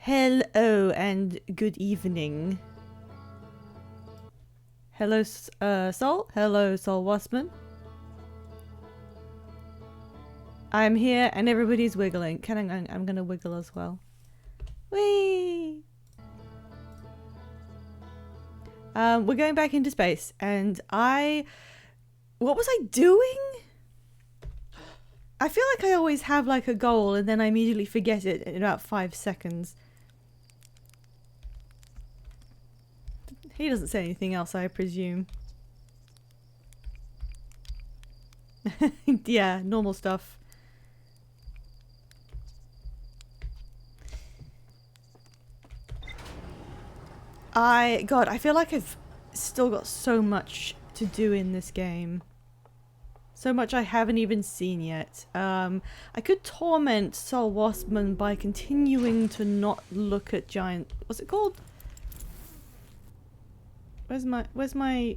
Hello and good evening. Hello, Soul. Hello, Soul Waspman. I'm here and everybody's wiggling. I'm gonna wiggle as well. Whee! We're going back into space and what was I doing? I feel like I always have like a goal and then I immediately forget it in about 5 seconds. He doesn't say anything else, I presume. Yeah, normal stuff. God, I feel like I've still got so much to do in this game. So much I haven't even seen yet. I could torment Soul Waspman by continuing to not look at giant... What's it called? Where's my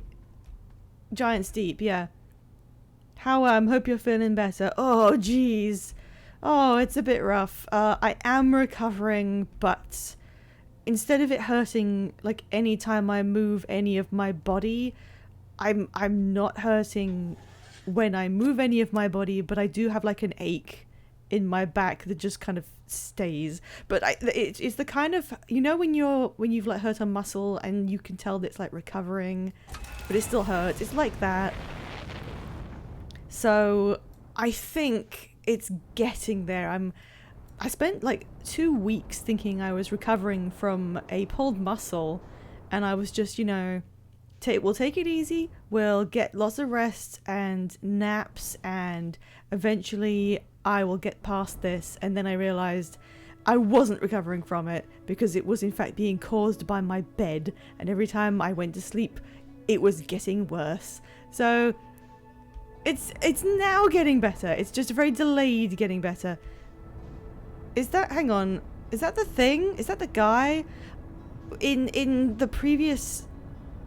Giant's Deep? Yeah. How hope you're feeling better. Oh jeez. Oh, it's a bit rough. I am recovering, but instead of it hurting like any time I move any of my body, I'm not hurting when I move any of my body, but I do have like an ache in my back that just kind of stays. But it's the kind of, you know, when you've like hurt a muscle and you can tell that it's like recovering, but it still hurts. It's like that. So I think it's getting there. I spent like 2 weeks thinking I was recovering from a pulled muscle, and I was just, you know, we'll take it easy, we'll get lots of rest and naps, and eventually I will get past this. And then I realized I wasn't recovering from it because it was in fact being caused by my bed, and every time I went to sleep it was getting worse. So it's now getting better. It's just very delayed getting better. Hang on, is that the thing? Is that the guy? In the previous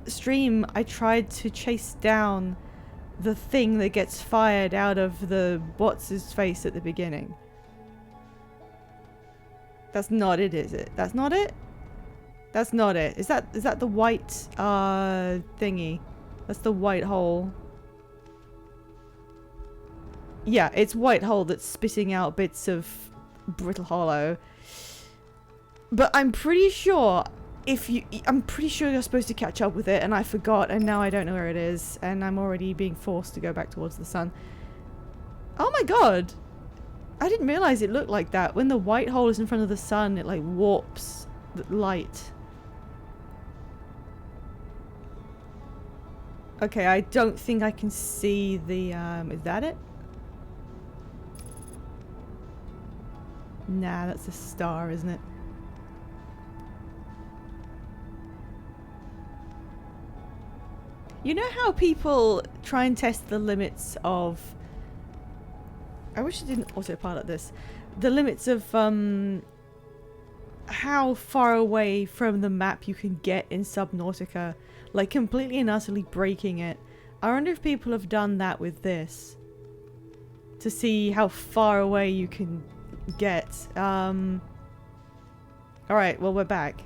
stream I tried to chase down the thing that gets fired out of the what's-his face at the beginning. That's not it, is it? That's not it? That's not it. Is that the white thingy? That's the white hole. Yeah, it's white hole that's spitting out bits of brittle hollow. But I'm pretty sure you're supposed to catch up with it, and I forgot, and now I don't know where it is, and I'm already being forced to go back towards the sun. Oh my god! I didn't realize it looked like that. When the white hole is in front of the sun, it like warps the light. Okay, I don't think I can see the, is that it? Nah, that's a star, isn't it? You know how people try and test the limits of... I wish I didn't autopilot this. The limits of how far away from the map you can get in Subnautica. Like completely and utterly breaking it. I wonder if people have done that with this. To see how far away you can get. Alright, well we're back.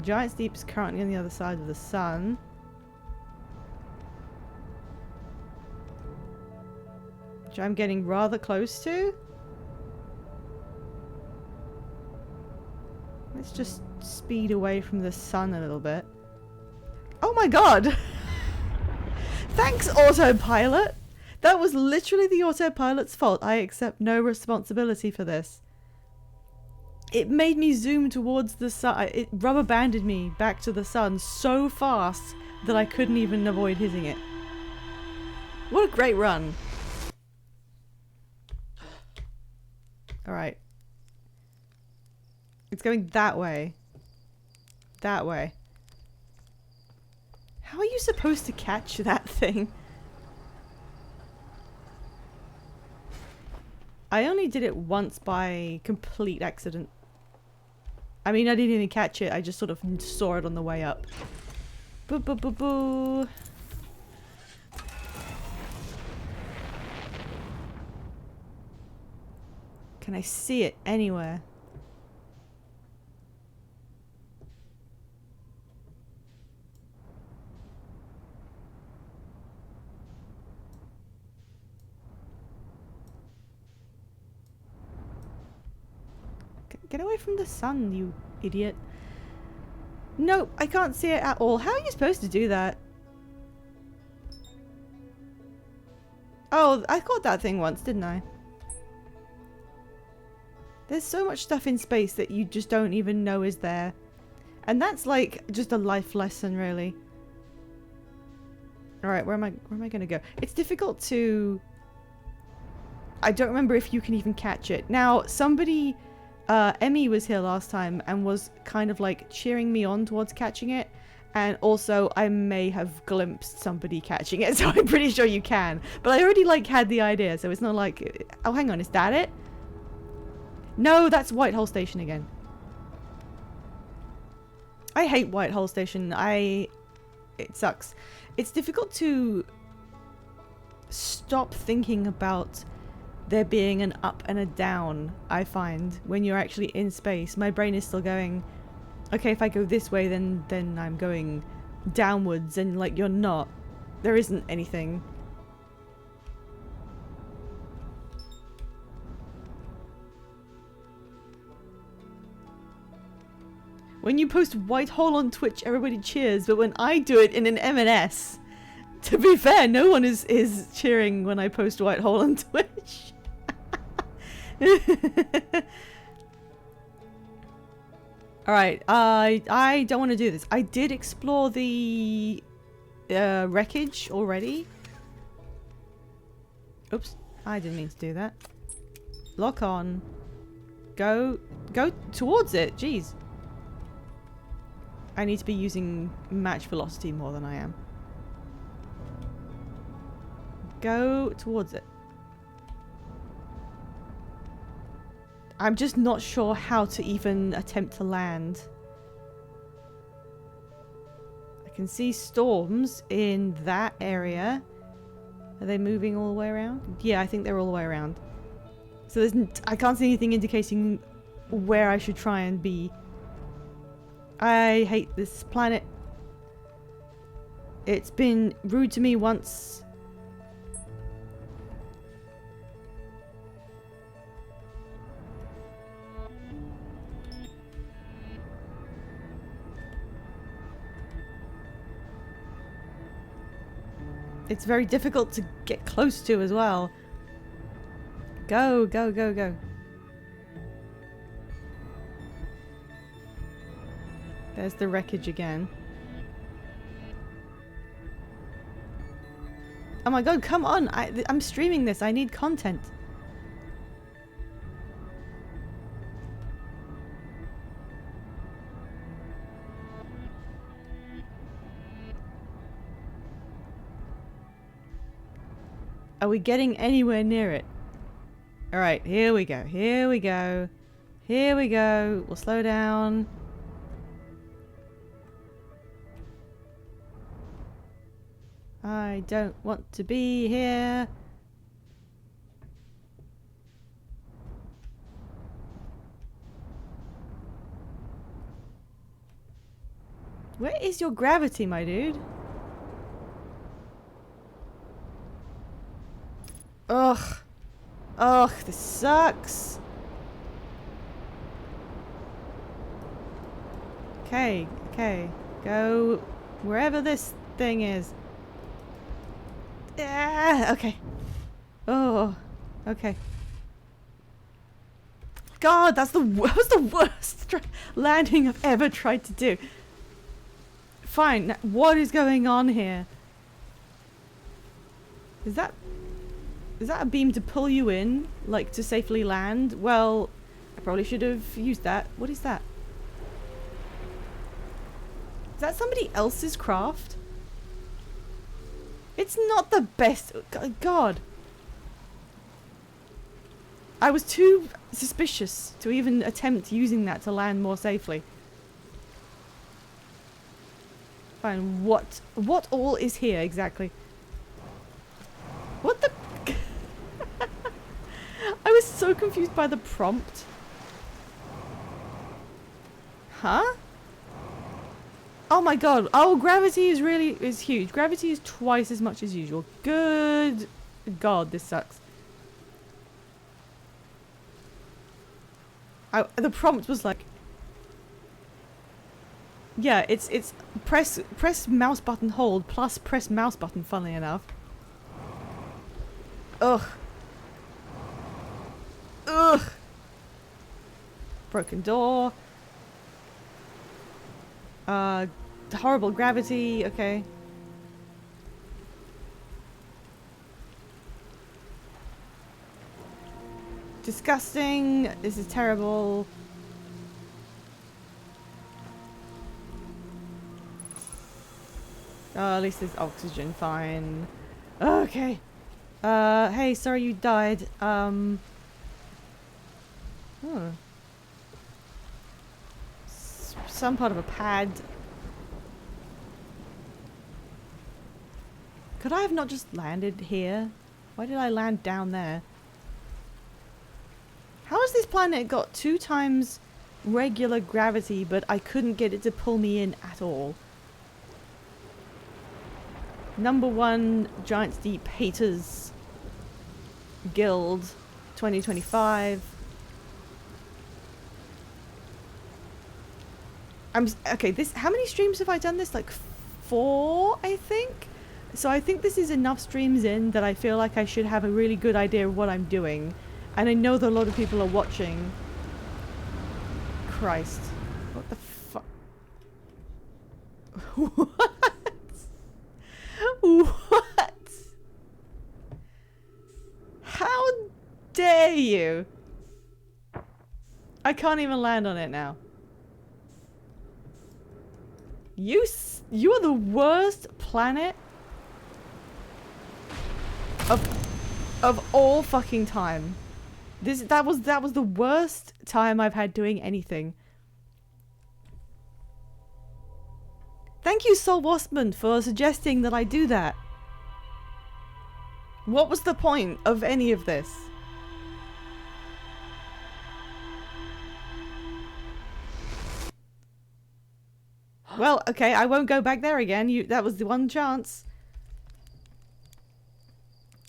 Giant's Deep is currently on the other side of the sun. Which I'm getting rather close to. Let's just speed away from the sun a little bit. Oh my god! Thanks, autopilot! That was literally the autopilot's fault. I accept no responsibility for this. It made me zoom towards the sun. It rubber banded me back to the sun so fast that I couldn't even avoid hitting it. What a great run. Alright. It's going that way. That way. How are you supposed to catch that thing? I only did it once by complete accident. I mean, I didn't even catch it. I just sort of saw it on the way up. Boo boo boo boo. Can I see it anywhere? Get away from the sun, you idiot. No, I can't see it at all. How are you supposed to do that? Oh, I caught that thing once, didn't I? There's so much stuff in space that you just don't even know is there. And that's like just a life lesson, really. Alright, where am I gonna go? It's difficult to... I don't remember if you can even catch it. Now, somebody... Emmy was here last time and was kind of like cheering me on towards catching it. And also, I may have glimpsed somebody catching it, so I'm pretty sure you can. But I already like had the idea, so it's not like... Oh, hang on, is that it? No, that's Whitehall Station again. I hate Whitehall Station. It sucks. It's difficult to stop thinking about there being an up and a down, I find, when you're actually in space. My brain is still going, okay, if I go this way, then I'm going downwards, and like, you're not. There isn't anything. When you post Whitehall on Twitch, everybody cheers, but when I do it in an M&S, to be fair, no one is cheering when I post Whitehall on Twitch. Alright, I don't want to do this. I did explore the wreckage already. Oops, I didn't mean to do that. Lock on. Go towards it, jeez. I need to be using match velocity more than I am. Go towards it. I'm just not sure how to even attempt to land. I can see storms in that area. Are they moving all the way around? Yeah, I think they're all the way around. So I can't see anything indicating where I should try and be. I hate this planet. It's been rude to me once. It's very difficult to get close to as well. Go, go, go, go. There's the wreckage again. Oh my god, come on! I'm streaming this, I need content. Are we getting anywhere near it? Alright, here we go, here we go. Here we go. We'll slow down. I don't want to be here. Where is your gravity, my dude? Ugh. Ugh, this sucks. Okay, okay. Go wherever this thing is. Yeah, okay. Oh, okay. God, that was the worst landing I've ever tried to do. Fine, what is going on here? Is that a beam to pull you in, like to safely land? Well, I probably should have used that. What is that? Is that somebody else's craft? It's not the best. God. I was too suspicious to even attempt using that to land more safely. Fine, what all is here exactly? What the... I was so confused by the prompt. Huh? Oh my god. Oh, gravity is huge. Gravity is twice as much as usual. Good god, this sucks. The prompt was like, yeah, it's press mouse button hold plus press mouse button, funnily enough. Ugh. Ugh. Broken door. Horrible gravity, okay. Disgusting. This is terrible. Oh, at least there's oxygen, fine. Okay. Hey, sorry you died. Some part of a pad. Could I have not just landed here? Why did I land down there? How has this planet got 2 times regular gravity, but I couldn't get it to pull me in at all? Number 1 Giants Deep Haters Guild 2025. Okay, how many streams have I done this? Like 4, I think? So I think this is enough streams in that I feel like I should have a really good idea of what I'm doing. And I know that a lot of people are watching. Christ. What the fuck? What? What? How dare you? I can't even land on it now. You are the worst planet of all fucking time. That was the worst time I've had doing anything. Thank you, Sol Waspman, for suggesting that I do that. What was the point of any of this? Well, okay, I won't go back there again. That was the one chance.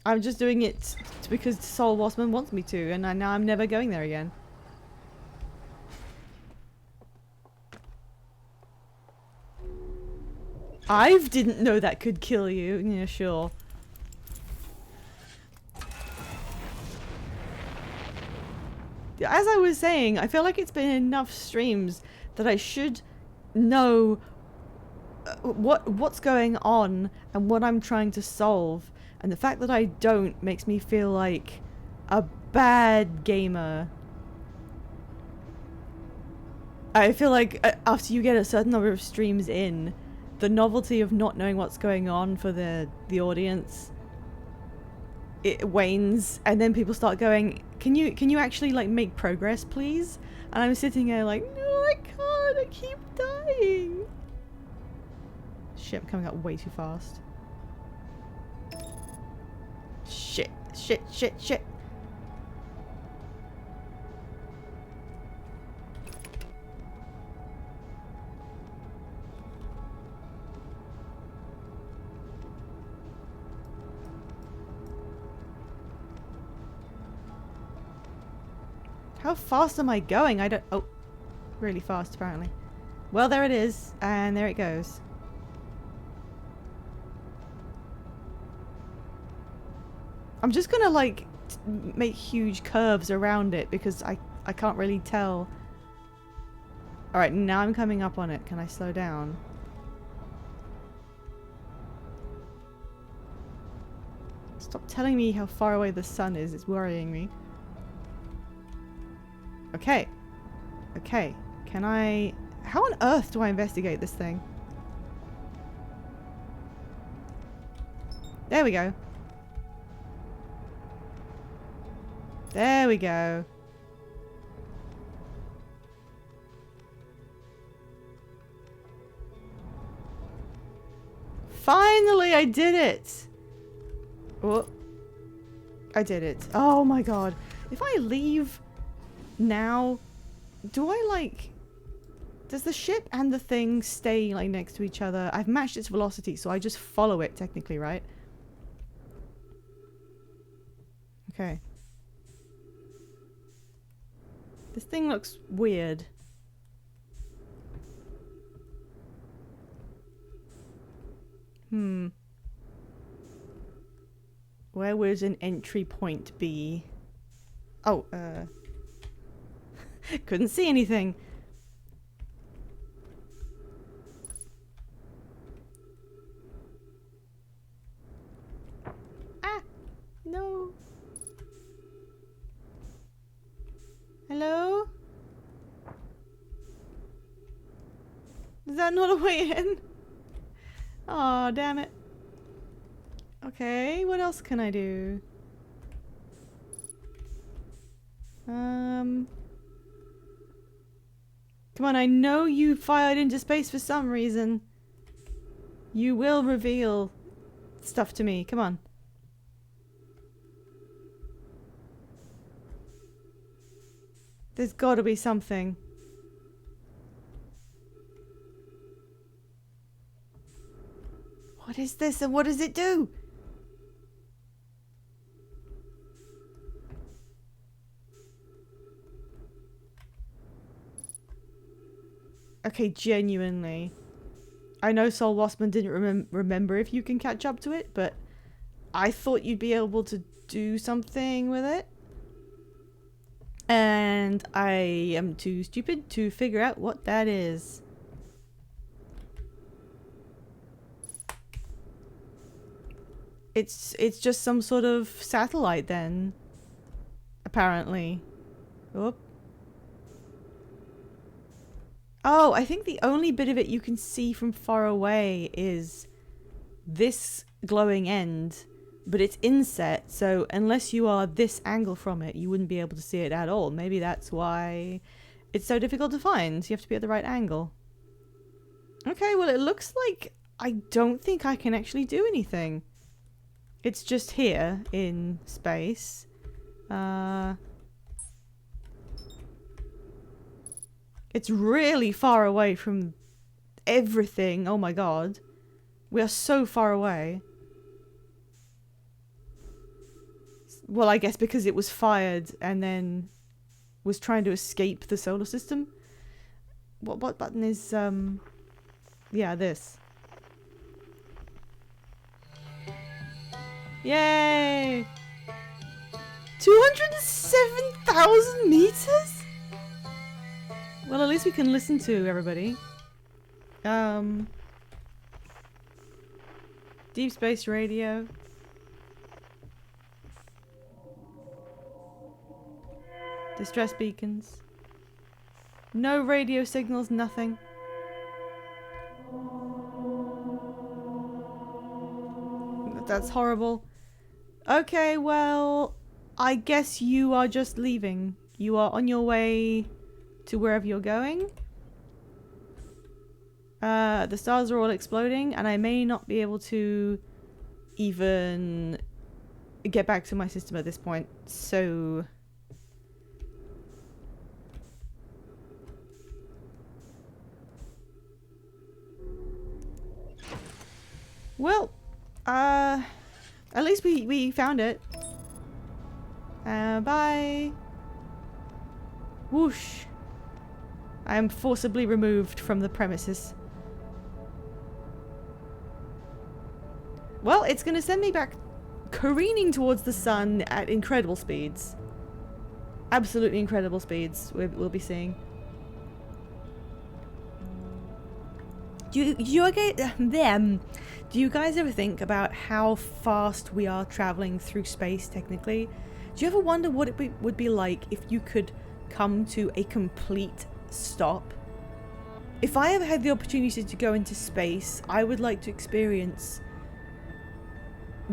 I'm just doing it because Sol Waspman wants me to, and now I'm never going there again. I didn't know that could kill you. Yeah, sure. As I was saying, I feel like it's been enough streams that I should know what's going on and what I'm trying to solve. And the fact that I don't makes me feel like a bad gamer. I feel like after you get a certain number of streams in, the novelty of not knowing what's going on for the audience, it wanes, and then people start going, can you actually like make progress, please? And I'm sitting there like, no, I can't, I keep dying. Shit, I'm coming up way too fast. Shit, shit, shit, shit. How fast am I going? I don't... Oh, really fast apparently. Well, there it is, and there it goes. I'm just gonna like make huge curves around it because I can't really tell. Alright, now I'm coming up on it. Can I slow down? Stop telling me how far away the sun is. It's worrying me. Okay. Okay. Can I... How on earth do I investigate this thing? There we go. There we go. Finally, I did it! Oh, I did it. Oh my god. If I leave now, do I like... Does the ship and the thing stay like next to each other? I've matched its velocity, so I just follow it technically, right? Okay. This thing looks weird. Where would an entry point be? Oh, couldn't see anything. Ah! No! Hello? Is that not a way in? Aw, damn it. Okay, what else can I do? Come on, I know you fired into space for some reason. You will reveal stuff to me. Come on. There's gotta be something. What is this and what does it do? Okay, genuinely. I know Sol Wassman didn't remember if you can catch up to it, but I thought you'd be able to do something with it. And I am too stupid to figure out what that is. It's just some sort of satellite then. Apparently. Oop. Oh, I think the only bit of it you can see from far away is this glowing end, but it's inset, so unless you are this angle from it, you wouldn't be able to see it at all. Maybe that's why it's so difficult to find. You have to be at the right angle. Okay, well, it looks like I don't think I can actually do anything. It's just here in space. It's really far away from everything. Oh my god. We are so far away. Well, I guess because it was fired and then was trying to escape the solar system. What button is, yeah, this. Yay! 207,000 meters? Well, at least we can listen to everybody. Deep space radio. Distress beacons. No radio signals, nothing. That's horrible. Okay, well, I guess you are just leaving. You are on your way to wherever you're going. The stars are all exploding, and I may not be able to even get back to my system at this point, so... Well, at least we found it. Bye. Whoosh. I am forcibly removed from the premises. Well, it's gonna send me back careening towards the sun at incredible speeds. Absolutely incredible speeds we'll be seeing. Do you guys ever think about how fast we are traveling through space technically? Do you ever wonder what it would be like if you could come to a complete stop? If I ever had the opportunity to go into space, I would like to experience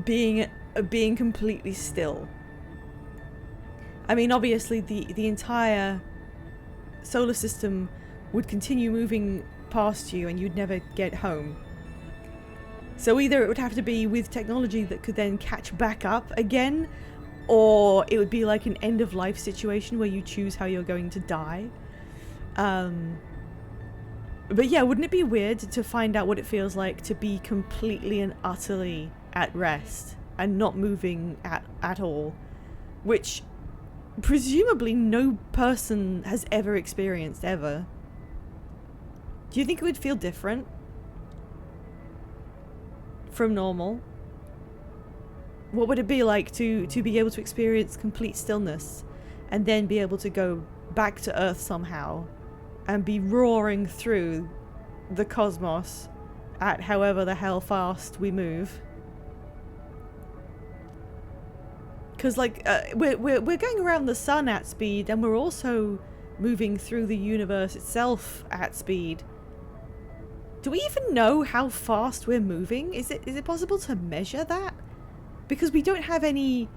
being completely still. I mean, obviously the entire solar system would continue moving past you and you'd never get home. So either it would have to be with technology that could then catch back up again, or it would be like an end of life situation where you choose how you're going to die. But yeah, wouldn't it be weird to find out what it feels like to be completely and utterly at rest and not moving at all, which presumably no person has ever experienced ever. Do you think it would feel different from normal? What would it be like to be able to experience complete stillness and then be able to go back to Earth somehow and be roaring through the cosmos at however the hell fast we move? Because like we're going around the sun at speed, and we're also moving through the universe itself at speed. Do we even know how fast we're moving? Is it possible to measure that? Because we don't have any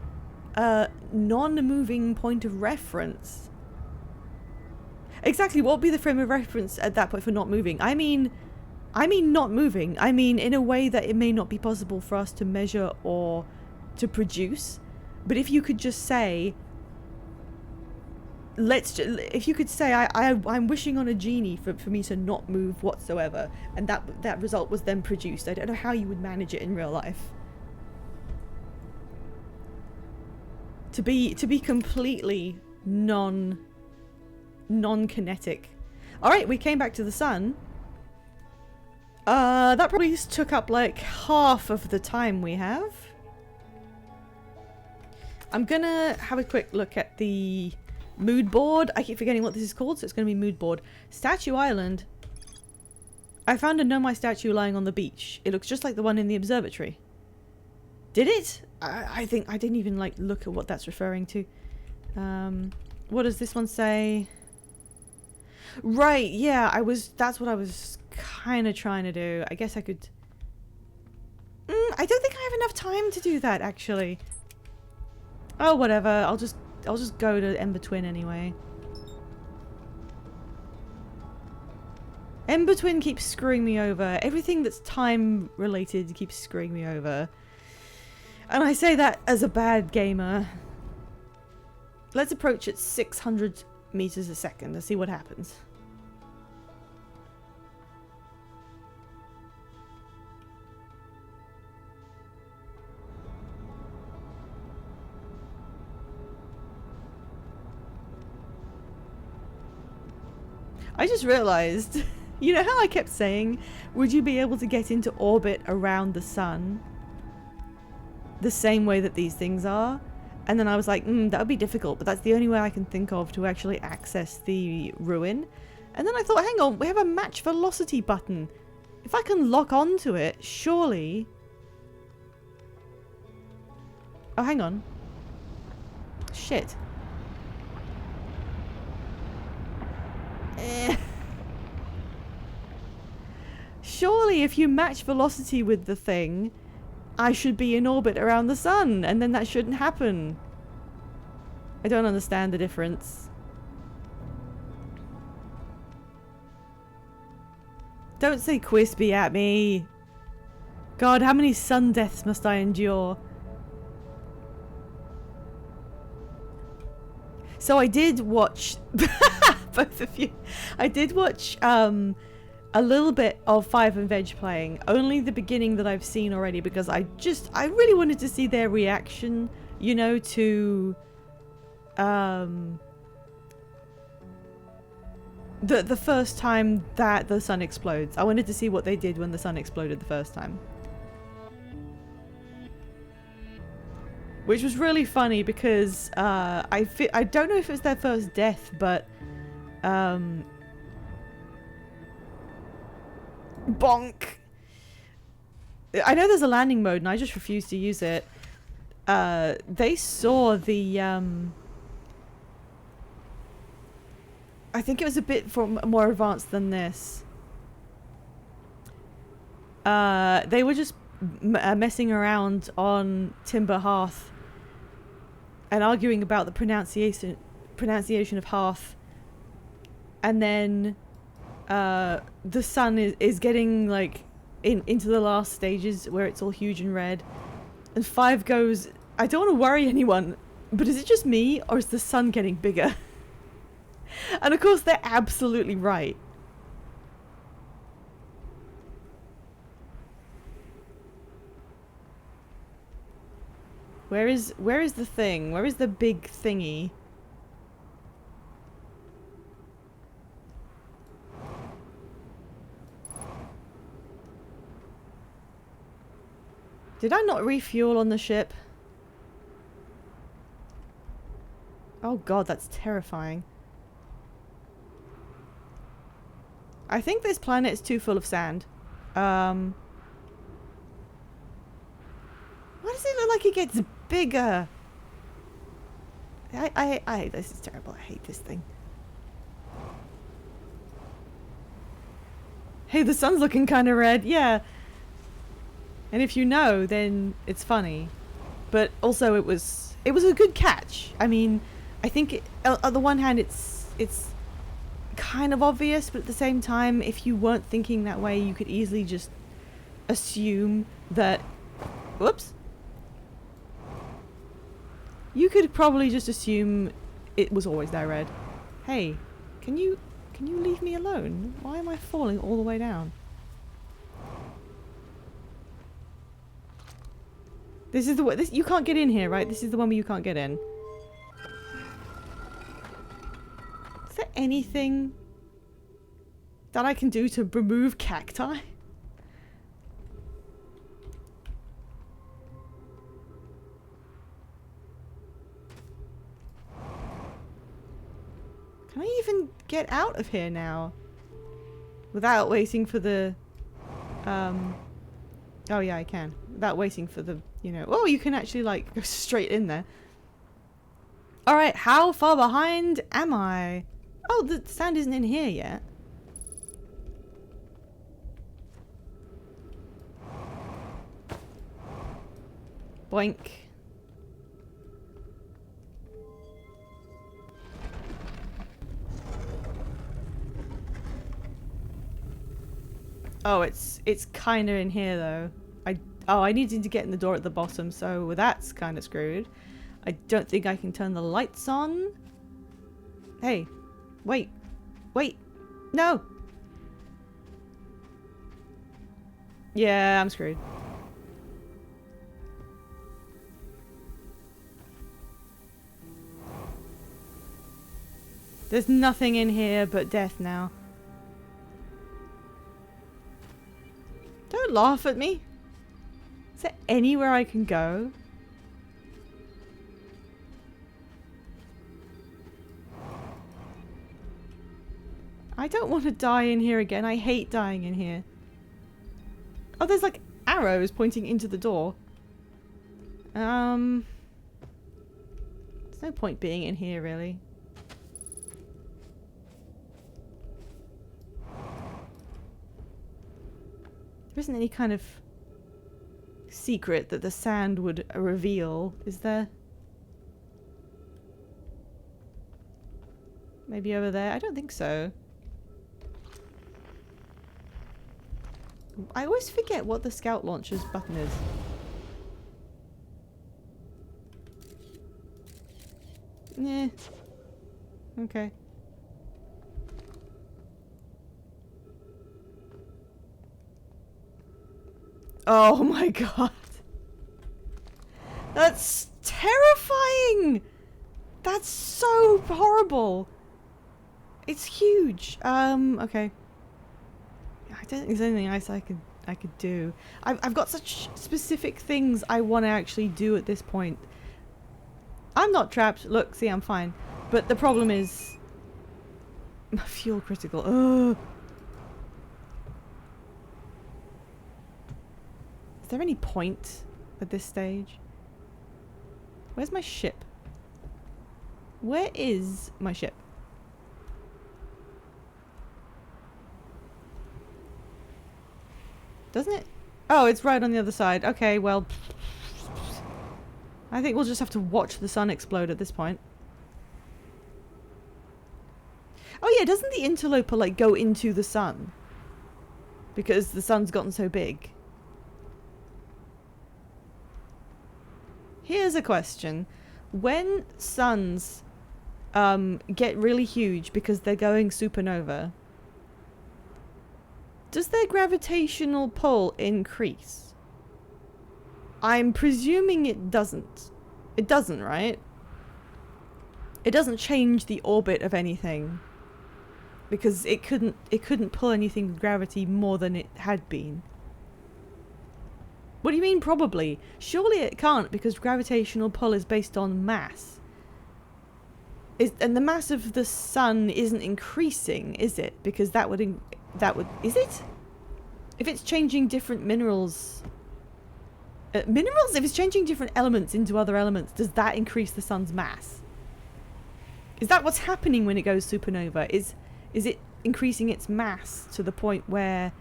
non-moving point of reference. Exactly, what would be the frame of reference at that point for not moving? I mean not moving. I mean in a way that it may not be possible for us to measure or to produce. But if you could just say, if you could say, I'm wishing on a genie for me to not move whatsoever, and that result was then produced. I don't know how you would manage it in real life. To be completely non-kinetic. Alright, we came back to the sun. That probably took up like half of the time we have. I'm gonna have a quick look at the mood board. I keep forgetting what this is called, so it's gonna be mood board. Statue Island. I found a Nomai statue lying on the beach. It looks just like the one in the observatory. Did it? I think I didn't even like look at what that's referring to. What does this one say? Right, yeah, that's what I was kind of trying to do. I guess I could... I don't think I have enough time to do that, actually. Oh, whatever. I'll just go to Ember Twin anyway. Ember Twin keeps screwing me over. Everything that's time related keeps screwing me over. And I say that as a bad gamer. Let's approach at 600 meters a second and see what happens. I just realized, you know how I kept saying, would you be able to get into orbit around the sun the same way that these things are? And then I was like, that would be difficult, but that's the only way I can think of to actually access the ruin. And then I thought, hang on, we have a match velocity button. If I can lock onto it, surely... Oh, hang on. Shit. Surely if you match velocity with the thing, I should be in orbit around the sun, and then that shouldn't happen. I don't understand the difference. Don't say Quispy at me. God, how many sun deaths must I endure? So I did watch both of you. I did watch a little bit of Five and Veg playing, only the beginning that I've seen already, because I really wanted to see their reaction, you know, to the first time that the sun explodes. I wanted to see what they did when the sun exploded the first time. Which was really funny because I don't know if it was their first death, but bonk. I know there's a landing mode and I just refuse to use it. They saw the I think it was a bit more advanced than this. They were just messing around on Timber Hearth and arguing about the pronunciation of Hearth, and then the sun is getting like into the last stages where it's all huge and red, and Five goes, I don't want to worry anyone, But is it just me, or is the sun getting bigger? And of course, they're absolutely right. Where is the thing? Where is the big thingy? Did I not refuel on the ship? Oh god, that's terrifying. I think this planet is too full of sand. Why does it look like it gets bigger? This is terrible. I hate this thing. Hey, the sun's looking kind of red. Yeah. And if you know, then it's funny. But also it was a good catch. I mean, I think on the one hand it's kind of obvious, but at the same time, if you weren't thinking that way, you could easily just assume that... Whoops. You could probably just assume it was always that red. Hey, can you leave me alone? Why am I falling all the way down? This is the way. You can't get in here, right? This is the one where you can't get in. Is there anything that I can do to remove cacti? Can I even get out of here now? Without waiting for the... Oh yeah, I can. Without waiting for the, you know... Oh, you can actually, like, go straight in there. Alright, how far behind am I? Oh, the sand isn't in here yet. Boink. Oh, it's kind of in here though. I needed to get in the door at the bottom, so that's kind of screwed. I don't think I can turn the lights on. Hey, wait, no. Yeah, I'm screwed. There's nothing in here but death now. Don't laugh at me. Is there anywhere I can go? I don't want to die in here again. I hate dying in here. Oh, there's like arrows pointing into the door. There's no point being in here, really. There isn't any kind of secret that the sand would reveal, is there? Maybe over there? I don't think so. I always forget what the scout launcher's button is. Yeah. Okay. Oh my god. That's terrifying! That's so horrible! It's huge. Okay. I don't think there's anything else I could do. I've got such specific things I want to actually do at this point. I'm not trapped. Look, see, I'm fine. But the problem is... fuel critical. Ugh. Is there any point at this stage? Where's my ship? Where is my ship? Doesn't it? Oh, it's right on the other side. Okay, well... I think we'll just have to watch the sun explode at this point. Oh yeah, doesn't the interloper, like, go into the sun? Because the sun's gotten so big. Here's a question. when suns get really huge because they're going supernova, does their gravitational pull increase? I'm presuming it doesn't. It doesn't, right? It doesn't change the orbit of anything because it couldn't pull anything with gravity more than it had been. What do you mean probably? Surely it can't, because gravitational pull is based on mass. And the mass of the sun isn't increasing, is it? Because that would is it? If it's changing different minerals, if it's changing different elements into other elements, does that increase the sun's mass? Is that what's happening when it goes supernova? Is it increasing its mass to the point where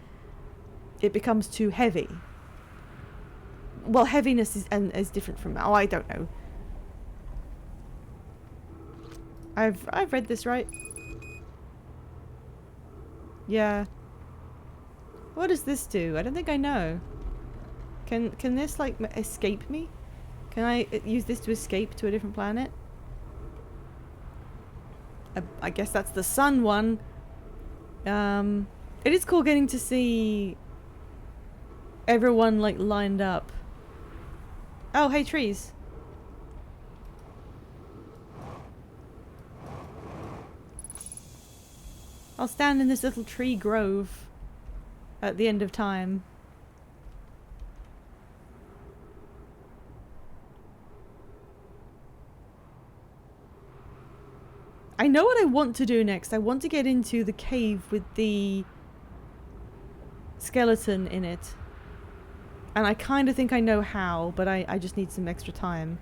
it becomes too heavy? Well, heaviness is different from... Oh, I don't know. I've read this right. Yeah. What does this do? I don't think I know. Can this like escape me? Can I use this to escape to a different planet? I guess that's the sun one. It is cool getting to see everyone like lined up. Oh, hey, trees. I'll stand in this little tree grove at the end of time. I know what I want to do next. I want to get into the cave with the skeleton in it. And I kind of think I know how, but I just need some extra time.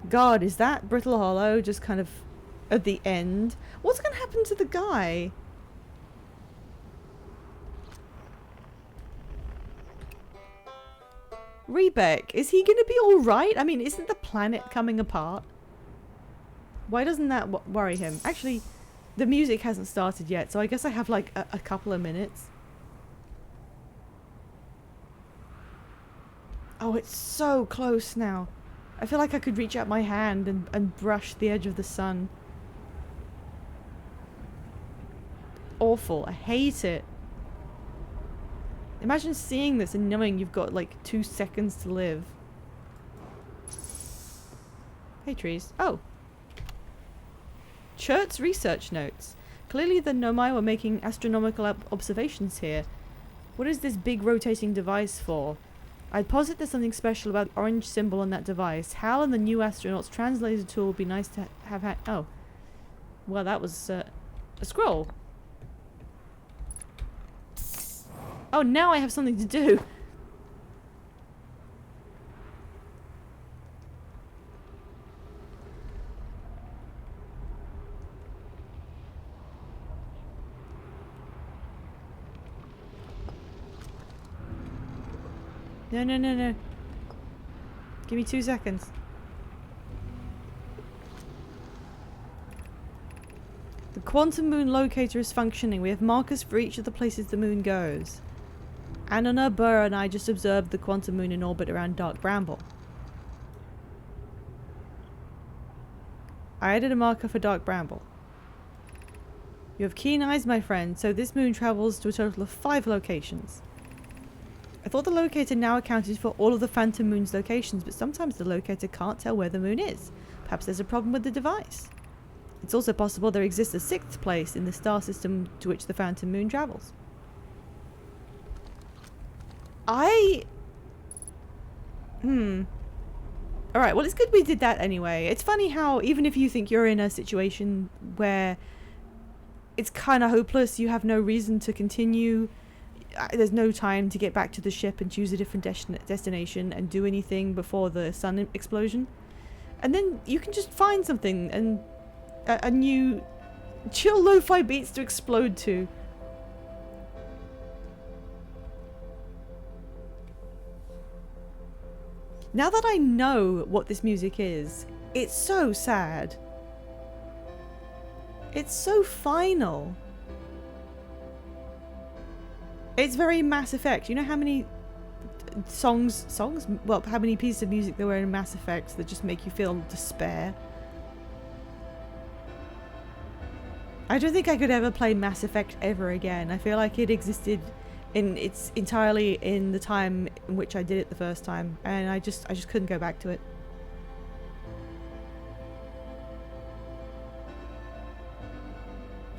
God, is that Brittle Hollow just kind of at the end? What's going to happen to the guy? Rebeck, is he going to be alright? I mean, isn't the planet coming apart? Why doesn't that worry him? Actually, the music hasn't started yet, so I guess I have like a couple of minutes. Oh, it's so close now. I feel like I could reach out my hand and brush the edge of the sun. Awful. I hate it. Imagine seeing this and knowing you've got like 2 seconds to live. Hey, trees. Oh. Chert's research notes. Clearly the Nomai were making astronomical observations here. What is this big rotating device for? I'd posit there's something special about the orange symbol on that device. Hal and the new astronaut's translator tool would be nice to have had. Oh. Well, that was a scroll. Oh, now I have something to do. No. Give me 2 seconds. The quantum moon locator is functioning. We have markers for each of the places the moon goes. Anona, Burr, and I just observed the quantum moon in orbit around Dark Bramble. I added a marker for Dark Bramble. You have keen eyes, my friend, so this moon travels to a total of 5 locations. I thought the locator now accounted for all of the Phantom Moon's locations, but sometimes the locator can't tell where the moon is. Perhaps there's a problem with the device. It's also possible there exists a 6th place in the star system to which the Phantom Moon travels. Alright, well, it's good we did that anyway. It's funny how even if you think you're in a situation where it's kind of hopeless, you have no reason to continue, there's no time to get back to the ship and choose a different destination and do anything before the sun explosion. And then you can just find something and a new chill lo-fi beats to explode to. Now that I know what this music is, it's so sad. It's so final. It's very Mass Effect. You know how many songs, well, how many pieces of music there were in Mass Effect that just make you feel despair. I don't think I could ever play Mass Effect ever again. I feel like it existed it's entirely in the time in which I did it the first time, and I just couldn't go back to it.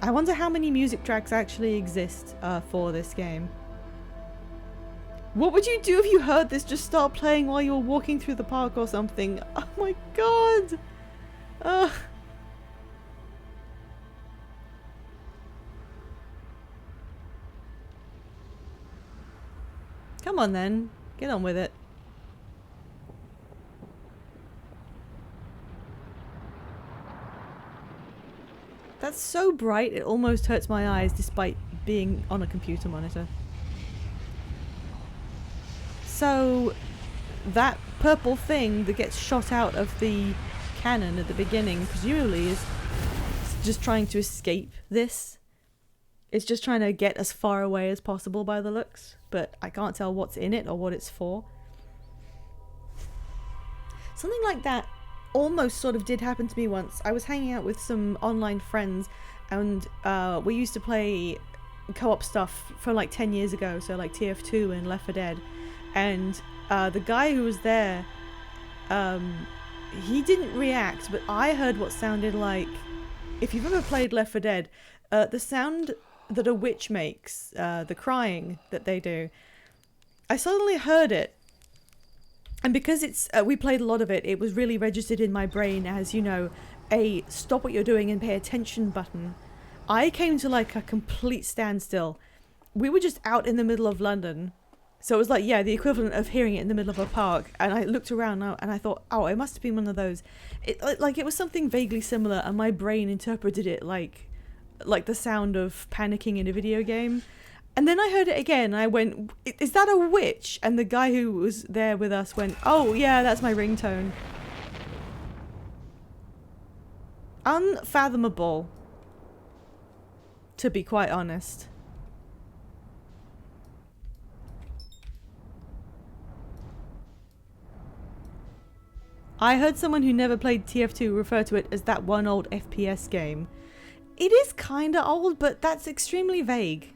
I wonder how many music tracks actually exist for this game. What would you do if you heard this just start playing while you were walking through the park or something? Oh my god! Come on then, get on with it. That's so bright it almost hurts my eyes despite being on a computer monitor. So that purple thing that gets shot out of the cannon at the beginning presumably is just trying to escape this. It's just trying to get as far away as possible by the looks, but I can't tell what's in it or what it's for. Something like that almost sort of did happen to me once. I was hanging out with some online friends, and we used to play co-op stuff from like 10 years ago, so like TF2 and Left 4 Dead, and the guy who was there, he didn't react, but I heard what sounded like, if you've ever played Left 4 Dead, the sound that a witch makes, the crying that they do, I suddenly heard it. And because it's we played a lot of it, it was really registered in my brain as, you know, a stop what you're doing and pay attention button. I came to like a complete standstill. We were just out in the middle of London. So it was like, yeah, the equivalent of hearing it in the middle of a park. And I looked around and I thought, oh, it must have been one of those. Like it was something vaguely similar, and my brain interpreted it like the sound of panicking in a video game. And then I heard it again, and I went, is that a witch? And the guy who was there with us went, oh yeah, that's my ringtone. Unfathomable, to be quite honest. I heard someone who never played TF2 refer to it as that one old FPS game. It is kinda old, but that's extremely vague.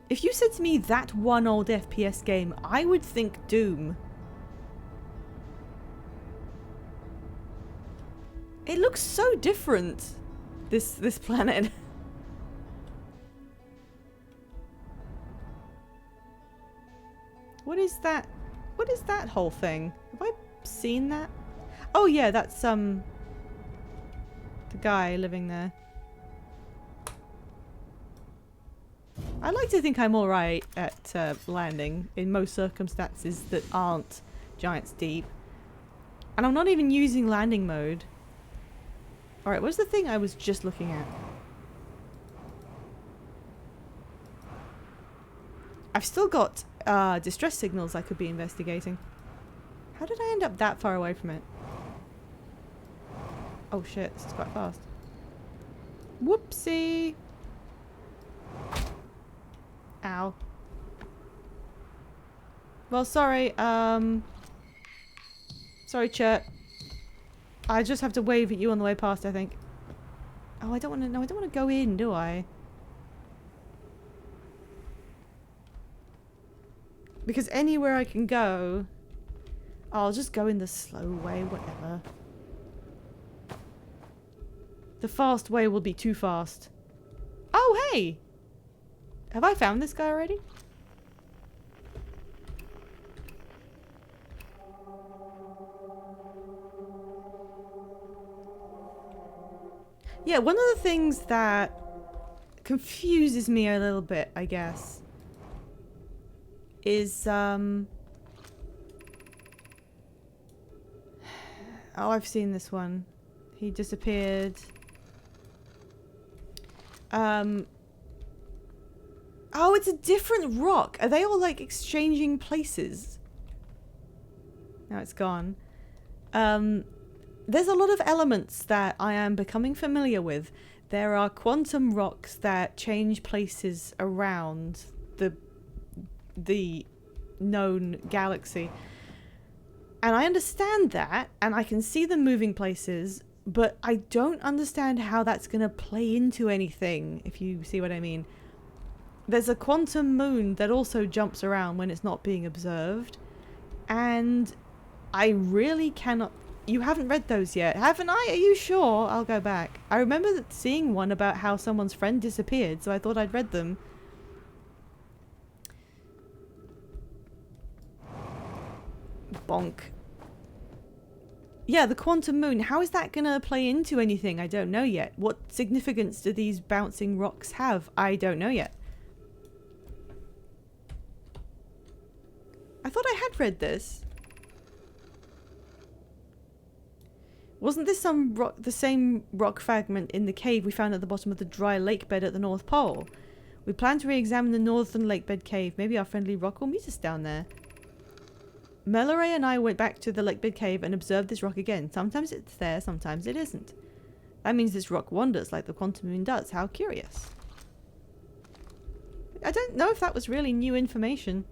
If you said to me that one old FPS game, I would think Doom. It looks so different, this planet. What is that? What is that whole thing? Have I seen that? Oh yeah, that's the guy living there. I like to think I'm alright at landing in most circumstances that aren't Giants Deep. And I'm not even using landing mode. Alright, what's the thing I was just looking at? I've still got distress signals I could be investigating. How did I end up that far away from it? Oh shit, this is quite fast. Whoopsie! Ow. Well, sorry, sorry, Chert. I just have to wave at you on the way past, I think. Oh, I don't want to, no, I don't want to go in, do I? Because anywhere I can go, I'll just go in the slow way, whatever. The fast way will be too fast. Oh, hey! Have I found this guy already? Yeah, one of the things that confuses me a little bit, I guess, is, oh, I've seen this one. He disappeared. Oh, it's a different rock. Are they all like exchanging places? Now it's gone. There's a lot of elements that I am becoming familiar with. There are quantum rocks that change places around the known galaxy. And I understand that, and I can see them moving places, but I don't understand how that's going to play into anything, if you see what I mean. There's a quantum moon that also jumps around when it's not being observed, and I really cannot... You haven't read those yet, haven't I? Are you sure? I'll go back. I remember seeing one about how someone's friend disappeared, so I thought I'd read them. Bonk. Yeah, the quantum moon. How is that going to play into anything? I don't know yet. What significance do these bouncing rocks have? I don't know yet. I thought I had read this. Wasn't this the same rock fragment in the cave we found at the bottom of the dry lake bed at the North Pole? We plan to re-examine the northern lake bed cave. Maybe our friendly rock will meet us down there. Melloray and I went back to the lake bed cave and observed this rock again. Sometimes it's there, sometimes it isn't. That means this rock wanders like the quantum moon does. How curious. I don't know if that was really new information.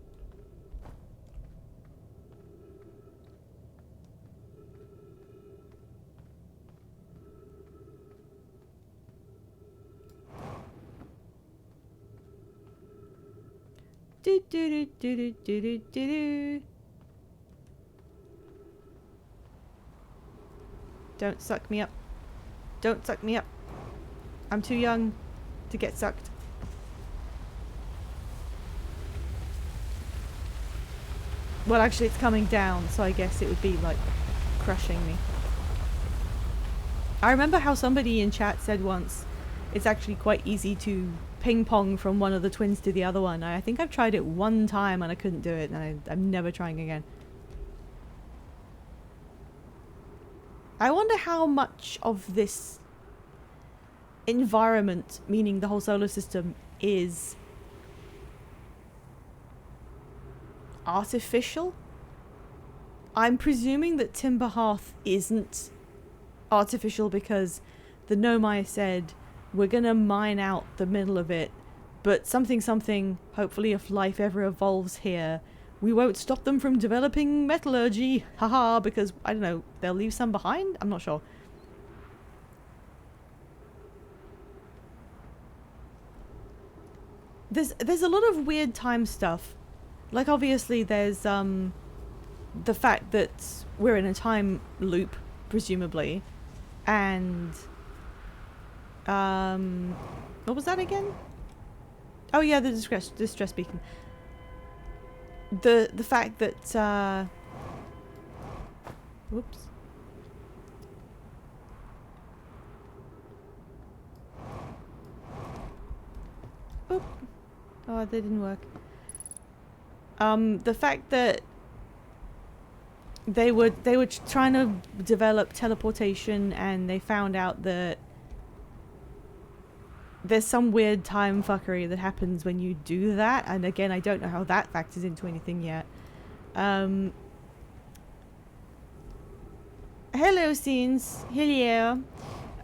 Do do do do do do do do. Don't suck me up. Don't suck me up. I'm too young to get sucked. Well, actually, it's coming down, so I guess it would be like crushing me. I remember how somebody in chat said once, it's actually quite easy to ping pong from one of the twins to the other one. I think I've tried it one time and I couldn't do it, and I'm never trying again. I wonder how much of this environment, meaning the whole solar system, is artificial? I'm presuming that Timber Hearth isn't artificial because the Nomai said, we're gonna mine out the middle of it, but something, hopefully if life ever evolves here, we won't stop them from developing metallurgy, haha, because, I don't know, they'll leave some behind? I'm not sure. There's a lot of weird time stuff. Like, obviously, there's, the fact that we're in a time loop, presumably, and, what was that again? Oh yeah, the distress beacon. The fact that whoops. Oop. Oh, that didn't work. The fact that they were trying to develop teleportation, and they found out that there's some weird time fuckery that happens when you do that, and again, I don't know how that factors into anything yet. Hello, scenes. Hello.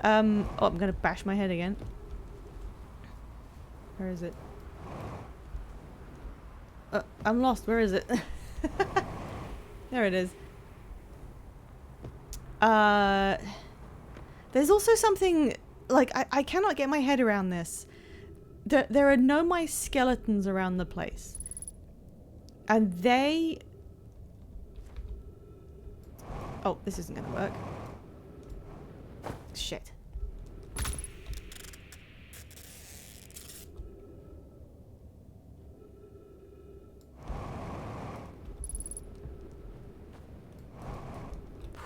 Oh, I'm gonna bash my head again. Where is it? I'm lost. Where is it? There it is. There's also something... Like, I cannot get my head around this. There are Nomai skeletons around the place. And they... Oh, this isn't gonna work. Shit.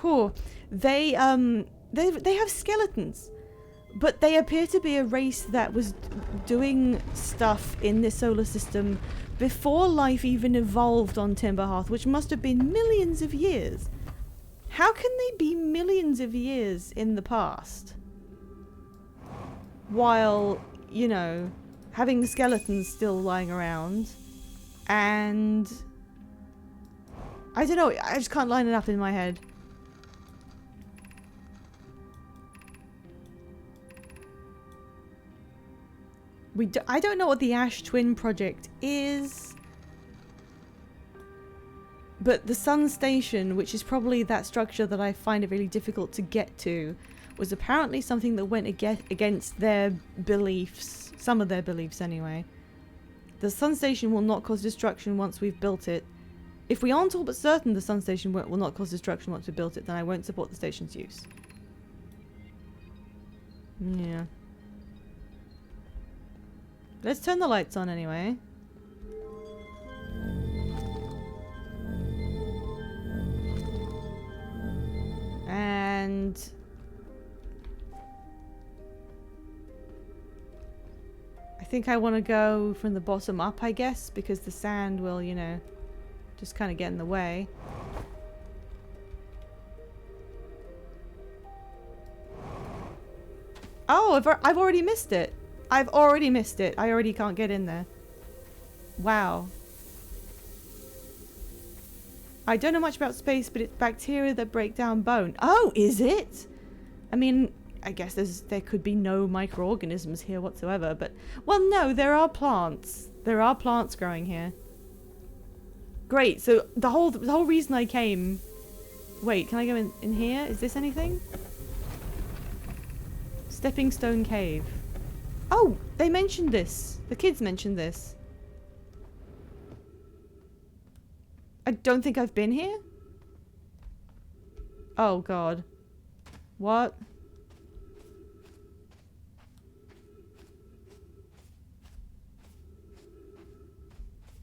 Whew. They have skeletons. But they appear to be a race that was doing stuff in this solar system before life even evolved on Timber Hearth, which must have been millions of years. How can they be millions of years in the past? While, you know, having skeletons still lying around. And... I don't know, I just can't line it up in my head. I don't know what the Ash Twin project is. But the sun station, which is probably that structure that I find it really difficult to get to, was apparently something that went against their beliefs. Some of their beliefs, anyway. The sun station will not cause destruction once we've built it. If we aren't all but certain the sun station will not cause destruction once we've built it, then I won't support the station's use. Yeah. Let's turn the lights on anyway. And I think I want to go from the bottom up, I guess, because the sand will, you know, just kind of get in the way. Oh, I've already missed it. I've already missed it. I already can't get in there. Wow. I don't know much about space, but it's bacteria that break down bone. Oh, is it? I mean, I guess there could be no microorganisms here whatsoever, but... Well, no, there are plants. There are plants growing here. Great, so the whole reason I came... Wait, can I go in here? Is this anything? Stepping Stone Cave. Oh, they mentioned this. The kids mentioned this. I don't think I've been here. Oh, God. What?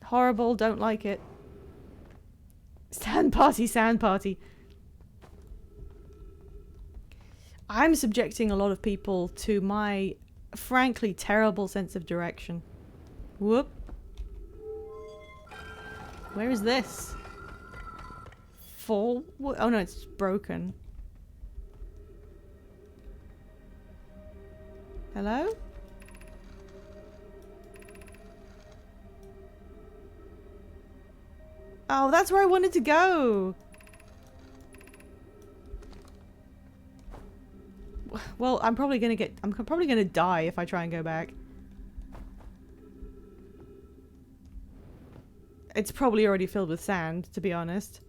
Horrible, don't like it. Sand party, sand party. I'm subjecting a lot of people to my, frankly, terrible sense of direction. Whoop. Where is this? Oh no, it's broken. Hello? Oh, that's where I wanted to go. Well, I'm probably gonna die if I try and go back. It's probably already filled with sand, to be honest.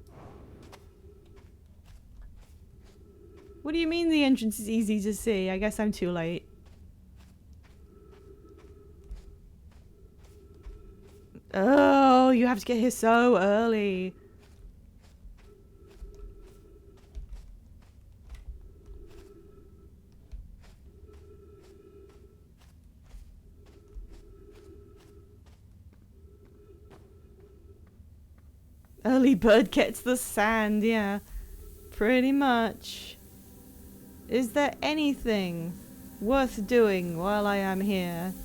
What do you mean the entrance is easy to see? I guess I'm too late. Oh, you have to get here so early. Early bird gets the sand, yeah. Pretty much. Is there anything worth doing while I am here?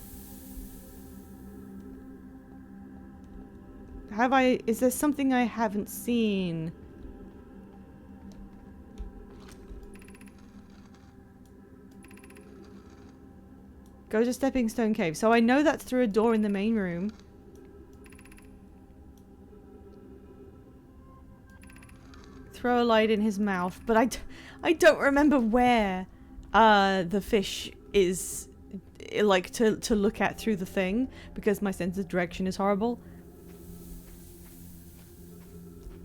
Is there something I haven't seen? Go to Stepping Stone Cave. So I know that's through a door in the main room. Throw a light in his mouth, but I don't remember where the fish is, like, to look at through the thing, because my sense of direction is horrible.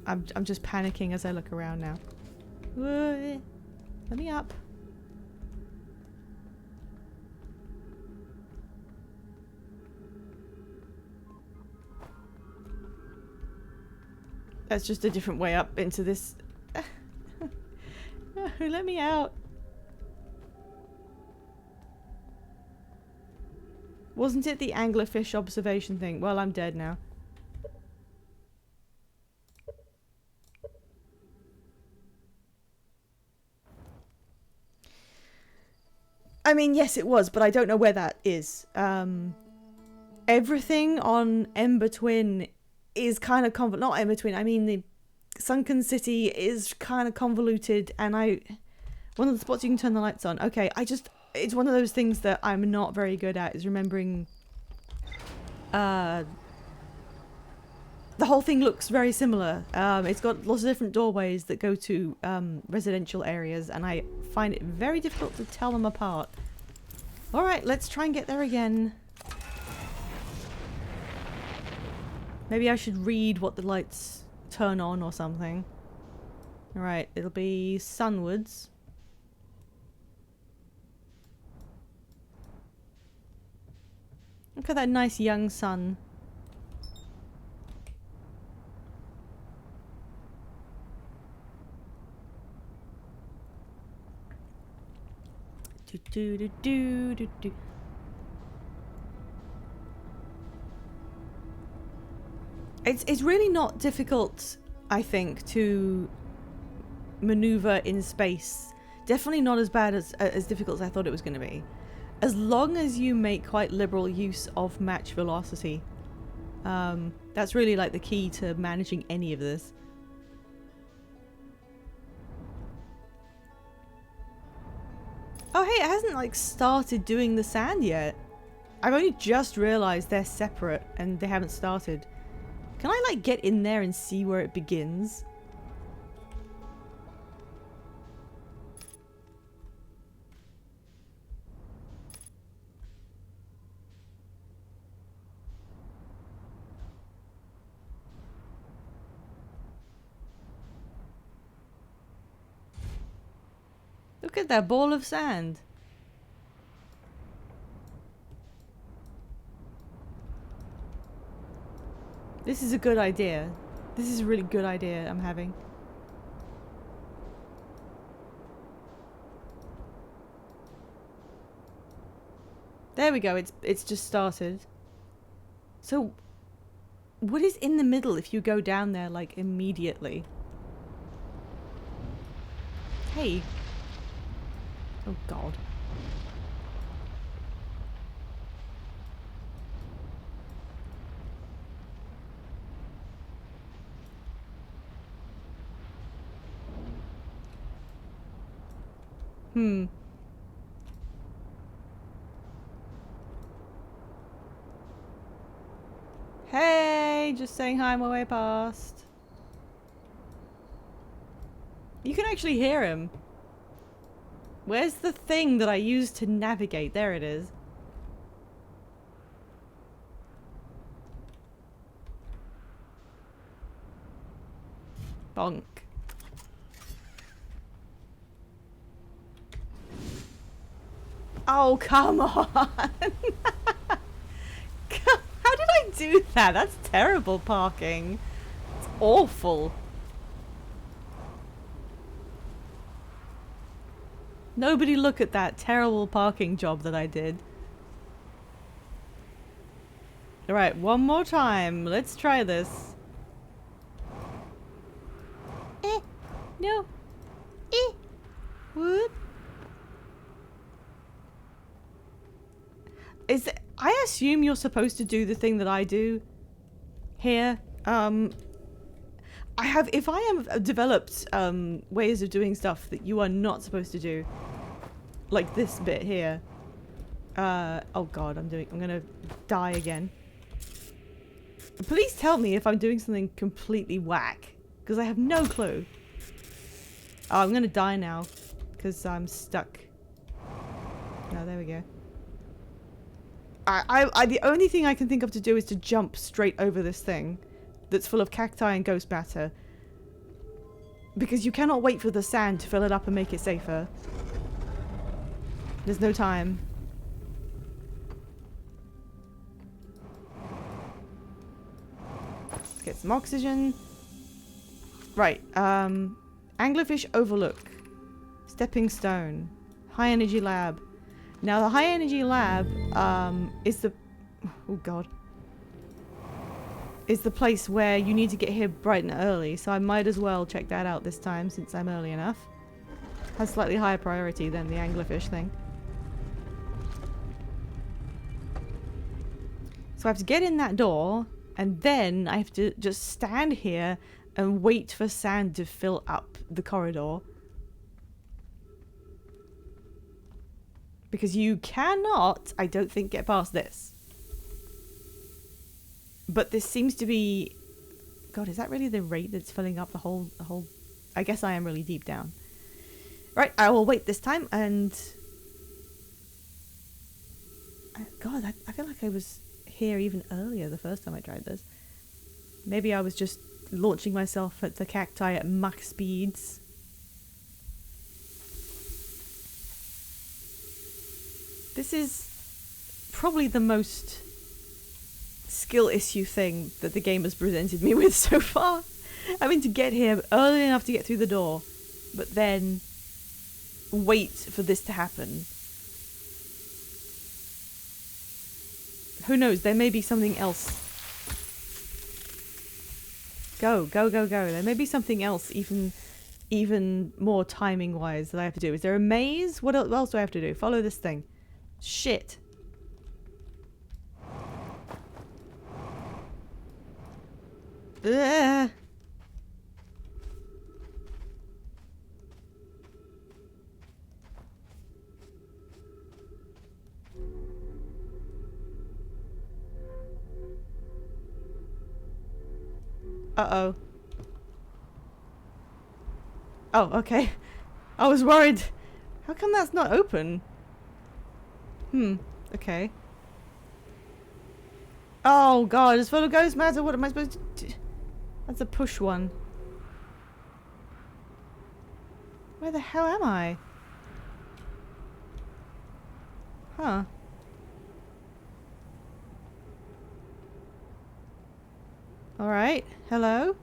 I'm just panicking as I look around now. Whoa. Let me up. That's just a different way up into this. Let me out. Wasn't it the anglerfish observation thing? Well, I'm dead now. I mean, yes, it was, but I don't know where that is. Everything on Ember Twin is kind of not Ember Twin. I mean, the Sunken City is kind of convoluted, and one of the spots you can turn the lights on. Okay, it's one of those things that I'm not very good at, is remembering. The whole thing looks very similar. It's got lots of different doorways that go to residential areas, and I find it very difficult to tell them apart. Alright, let's try and get there again. Maybe I should read what the lights turn on or something. Alright, it'll be sunwards. Look at that nice young sun. Do, do, do, do, do, do. It's really not difficult, I think, to maneuver in space. Definitely not as bad as difficult as I thought it was going to be. As long as you make quite liberal use of match velocity. That's really like the key to managing any of this. Oh hey, it hasn't like started doing the sand yet. I've only just realized they're separate and they haven't started. Can I like get in there and see where it begins? Look at that ball of sand. This is a good idea. This is a really good idea I'm having. There we go, it's just started. So, what is in the middle if you go down there, like, immediately? Hey. Oh, God. Hey, just saying hi on my way past. You can actually hear him. Where's the thing that I used to navigate? There it is. Bonk. Oh, come on. How did I do that? That's terrible parking. It's awful. Nobody look at that terrible parking job that I did. Alright, one more time. Let's try this. No. What? I assume you're supposed to do the thing that I do here. If I have developed ways of doing stuff that you are not supposed to do, like this bit here. Oh God, I'm gonna die again. Please tell me if I'm doing something completely whack, because I have no clue. Oh, I'm gonna die now, because I'm stuck. No, there we go. The only thing I can think of to do is to jump straight over this thing that's full of cacti and ghost matter. Because you cannot wait for the sand to fill it up and make it safer. There's no time. Let's get some oxygen. Right, Anglerfish Overlook. Stepping Stone. High Energy Lab. Now the High Energy Lab is the... Oh God. Is the place where you need to get here bright and early, so I might as well check that out this time since I'm early enough. Has slightly higher priority than the anglerfish thing. So I have to get in that door, and then I have to just stand here and wait for sand to fill up the corridor. Because you cannot, I don't think, get past this. But this seems to be... God, is that really the rate that's filling up the whole... I guess I am really deep down. Right, I will wait this time and... God, I feel like I was here even earlier the first time I tried this. Maybe I was just launching myself at the cacti at mach speeds. This is probably the most skill issue thing that the game has presented me with so far. I mean, to get here early enough to get through the door, but then wait for this to happen. Who knows, there may be something else. Go, go, go, go. There may be something else even more timing-wise that I have to do. Is there a maze? What else do I have to do? Follow this thing. Shit. Ugh. Uh-oh. Oh, okay. I was worried. How come that's not open? Okay. Oh god, it's full of ghost matter. What am I supposed to do? That's a push one. Where the hell am I? Huh. Alright. Hello?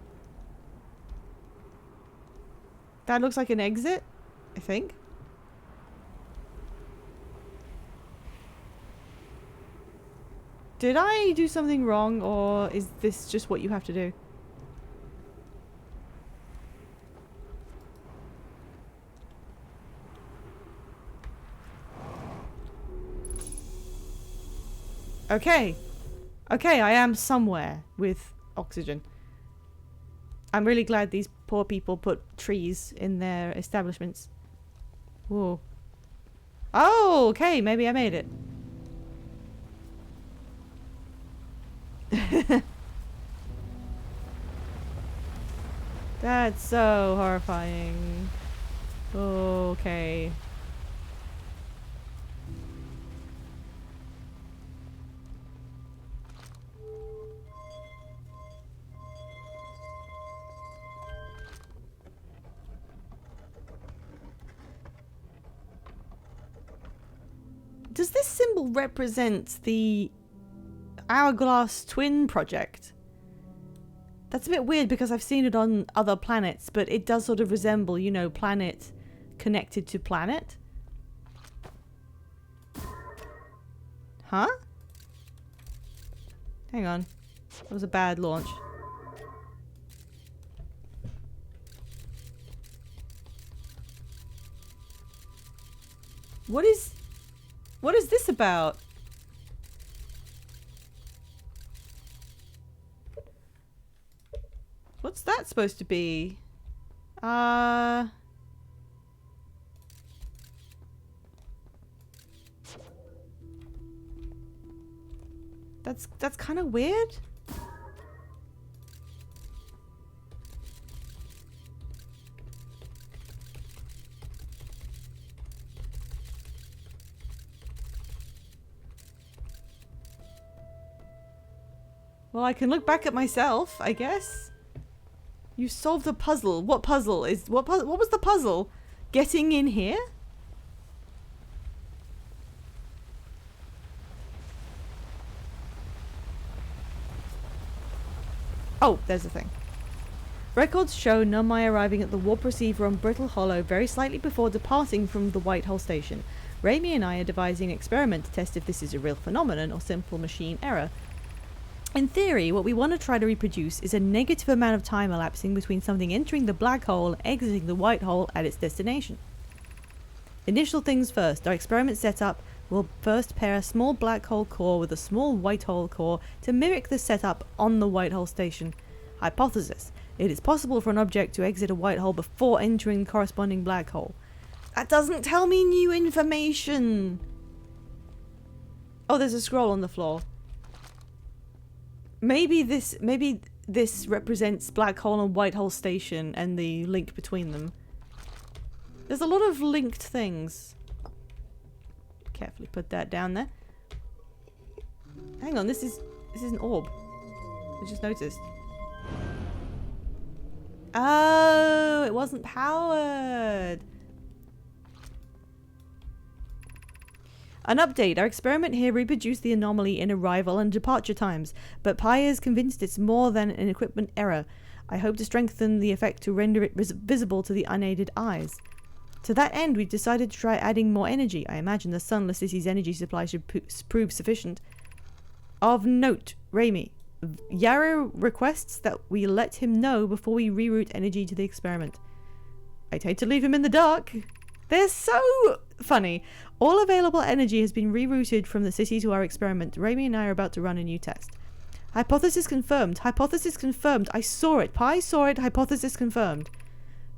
That looks like an exit, I think. Did I do something wrong, or is this just what you have to do? Okay. Okay, I am somewhere with oxygen. I'm really glad these poor people put trees in their establishments. Whoa. Oh, okay, maybe I made it. That's so horrifying. Okay. Does this symbol represent the Hourglass Twin project? That's a bit weird because I've seen it on other planets, but it does sort of resemble, you know, planet connected to planet. Huh? Hang on. That was a bad launch. What is this about? What's that supposed to be? That's kind of weird. Well, I can look back at myself, I guess. You solved a puzzle. What puzzle is... What was the puzzle? Getting in here? Oh, there's the thing. Records show Nomai arriving at the warp receiver on Brittle Hollow very slightly before departing from the Whitehall station. Raimi and I are devising an experiment to test if this is a real phenomenon or simple machine error. In theory, what we want to try to reproduce is a negative amount of time elapsing between something entering the black hole and exiting the white hole at its destination. Initial things first, our experiment setup will first pair a small black hole core with a small white hole core to mimic the setup on the white hole station. Hypothesis: it is possible for an object to exit a white hole before entering the corresponding black hole. That doesn't tell me new information! Oh, there's a scroll on the floor. Maybe this represents black hole and white hole station and the link between them. There's a lot of linked things. Carefully put that down there. Hang on, this is an orb. I just noticed. Oh, it wasn't powered. An update. Our experiment here reproduced the anomaly in arrival and departure times, but Pi is convinced it's more than an equipment error. I hope to strengthen the effect to render it visible to the unaided eyes. To that end, we've decided to try adding more energy. I imagine the Sunless City's energy supply should prove sufficient. Of note, Raimi, Yarrow requests that we let him know before we reroute energy to the experiment. I'd hate to leave him in the dark. They're so funny. All available energy has been rerouted from the city to our experiment. Raimi and I are about to run a new test. Hypothesis confirmed. Hypothesis confirmed. I saw it. Pi saw it. Hypothesis confirmed.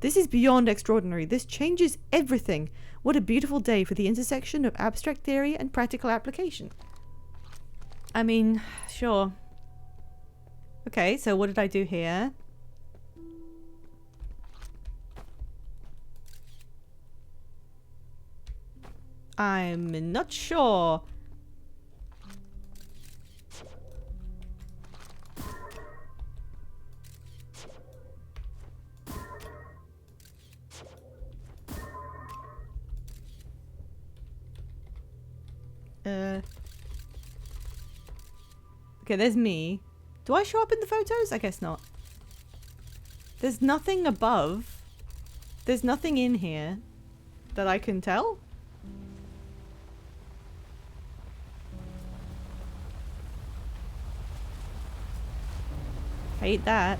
This is beyond extraordinary. This changes everything. What a beautiful day for the intersection of abstract theory and practical application. I mean, sure. Okay, so what did I do here? I'm not sure. Okay, there's me. Do I show up in the photos? I guess not. There's nothing above. There's nothing in here that I can tell. Hate that.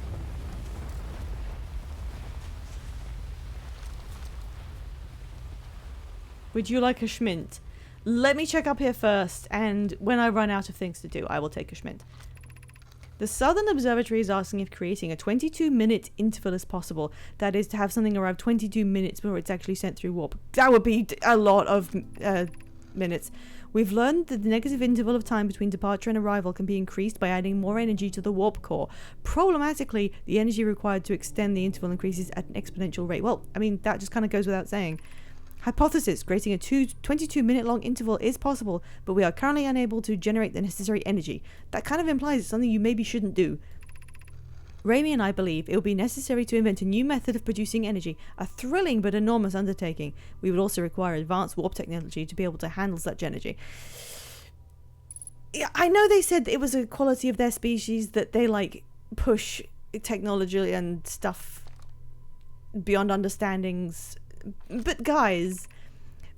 Would you like a schmint? Let me check up here first, and when I run out of things to do, I will take a schmint. The Southern Observatory is asking if creating a 22-minute interval is possible. That is, to have something arrive 22 minutes before it's actually sent through warp. That would be a lot of minutes. We've learned that the negative interval of time between departure and arrival can be increased by adding more energy to the warp core. Problematically, the energy required to extend the interval increases at an exponential rate. Well, I mean, that just kind of goes without saying. Hypothesis. Creating a 22-minute long interval is possible, but we are currently unable to generate the necessary energy. That kind of implies it's something you maybe shouldn't do. Raimi and I believe it will be necessary to invent a new method of producing energy, a thrilling but enormous undertaking. We would also require advanced warp technology to be able to handle such energy. Yeah, I know they said it was a quality of their species that they like push technology and stuff beyond understandings. But guys,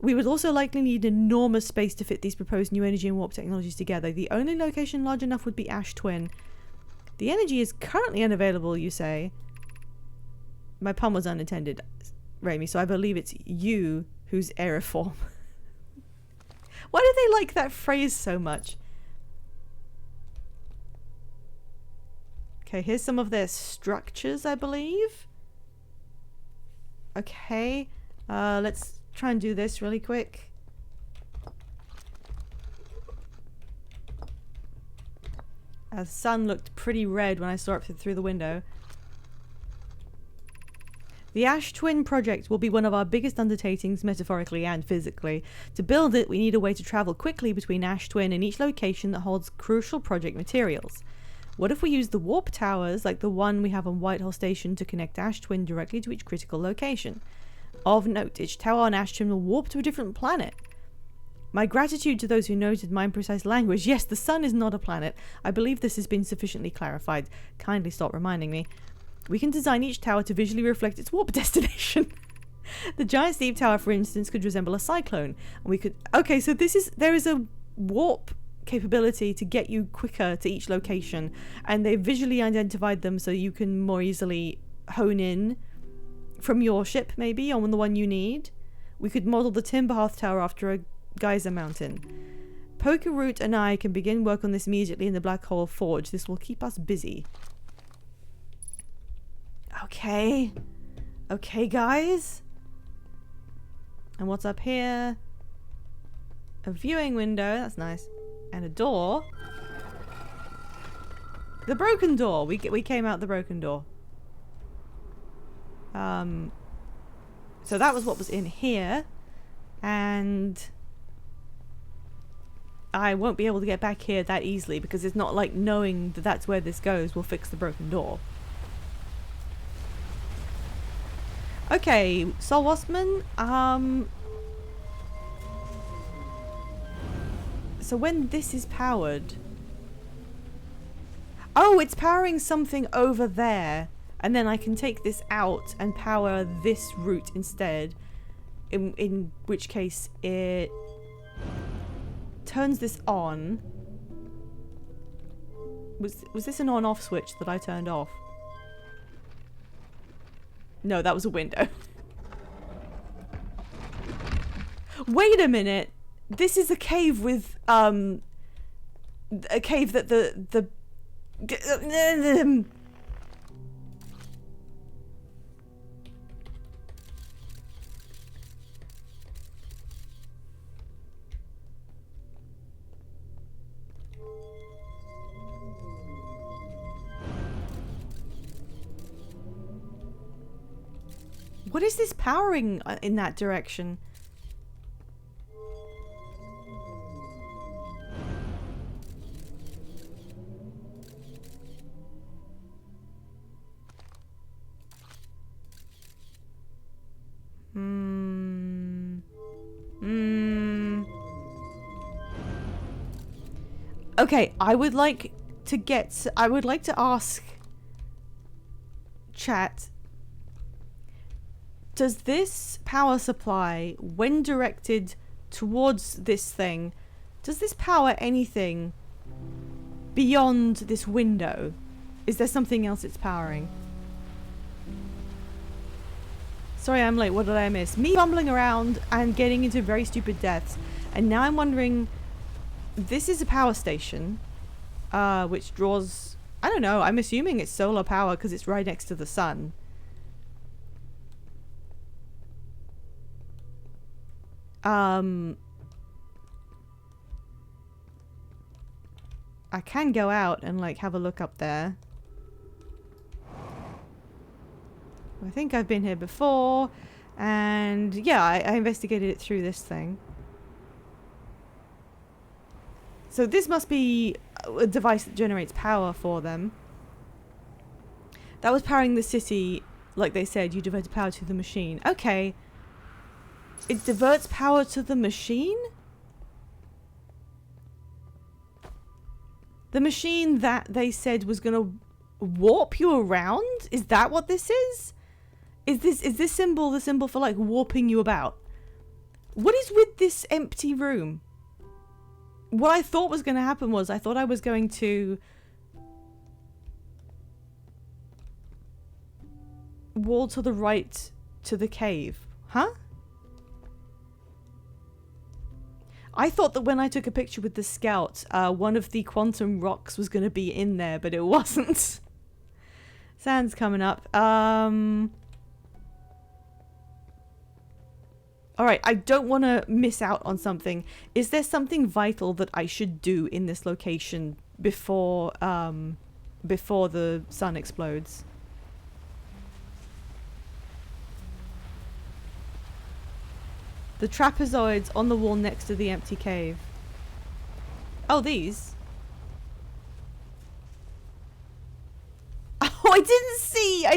we would also likely need enormous space to fit these proposed new energy and warp technologies together. The only location large enough would be Ash Twin. The energy is currently unavailable, you say. My pun was unintended, Raimi, so I believe it's you who's aeriform. Why do they like that phrase so much? Okay, here's some of their structures, I believe. Okay, let's try and do this really quick. The sun looked pretty red when I saw it through the window. The Ash Twin project will be one of our biggest undertakings, metaphorically and physically. To build it, we need a way to travel quickly between Ash Twin and each location that holds crucial project materials. What if we use the warp towers, like the one we have on Whitehall Station, to connect Ash Twin directly to each critical location? Of note, each tower on Ash Twin will warp to a different planet. My gratitude to those who noted my imprecise language. Yes, the sun is not a planet. I believe this has been sufficiently clarified. Kindly stop reminding me. We can design each tower to visually reflect its warp destination. The giant steep tower, for instance, could resemble a cyclone. And we could... Okay, so there is a warp capability to get you quicker to each location, and they visually identified them so you can more easily hone in from your ship maybe on the one you need. We could model the Timberhearth Tower after a geyser mountain. Poker Root and I can begin work on this immediately in the Black Hole Forge. This will keep us busy. Okay guys, and what's up here? A viewing window, that's nice. And a door. The broken door. We came out the broken door. So that was what was in here. And I won't be able to get back here that easily because it's not like knowing that that's where this goes will fix the broken door. Okay, Sol Wasserman, so when this is powered... Oh, it's powering something over there. And then I can take this out and power this route instead. In which case it turns this on. Was this an on-off switch that I turned off? No, that was a window. Wait a minute. This is a cave with a cave that the What is this powering in that direction? Okay, I would like to ask chat, does this power supply, when directed towards this thing, does this power anything beyond this window? Is there something else it's powering? Sorry I'm late, what did I miss? Me bumbling around and getting into very stupid deaths. And now I'm wondering, this is a power station, which draws, I don't know, I'm assuming it's solar power because it's right next to the sun. I can go out and like have a look up there. I think I've been here before, and yeah, I investigated it through this thing. So this must be a device that generates power for them. That was powering the city, like they said, you diverted power to the machine. Okay. It diverts power to the machine? The machine that they said was gonna warp you around? Is that what this is? Is this symbol the symbol for like warping you about? What is with this empty room? What I thought was gonna happen was I thought I was going to wall to the right to the cave. Huh? I thought that when I took a picture with the scout, one of the quantum rocks was going to be in there, but it wasn't. Sand's coming up. Alright, I don't want to miss out on something. Is there something vital that I should do in this location before the sun explodes? The trapezoids on the wall next to the empty cave. Oh, these? Oh, I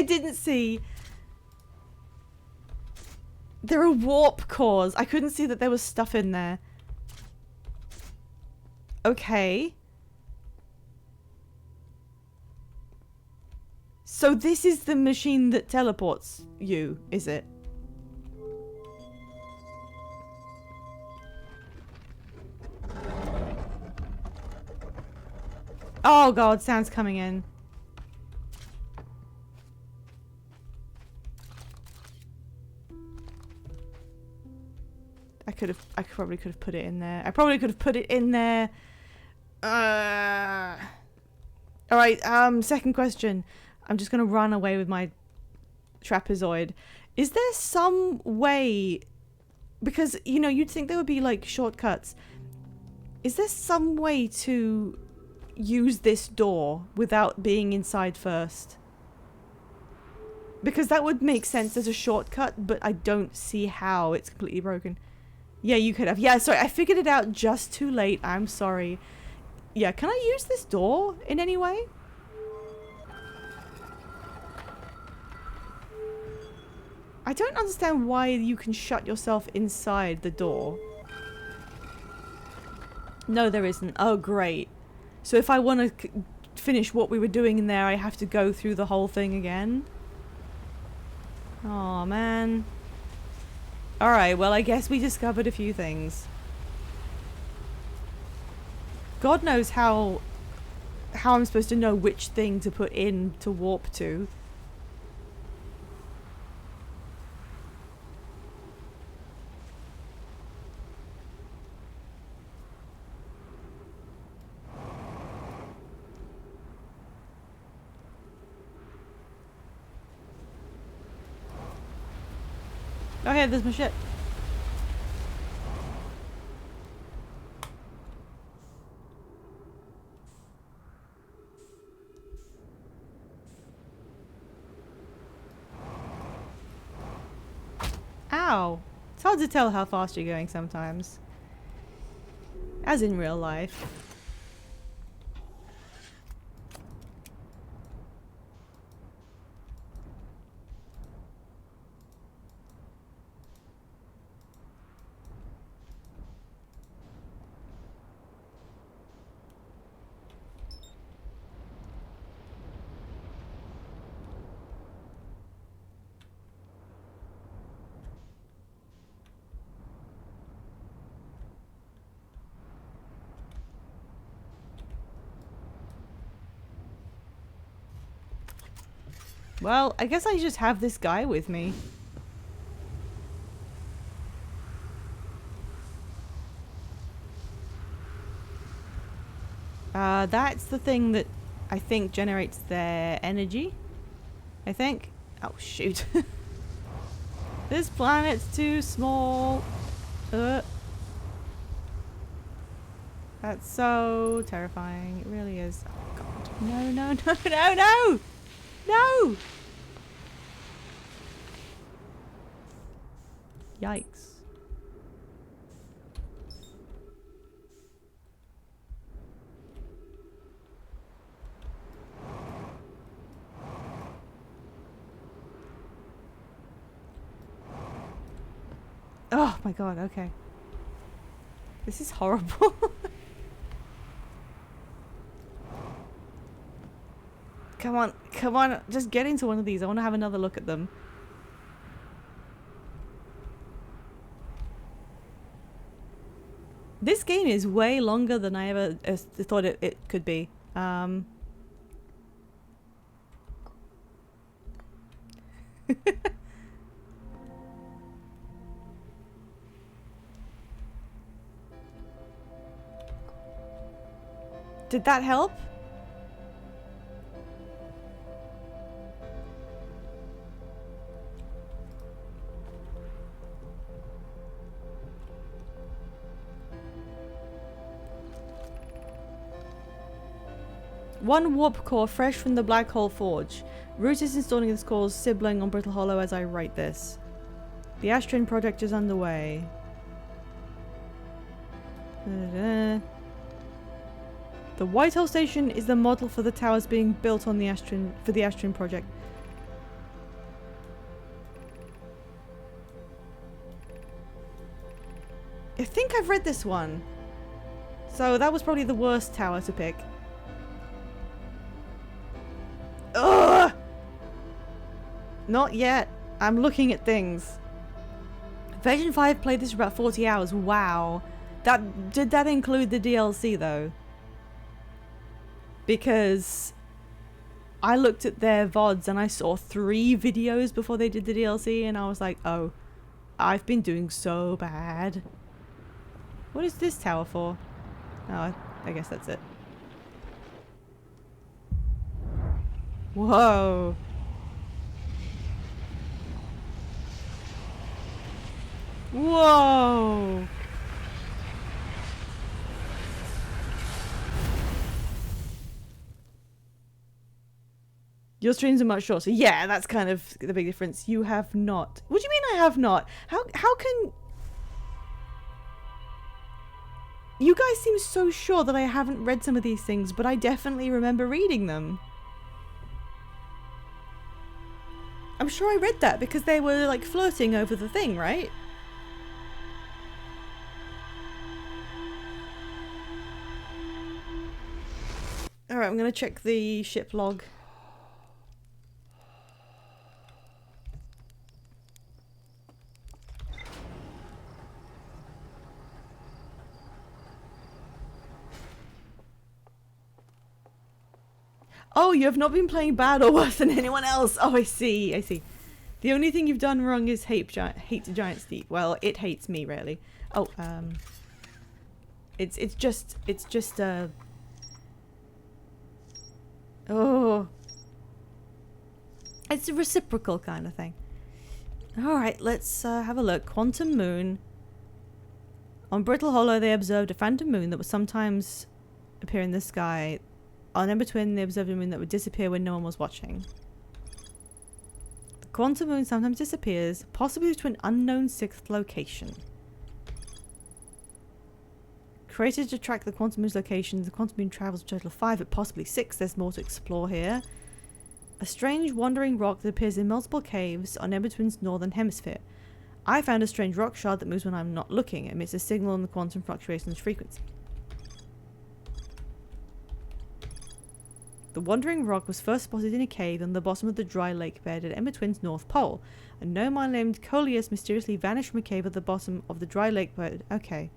didn't see! There are warp cores. I couldn't see that there was stuff in there. Okay. So this is the machine that teleports you, is it? Oh god, sound's coming in. I probably could have put it in there. I probably could have put it in there. Alright, second question. I'm just gonna run away with my trapezoid. Is there some way, because, you know, you'd think there would be like shortcuts. Is there some way to use this door without being inside first? Because that would make sense as a shortcut, but I don't see how. It's completely broken. Yeah, you could have. Yeah, sorry, I figured it out just too late. I'm sorry. Yeah, can I use this door in any way? I don't understand why you can shut yourself inside the door. No, there isn't. Oh, great. So if I want to finish what we were doing in there, I have to go through the whole thing again? Oh man. Alright, well I guess we discovered a few things. God knows how I'm supposed to know which thing to put in to warp to. Oh yeah, there's my ship. Ow. It's hard to tell how fast you're going sometimes. As in real life. Well, I guess I just have this guy with me. That's the thing that I think generates their energy. I think. Oh, shoot. This planet's too small. That's so terrifying. It really is. Oh, God. No, no, no, no, no! No! Yikes. Oh my God, okay. This is horrible. Come on, come on, just get into one of these. I want to have another look at them. This game is way longer than I ever thought it could be. Did that help? One warp core fresh from the Black Hole Forge. Root is installing this core's sibling on Brittle Hollow as I write this. The Astron project is underway. The Whitehall Station is the model for the towers being built on the Astron project. I think I've read this one. So that was probably the worst tower to pick. Ugh! Not yet. I'm looking at things. Version 5 played this for about 40 hours. Wow. Did that include the DLC though? Because I looked at their VODs and I saw 3 videos before they did the DLC and I was like, oh, I've been doing so bad. What is this tower for? Oh, I guess that's it. Whoa. Whoa. Your streams are much shorter. Yeah, that's kind of the big difference. You have not. What do you mean I have not? How can... You guys seem so sure that I haven't read some of these things, but I definitely remember reading them. I'm sure I read that because they were like flirting over the thing, right? Alright, I'm gonna check the ship log. Oh, you have not been playing bad or worse than anyone else. Oh, I see. I see. The only thing you've done wrong is hate Giants Deep. Well, it hates me, really. Oh, it's just oh, it's a reciprocal kind of thing. All right, let's have a look. Quantum Moon. On Brittle Hollow, they observed a phantom moon that would sometimes appear in the sky. On Ember Twin, they observed a moon that would disappear when no one was watching. The quantum moon sometimes disappears, possibly to an unknown sixth location. Created to track the quantum moon's location, the quantum moon travels a total of 5, but possibly 6. There's more to explore here. A strange wandering rock that appears in multiple caves on Ember Twin's northern hemisphere. I found a strange rock shard that moves when I'm not looking. It emits a signal on the quantum fluctuations frequency. The wandering rock was first spotted in a cave on the bottom of the dry lake bed at Ember Twin's North Pole. A gnome named Coleus mysteriously vanished from a cave at the bottom of the dry lake bed. Okay.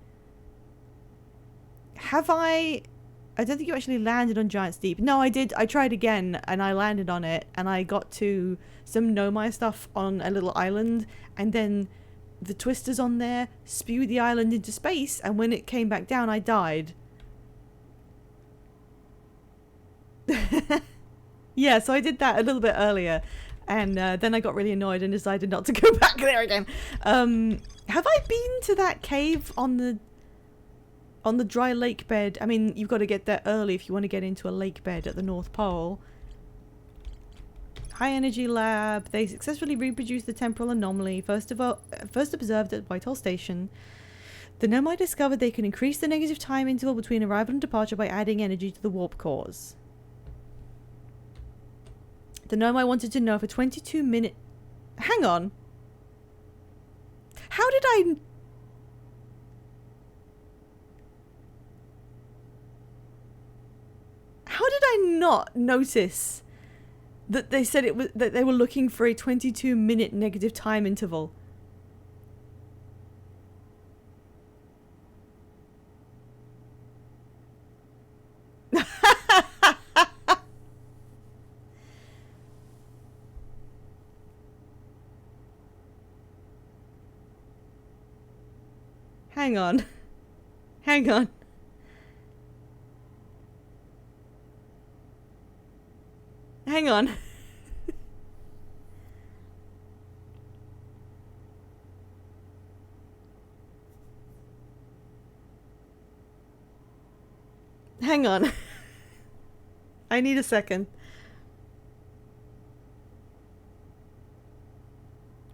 Have I don't think you actually landed on Giants Deep. No, I did. I tried again and I landed on it and I got to some Nomai stuff on a little island and then the twisters on there spewed the island into space and when it came back down I died. Yeah, so I did that a little bit earlier and then I got really annoyed and decided not to go back there again. Have I been to that cave on the dry lake bed? I mean, you've got to get there early if you want to get into a lake bed at the North Pole. High Energy Lab. They successfully reproduced the temporal anomaly first observed at Whitehall Station. The Nomai discovered they can increase the negative time interval between arrival and departure by adding energy to the warp cores. The Nomai wanted to know if a 22-minute... Hang on. How did I... How did I not notice that they said it was that they were looking for a 22-minute negative time interval? Hang on. Hang on. Hang on. Hang on. I need a second.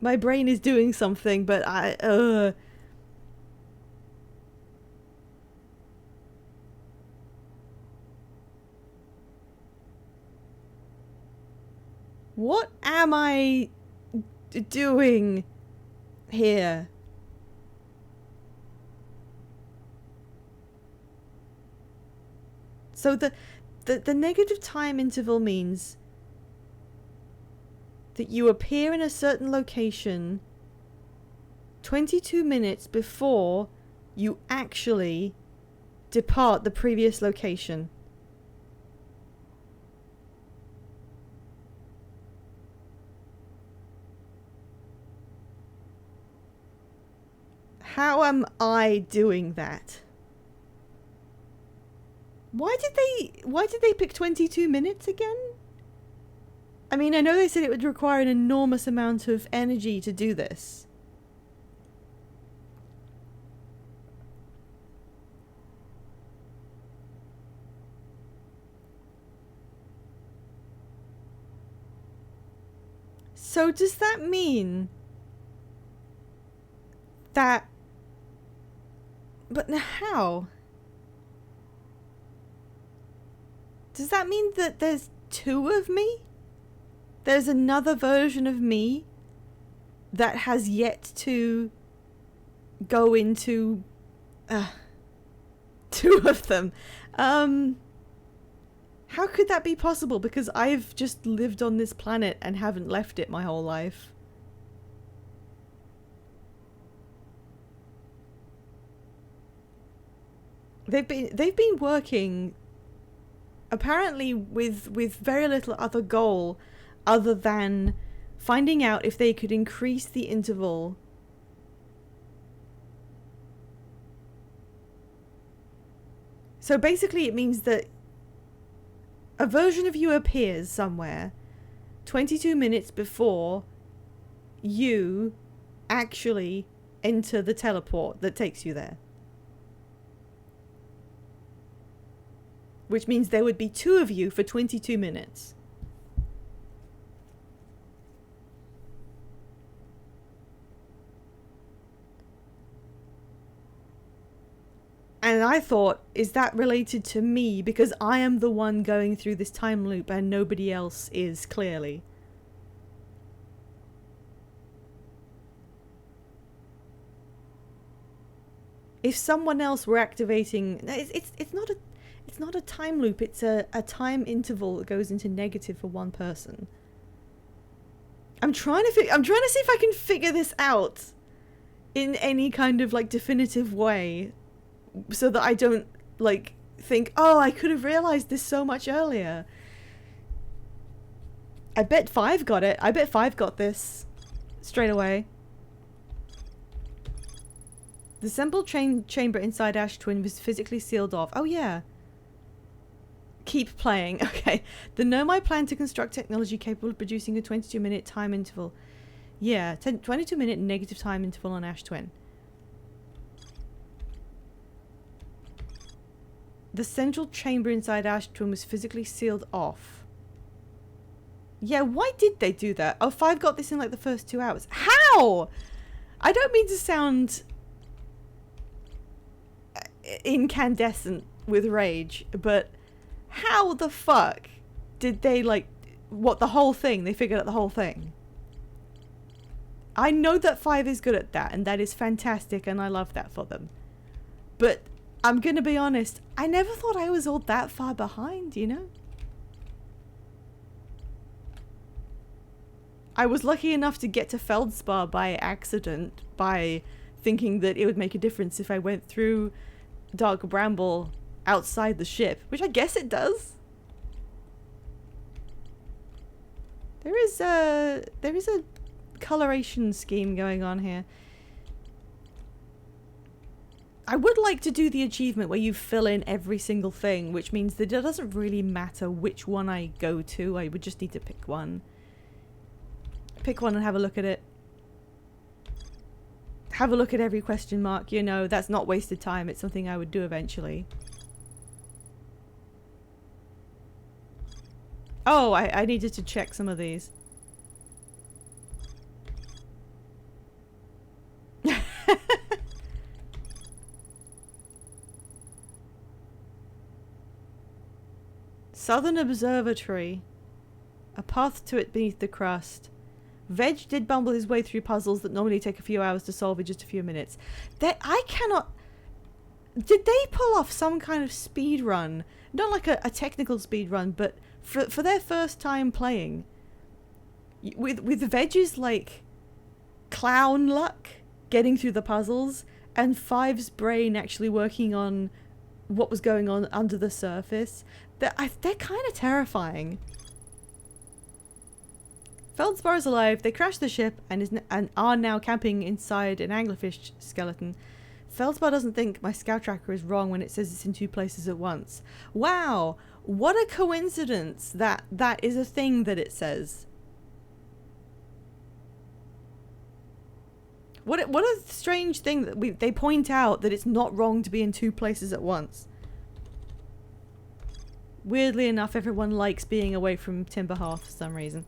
My brain is doing something, but what am I doing here? So the negative time interval means that you appear in a certain location 22 minutes before you actually depart the previous location. How am I doing that? Why did they pick 22 minutes again? I mean, I know they said it would require an enormous amount of energy to do this. So does that mean that... But how? Does that mean that there's two of me? there's another version of me that has yet to go into two of them. How could that be possible? Because I've just lived on this planet and haven't left it my whole life. They've been working apparently with very little other goal other than finding out if they could increase the interval so basically it means that a version of you appears somewhere 22 minutes before you actually enter the teleport that takes you there. Which means there would be two of you for 22 minutes. And I thought, is that related to me? Because I am the one going through this time loop and nobody else is, clearly. If someone else were activating... It's not a time loop, it's a time interval that goes into negative for one person. I'm trying to see if I can figure this out in any kind of like definitive way so that I don't like think, oh, I could have realized this so much earlier. I bet 5 got it. I bet 5 got this straight away. The central chamber inside Ash Twin was physically sealed off. Oh yeah. Keep playing. Okay. The Nomai plan to construct technology capable of producing a 22-minute time interval. Yeah, 22-minute negative time interval on Ash Twin. The central chamber inside Ash Twin was physically sealed off. Yeah, why did they do that? Oh, 5 got this in like the first 2 hours. How? I don't mean to sound incandescent with rage, but how the fuck did they like what the whole thing? They figured out the whole thing. I know that 5 is good at that, and that is fantastic, and I love that for them. But I'm gonna be honest, I never thought I was all that far behind, you know? I was lucky enough to get to Feldspar by accident, by thinking that it would make a difference if I went through Dark Bramble outside the ship, which I guess it does. There is a coloration scheme going on here. I would like to do the achievement where you fill in every single thing, which means that it doesn't really matter which one I go to. I would just need to pick one. Pick one and have a look at it. Have a look at every question mark, you know, that's not wasted time. It's something I would do eventually. Oh, I needed to check some of these. Southern Observatory. A path to it beneath the crust. Veg did bumble his way through puzzles that normally take a few hours to solve in just a few minutes. I cannot... Did they pull off some kind of speed run? Not like a technical speed run, but for their first time playing. With Veg's like clown luck getting through the puzzles and 5's brain actually working on what was going on under the surface. They're kind of terrifying. Feldspar is alive. They crashed the ship and are now camping inside an anglerfish skeleton. Feldspar doesn't think my scout tracker is wrong when it says it's in 2 places at once. Wow, what a coincidence that that is a thing that it says. What a strange thing that they point out that it's not wrong to be in 2 places at once. Weirdly enough, everyone likes being away from Timberhearth for some reason.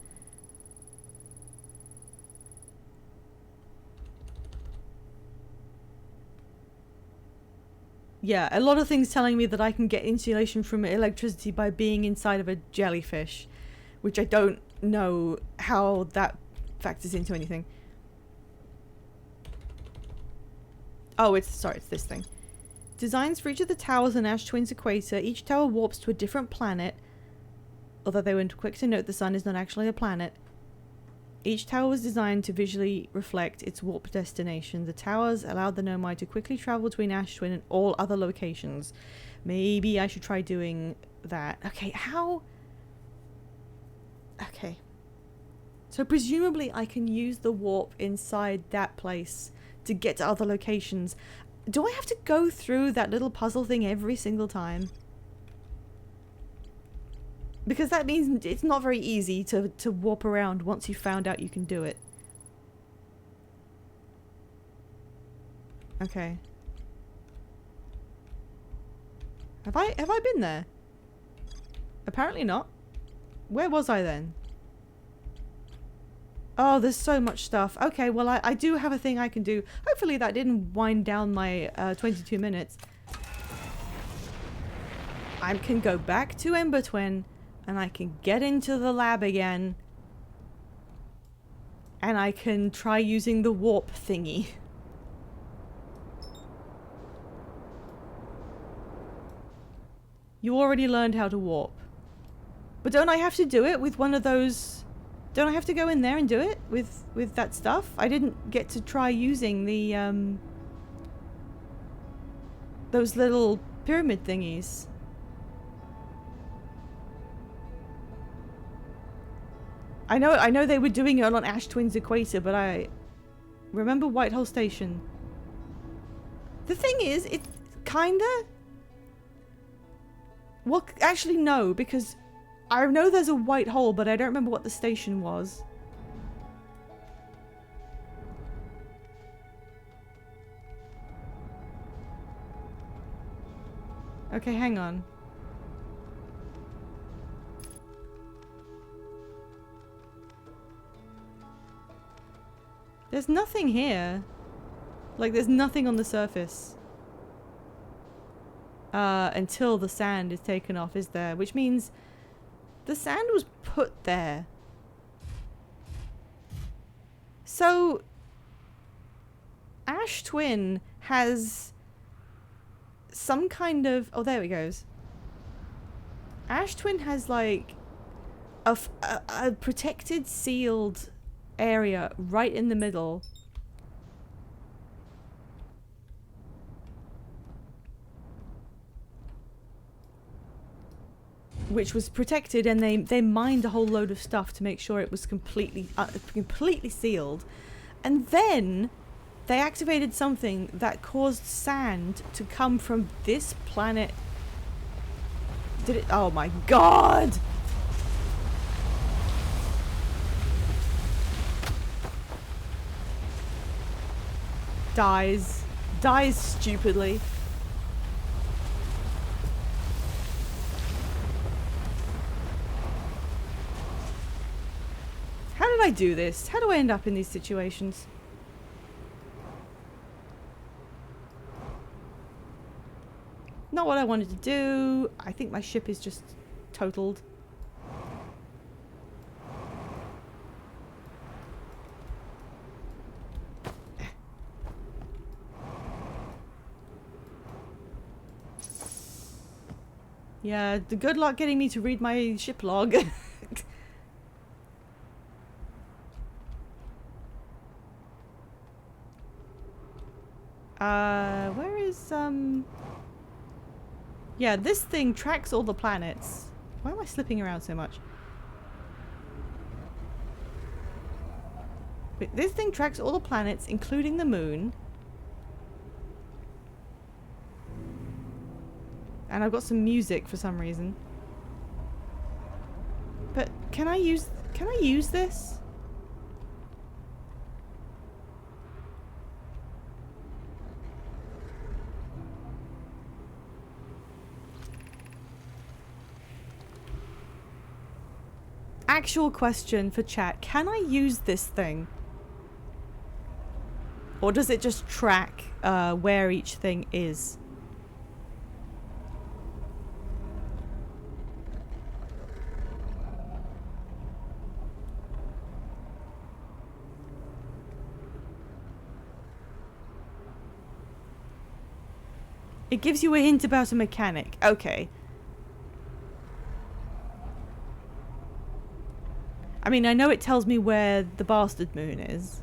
Yeah, a lot of things telling me that I can get insulation from electricity by being inside of a jellyfish, which I don't know how that factors into anything. Oh, it's this thing. Designs for each of the towers on Ash Twin's equator. Each tower warps to a different planet. Although they were quick to note the sun is not actually a planet. Each tower was designed to visually reflect its warp destination. The towers allowed the Nomai to quickly travel between Ash Twin and all other locations. Maybe I should try doing that. Okay, how? Okay. So presumably I can use the warp inside that place to get to other locations. Do I have to go through that little puzzle thing every single time? Because that means it's not very easy to warp around once you've found out you can do it. Okay. Have I been there? Apparently not. Where was I then? Oh, there's so much stuff. Okay, well, I do have a thing I can do. Hopefully that didn't wind down my 22 minutes. I can go back to Ember Twin, and I can get into the lab again. And I can try using the warp thingy. You already learned how to warp. But don't I have to do it with one of those... Don't I have to go in there and do it with that stuff? I didn't get to try using the, those little pyramid thingies. I know they were doing it on Ash Twin's equator, but I remember Whitehole Station. The thing is, it's kinda... Well, actually no, because... I know there's a white hole, but I don't remember what the station was. Okay, hang on. There's nothing here. Like, there's nothing on the surface. Until the sand is taken off, is there? Which means... The sand was put there. So, Ash Twin has some kind of... Oh, there it goes. Ash Twin has, like, a protected, sealed area right in the middle. Which was protected, and they mined a whole load of stuff to make sure it was completely sealed. And then they activated something that caused sand to come from this planet. Did it? Oh my god! Dies stupidly. How did I do this? How do I end up in these situations? Not what I wanted to do. I think my ship is just totaled. Yeah, good luck getting me to read my ship log. Where is, Yeah, this thing tracks all the planets. Why am I slipping around so much? Wait, this thing tracks all the planets, including the moon. And I've got some music for some reason. But can I use this? Actual question for chat. Can I use this thing? Or does it just track where each thing is? It gives you a hint about a mechanic. Okay. I mean, I know it tells me where the bastard moon is.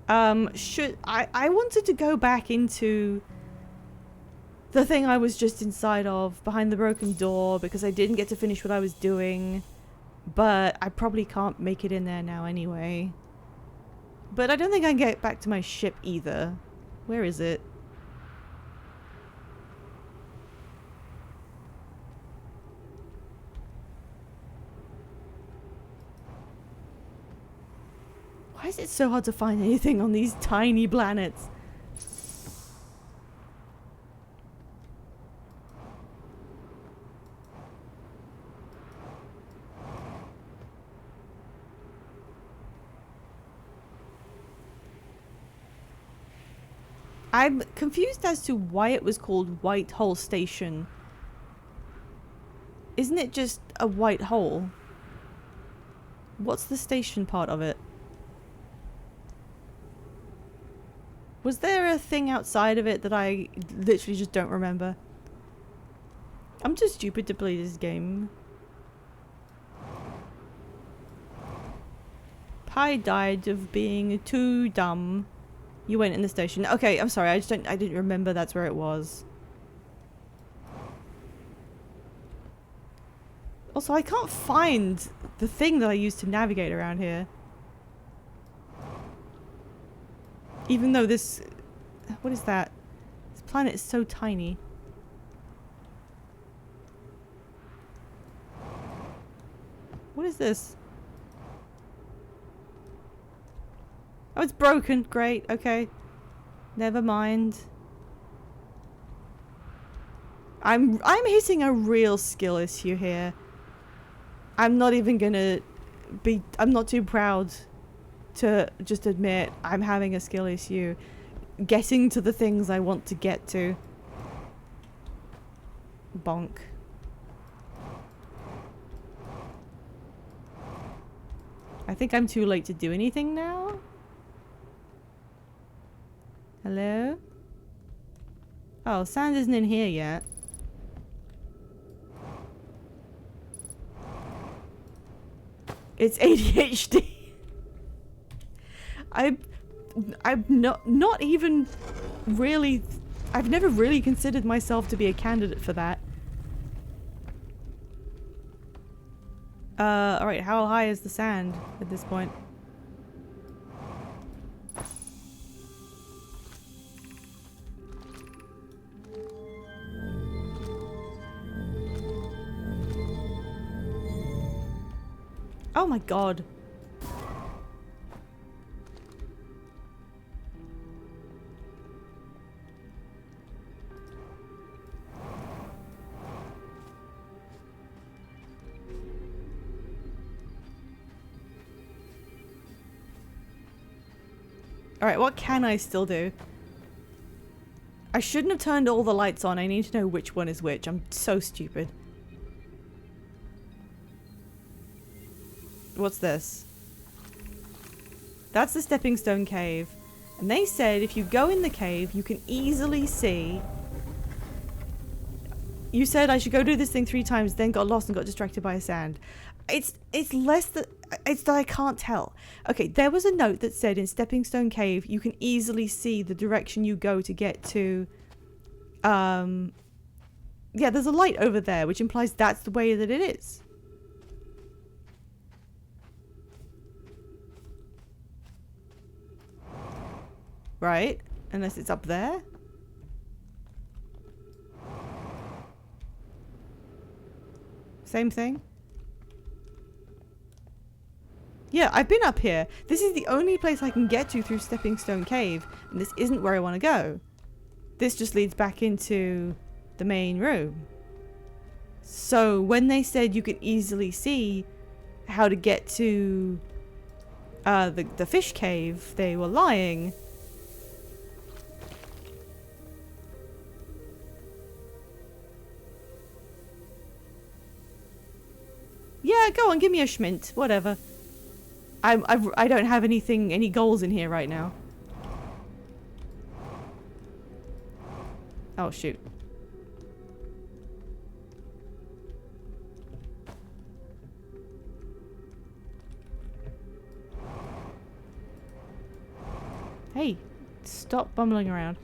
I wanted to go back into the thing I was just inside of, behind the broken door, because I didn't get to finish what I was doing. But I probably can't make it in there now anyway. But I don't think I can get back to my ship either. Where is it? Why is it so hard to find anything on these tiny planets? I'm confused as to why it was called White Hole Station. Isn't it just a white hole? What's the station part of it? Was there a thing outside of it that I literally just don't remember? I'm too stupid to play this game. Pi died of being too dumb. You went in the station. Okay, I'm sorry. I didn't remember that's where it was. Also, I can't find the thing that I used to navigate around here. Even though this... What is that? This planet is so tiny. What is this? Oh, it's broken. Great. Okay. Never mind. I'm hitting a real skill issue here. I'm not even gonna be... I'm not too proud to just admit I'm having a skill issue getting to the things I want to get to. Bonk. I think I'm too late to do anything now. Hello? Oh, Sand isn't in here yet. It's ADHD. I'm not even really... I've never really considered myself to be a candidate for that. Alright, how high is the sand at this point? Oh my god. Alright, what can I still do? I shouldn't have turned all the lights on. I need to know which one is which. I'm so stupid. What's this? That's the Stepping Stone Cave. And they said if you go in the cave, you can easily see... You said I should go do this thing 3 times, then got lost and got distracted by a sand. It's less that... It's that I can't tell. Okay, there was a note that said in Stepping Stone Cave, you can easily see the direction you go to get to... Yeah, there's a light over there, which implies that's the way that it is. Right? Unless it's up there. Same thing. Yeah, I've been up here. This is the only place I can get to through Stepping Stone Cave, and this isn't where I want to go. This just leads back into the main room. So when they said you can easily see how to get to the fish cave, they were lying. Yeah, go on, give me a schmint. Whatever. I don't have any goals in here right now. Oh, shoot. Hey, stop bumbling around.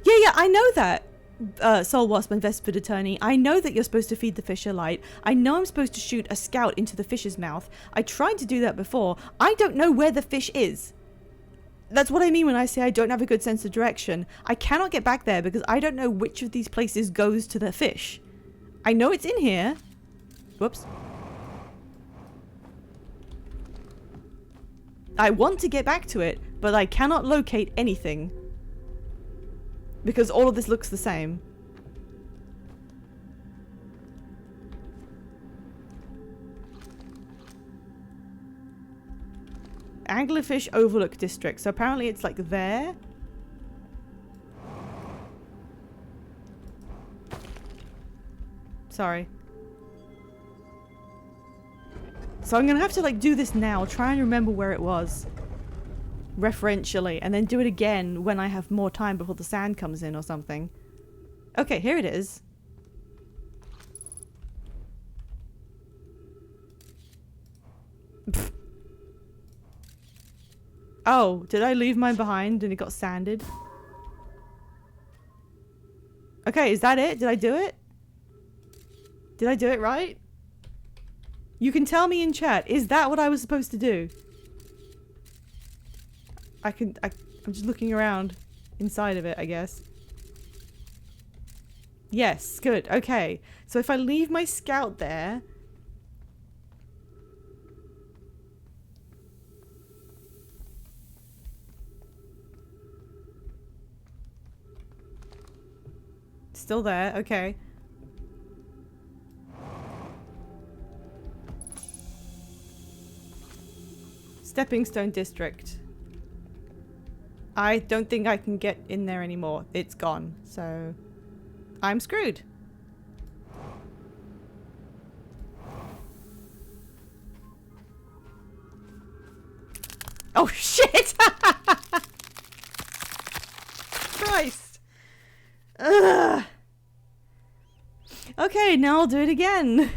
Yeah, I know that. Soul Wasp and Vespered Attorney. I know that you're supposed to feed the fish a light. I know I'm supposed to shoot a scout into the fish's mouth. I tried to do that before. I don't know where the fish is. That's what I mean when I say I don't have a good sense of direction. I cannot get back there because I don't know which of these places goes to the fish. I know it's in here. Whoops. I want to get back to it, but I cannot locate anything. Because all of this looks the same. Anglerfish Overlook District. So apparently it's like there. Sorry. So I'm gonna have to like do this now. Try and remember where it was. Referentially, and then do it again when I have more time before the sand comes in or something. Okay, here it is. Pfft. Oh, did I leave mine behind and it got sanded? Okay, is that it? Did I do it? Did I do it right? You can tell me in chat. Is that what I was supposed to do? I'm just looking around inside of it, I guess. Yes, good. Okay. So if I leave my scout there... Still there, okay. Stepping Stone District. I don't think I can get in there anymore. It's gone, so I'm screwed. Oh shit! Christ. Ugh. Okay, now I'll do it again.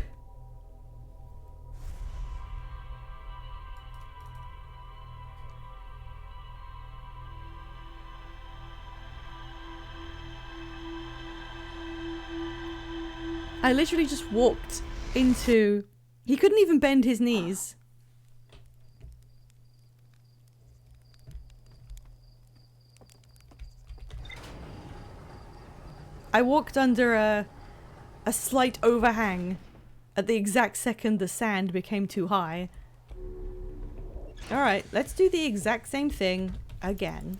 I literally just walked into... He couldn't even bend his knees. I walked under a slight overhang at the exact second the sand became too high. Alright, let's do the exact same thing again.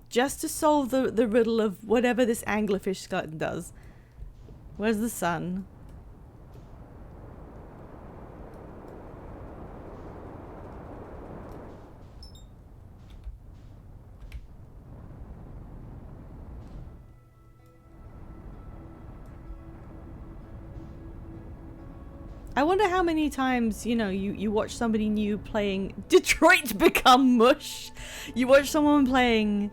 Just to solve the riddle of whatever this anglerfish skeleton does. Where's the sun? I wonder how many times, you know, you watch somebody new playing Detroit Become Mush. You watch someone playing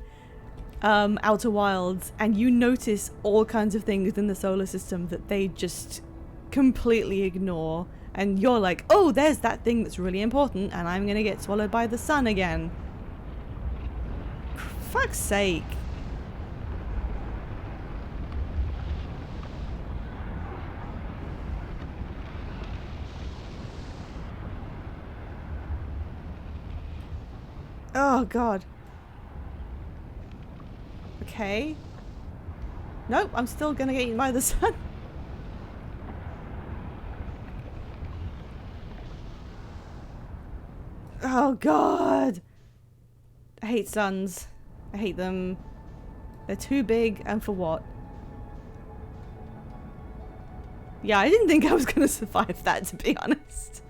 Outer Wilds and you notice all kinds of things in the solar system that they just completely ignore. And you're like, oh, there's that thing that's really important and I'm gonna get swallowed by the sun again. For fuck's sake. Oh, God. Okay. Nope, I'm still gonna get eaten by the sun. Oh, God. I hate suns. I hate them. They're too big, and for what? Yeah, I didn't think I was gonna survive that, to be honest.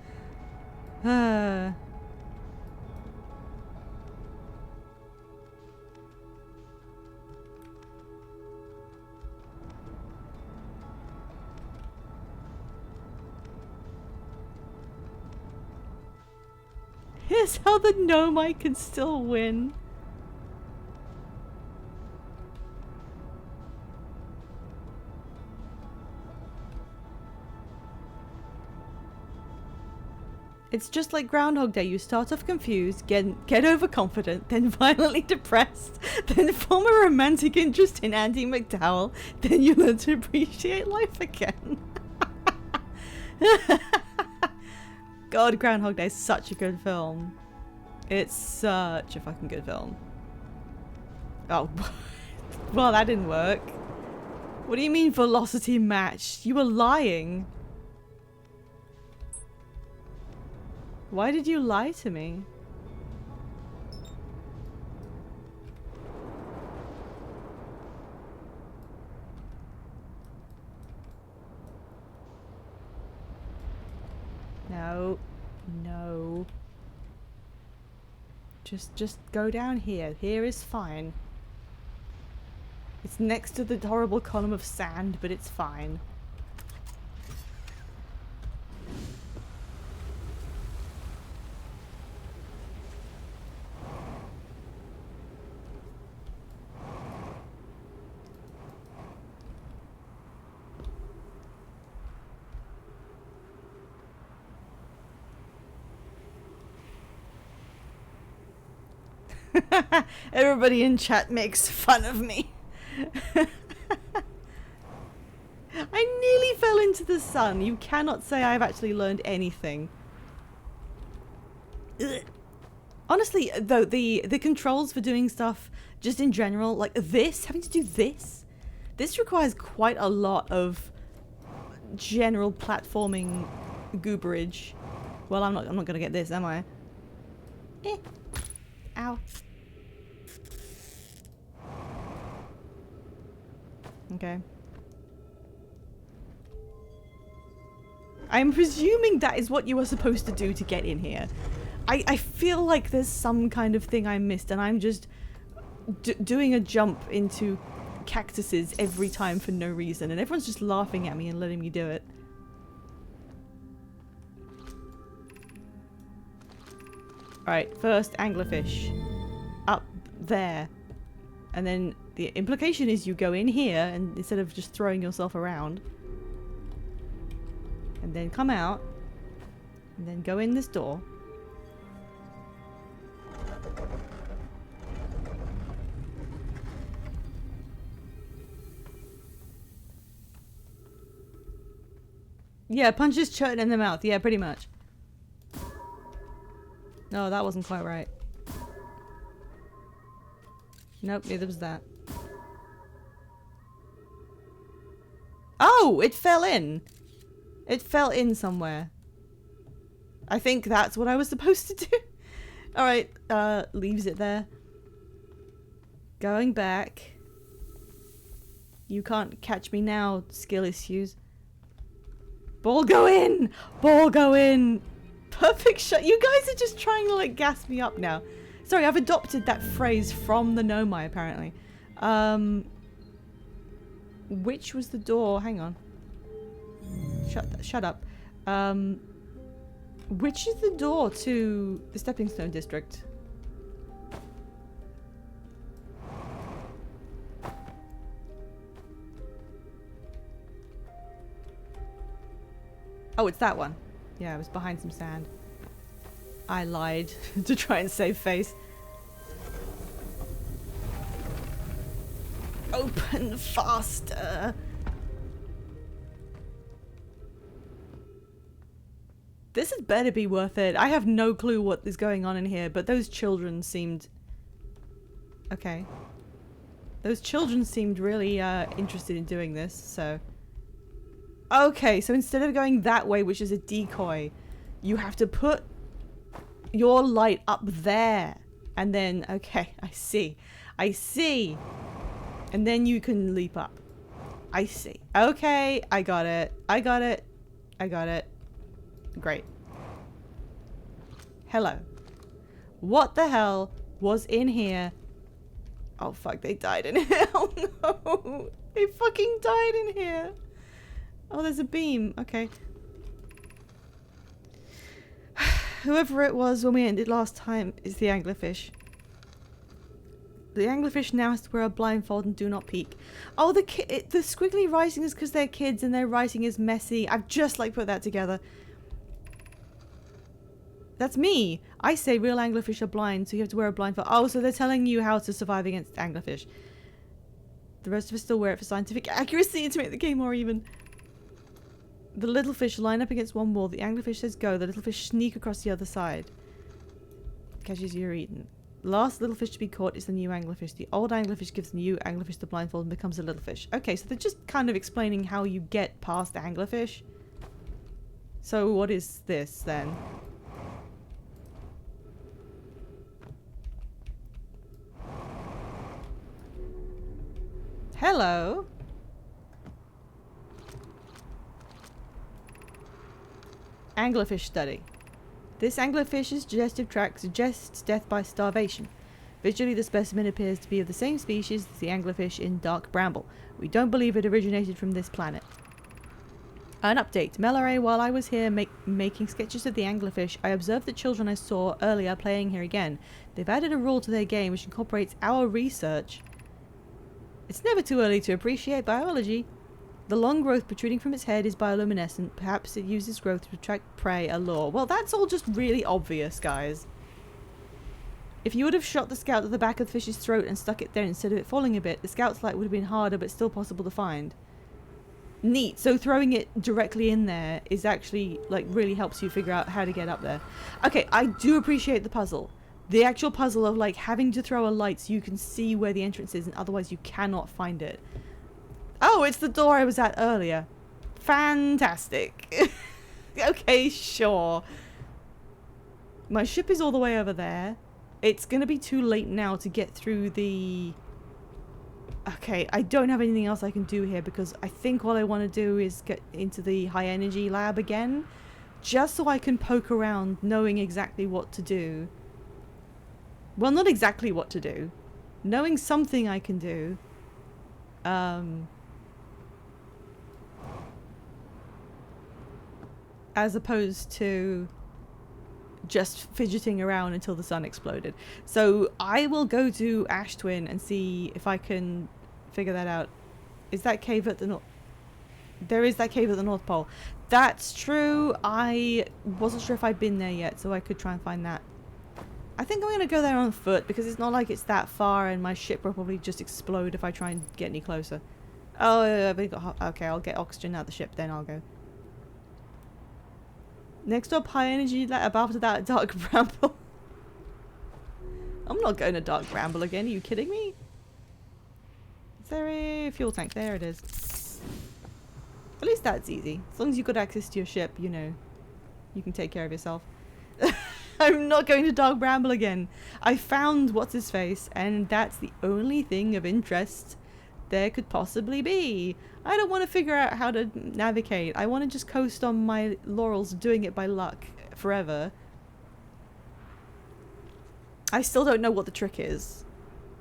hilarious how the Nomai can still win. It's just like Groundhog Day. You start off confused, get overconfident, then violently depressed, then form a romantic interest in Andie MacDowell, then you learn to appreciate life again. God, Groundhog Day is such a good film. It's such a fucking good film. Oh, well, that didn't work. What do you mean velocity matched? You were lying. Why did you lie to me? No. No. Just go down here. Here is fine. It's next to the horrible column of sand, but it's fine. Everybody in chat makes fun of me. I nearly fell into the sun. You cannot say I've actually learned anything. Ugh. Honestly, though, the controls for doing stuff just in general, like this, having to do this requires quite a lot of general platforming gooberage. Well, I'm not gonna get this, am I? Eh. Ow. Okay. I'm presuming that is what you were supposed to do to get in here. I feel like there's some kind of thing I missed and I'm just doing a jump into cactuses every time for no reason and everyone's just laughing at me and letting me do it. Alright, first anglerfish. Up there. And then the implication is you go in here and instead of just throwing yourself around. And then come out. And then go in this door. Yeah, punches Churton in the mouth. Yeah, pretty much. No, that wasn't quite right. Nope, neither was that. Oh, it fell in. It fell in somewhere. I think that's what I was supposed to do. Alright, leaves it there. Going back. You can't catch me now, skill issues. Ball go in! Ball go in! Perfect shot. You guys are just trying to like gas me up now. Sorry, I've adopted that phrase from the Nomai apparently. Which was the door? Hang on. Shut up. Which is the door to the Stepping Stone District? Oh, it's that one. Yeah, I was behind some sand. I lied to try and save face. Open faster. This had better be worth it. I have no clue what is going on in here, but those children seemed... Okay. Those children seemed really interested in doing this, so... Okay, so instead of going that way, which is a decoy, you have to put your light up there. And then, okay, I see. I see. And then you can leap up. I see. Okay, I got it. I got it. I got it. Great. Hello. What the hell was in here? Oh fuck, they died in here. Oh no. They fucking died in here. Oh, there's a beam. Okay. whoever it was when we ended last time is the anglerfish. The anglerfish now has to wear a blindfold and do not peek. Oh, the squiggly writing is because they're kids and their writing is messy. I've just like put that together. That's me. I say real anglerfish are blind, so you have to wear a blindfold. Oh, so they're telling you how to survive against anglerfish. The rest of us still wear it for scientific accuracy and to make the game more even. The little fish line up against one wall. The anglerfish says go. The little fish sneak across the other side. Catches you're eaten. Last little fish to be caught is the new anglerfish. The old anglerfish gives the new anglerfish the blindfold and becomes a little fish. Okay, so they're just kind of explaining how you get past the anglerfish. So what is this then? Hello? Anglerfish study. This anglerfish's digestive tract suggests death by starvation. Visually, the specimen appears to be of the same species as the anglerfish in Dark Bramble. We don't believe it originated from this planet. An update. Melare, while I was here making sketches of the anglerfish, I observed the children I saw earlier playing here again. They've added a rule to their game which incorporates our research. It's never too early to appreciate biology. The long growth protruding from its head is bioluminescent. Perhaps it uses growth to attract prey, a lure. Well, that's all just really obvious, guys. If you would have shot the scout at the back of the fish's throat and stuck it there instead of it falling a bit, the scout's light would have been harder but still possible to find. Neat. So throwing it directly in there is actually, like, really helps you figure out how to get up there. Okay, I do appreciate the puzzle. The actual puzzle of, like, having to throw a light so you can see where the entrance is and otherwise you cannot find it. Oh, it's the door I was at earlier. Fantastic. Okay, sure. My ship is all the way over there. It's gonna be too late now to get through the... Okay, I don't have anything else I can do here because I think what I want to do is get into the high energy lab again. Just so I can poke around knowing exactly what to do. Well, not exactly what to do. Knowing something I can do. As opposed to just fidgeting around until the sun exploded. So I will go to Ash Twin and see if I can figure that out. Is that cave at the north? There is that cave at the North Pole. That's true. I wasn't sure if I'd been there yet, so I could try and find that. I think I'm going to go there on foot because it's not like it's that far and my ship will probably just explode if I try and get any closer. Oh, okay, I'll get oxygen out the ship, then I'll go. Next up, high energy lab. After that, Dark Bramble. I'm not going to Dark Bramble again. Are you kidding me? Is there a fuel tank? There it is. At least that's easy. As long as you've got access to your ship, you know, you can take care of yourself. I'm not going to Dark Bramble again. I found what's-his-face, and that's the only thing of interest there could possibly be. I don't want to figure out how to navigate. I want to just coast on my laurels doing it by luck forever. I still don't know what the trick is.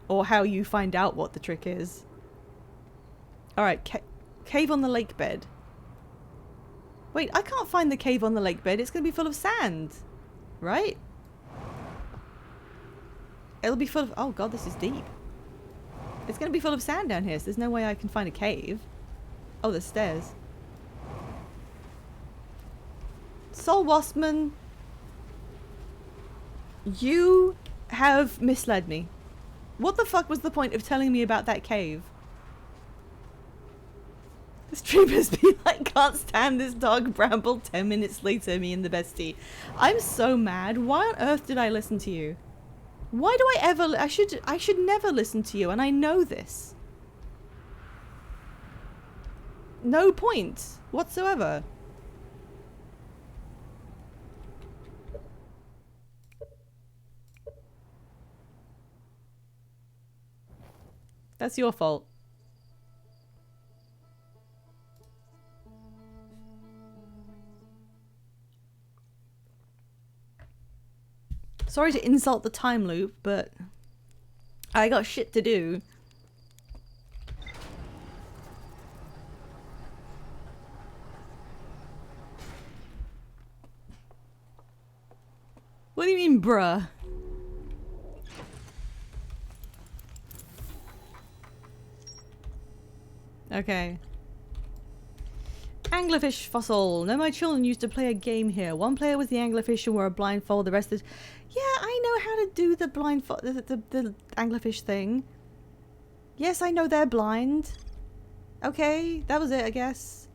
Or how you find out what the trick is. Alright, cave on the lake bed. Wait, I can't find the cave on the lake bed. It's going to be full of sand. Right? It'll be full of... Oh god, this is deep. It's going to be full of sand down here, so there's no way I can find a cave. Oh, there's stairs. Sol Waspman, you have misled me. What the fuck was the point of telling me about that cave? The streamers be like, can't stand this Dark Bramble. 10 minutes later, me and the bestie. I'm so mad. Why on earth did I listen to you? Why do I ever... I should never listen to you, and I know this. No point whatsoever. That's your fault. Sorry to insult the time loop, but I got shit to do. What do you mean, bruh? Okay. Anglerfish fossil. No, my children used to play a game here. One player was the anglerfish and wore a blindfold. The rest is... Yeah, I know how to do the blindfold... The anglerfish thing. Yes, I know they're blind. Okay, that was it, I guess.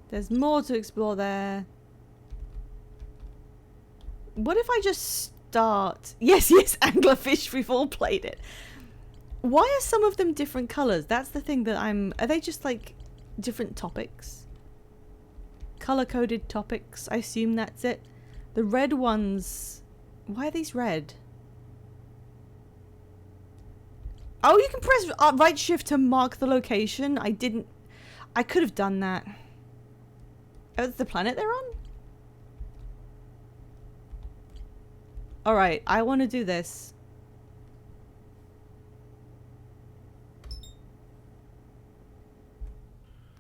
There's more to explore there. What if I just start... Yes, yes, anglerfish. We've all played it. Why are some of them different colours? That's the thing that I'm... Are they just like different topics? Colour-coded topics? I assume that's it. The red ones... Why are these red? Oh, you can press right shift to mark the location. I didn't... I could have done that. Oh, it's the planet they're on? Alright, I want to do this.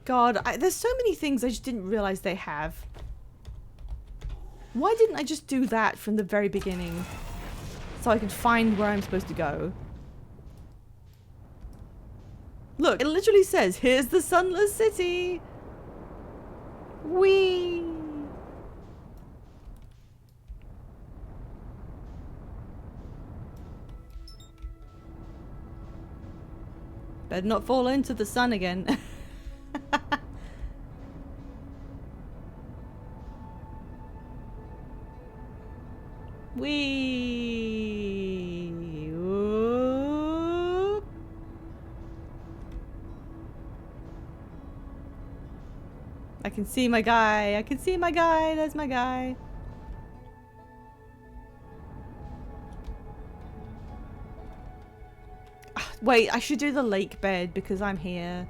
God, there's so many things I just didn't realize they have. Why didn't I just do that from the very beginning? So I could find where I'm supposed to go. Look, it literally says, here's the Sunless City! Whee! Better not fall into the sun again. Wee. Whoop. I can see my guy. I can see my guy. There's my guy. Wait, I should do the lake bed because I'm here.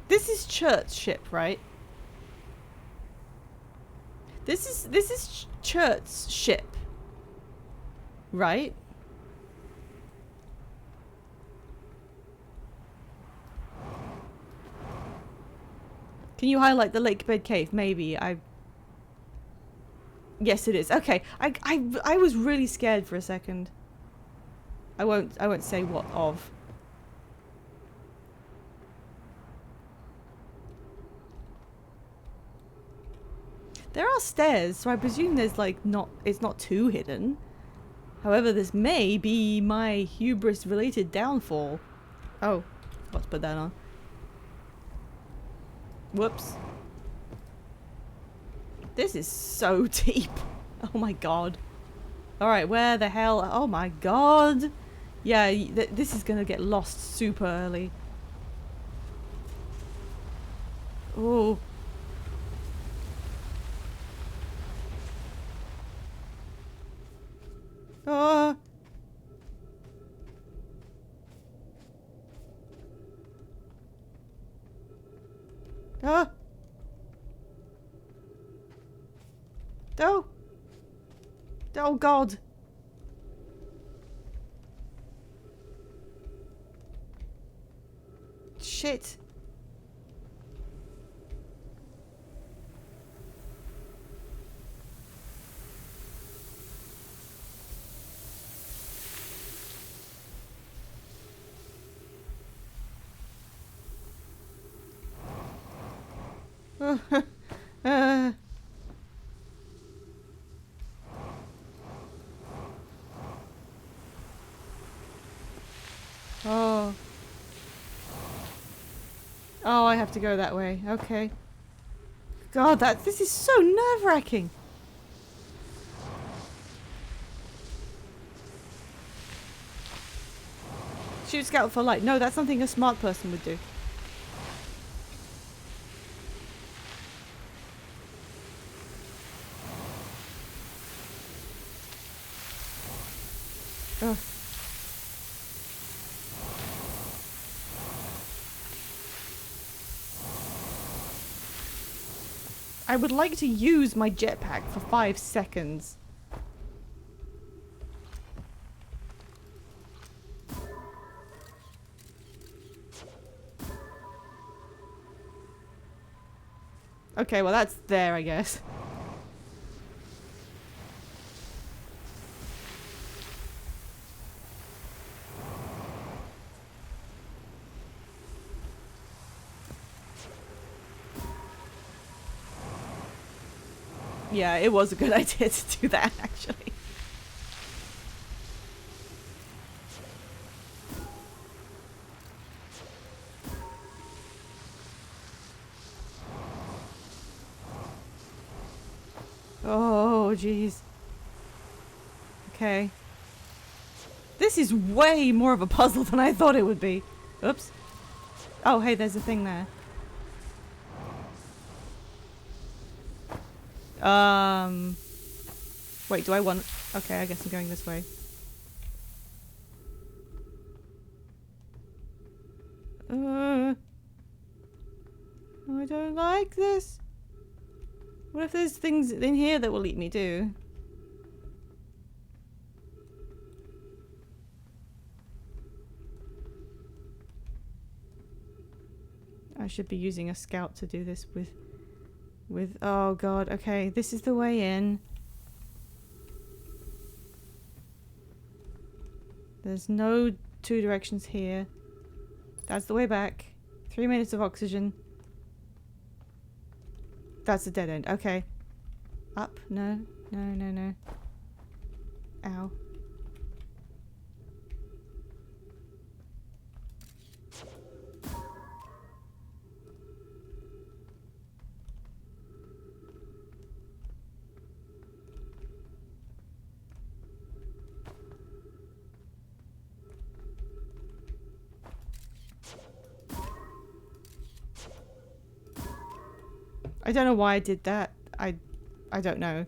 This is Church's ship, right? This is Church's ship, right? Can you highlight the lake bed cave? Maybe I. Yes, it is. Okay, I was really scared for a second. I won't say what of. There are stairs, so I presume there's like it's not too hidden. However, this may be my hubris related downfall. Oh, let's put that on. Whoops. This is so deep. Oh my god. Alright, where the hell? Oh my god. Yeah, this is gonna get lost super early. Oh. Oh. Oh. Oh. Oh god. Shit. Oh. Oh, I have to go that way. Okay. God, this is so nerve-wracking. Shoot scout for light. No, that's something a smart person would do. Ugh. I would like to use my jetpack for 5 seconds. Okay, well that's there, I guess. Yeah, it was a good idea to do that, actually. Oh, jeez. Okay. This is way more of a puzzle than I thought it would be. Oops. Oh, hey, there's a thing there. Wait, do I want... Okay, I guess I'm going this way. I don't like this. What if there's things in here that will eat me too? I should be using a scout to do this with... Oh god, okay, this is the way in. There's no 2 directions here. That's the way back. 3 minutes of oxygen. That's a dead end. Okay. Up? No. No, no, no. Ow. I don't know why I did that. I don't know.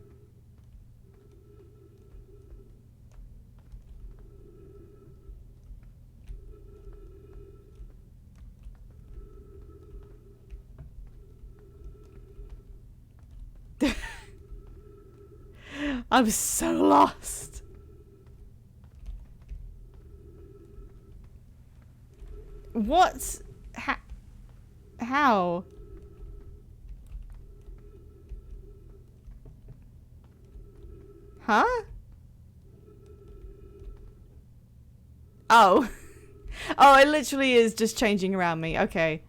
I'm so lost. What? How? Huh? Oh. Oh, it literally is just changing around me. Okay.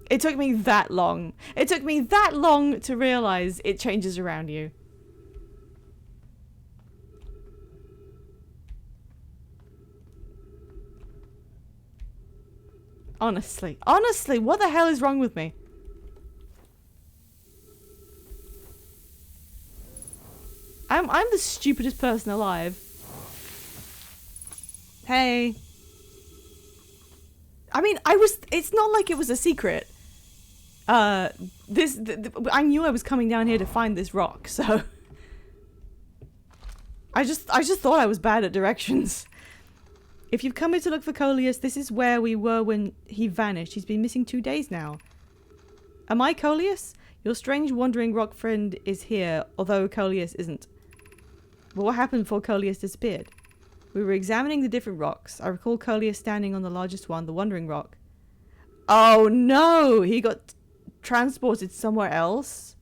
It took me that long. It took me that long to realize it changes around you. Honestly. Honestly, what the hell is wrong with me? I'm the stupidest person alive. Hey. I mean, it's not like it was a secret. I knew I was coming down here to find this rock, so I just thought I was bad at directions. If you've come here to look for Coleus, this is where we were when he vanished. He's been missing 2 days now. Am I Coleus? Your strange wandering rock friend is here, although Coleus isn't. But what happened before Coleus disappeared? We were examining the different rocks. I recall Coleus standing on the largest one, the Wandering Rock. Oh no! He got transported somewhere else?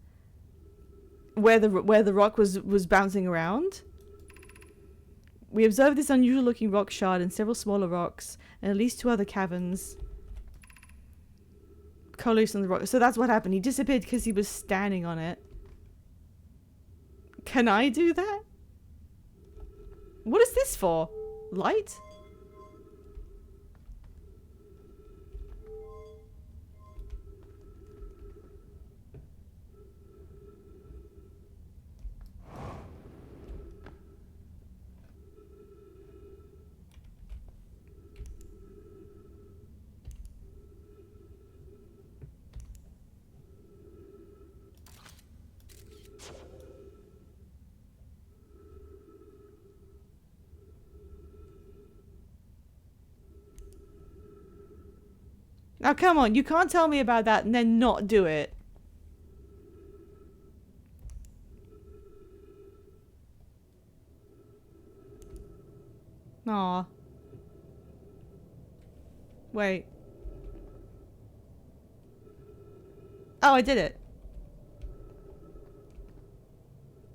Where the rock was bouncing around? We observed this unusual looking rock shard and several smaller rocks, and at least 2 other caverns. Coleus on the rock. So that's what happened. He disappeared because he was standing on it. Can I do that? What is this for? Light? Now come on, you can't tell me about that and then not do it. Aw. Wait. Oh, I did it.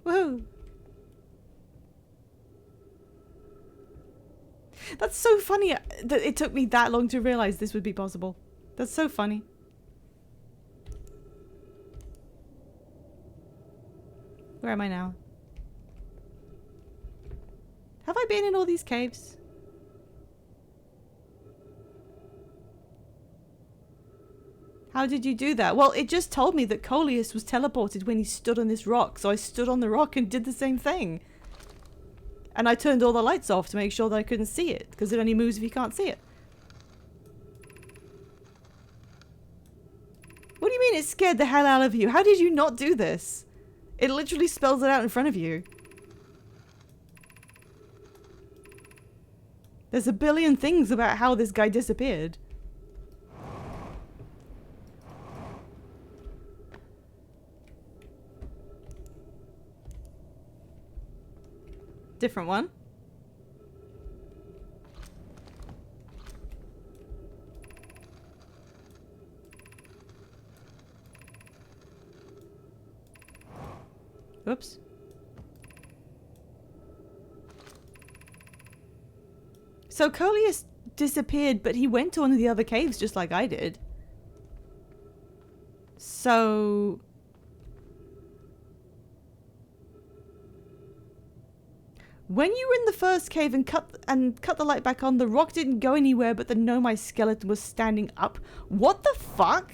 Woohoo. That's so funny that it took me that long to realize this would be possible. That's so funny. Where am I now? Have I been in all these caves? How did you do that? Well, it just told me that Coleus was teleported when he stood on this rock, so I stood on the rock and did the same thing. And I turned all the lights off to make sure that I couldn't see it, because it only moves if you can't see it. What do you mean it scared the hell out of you? How did you not do this? It literally spells it out in front of you. There's a billion things about how this guy disappeared. Different one. Oops. So Coleus disappeared, but he went to one of the other caves just like I did. So... when you were in the first cave and cut the light back on, the rock didn't go anywhere, but the Nomai skeleton was standing up. What the fuck?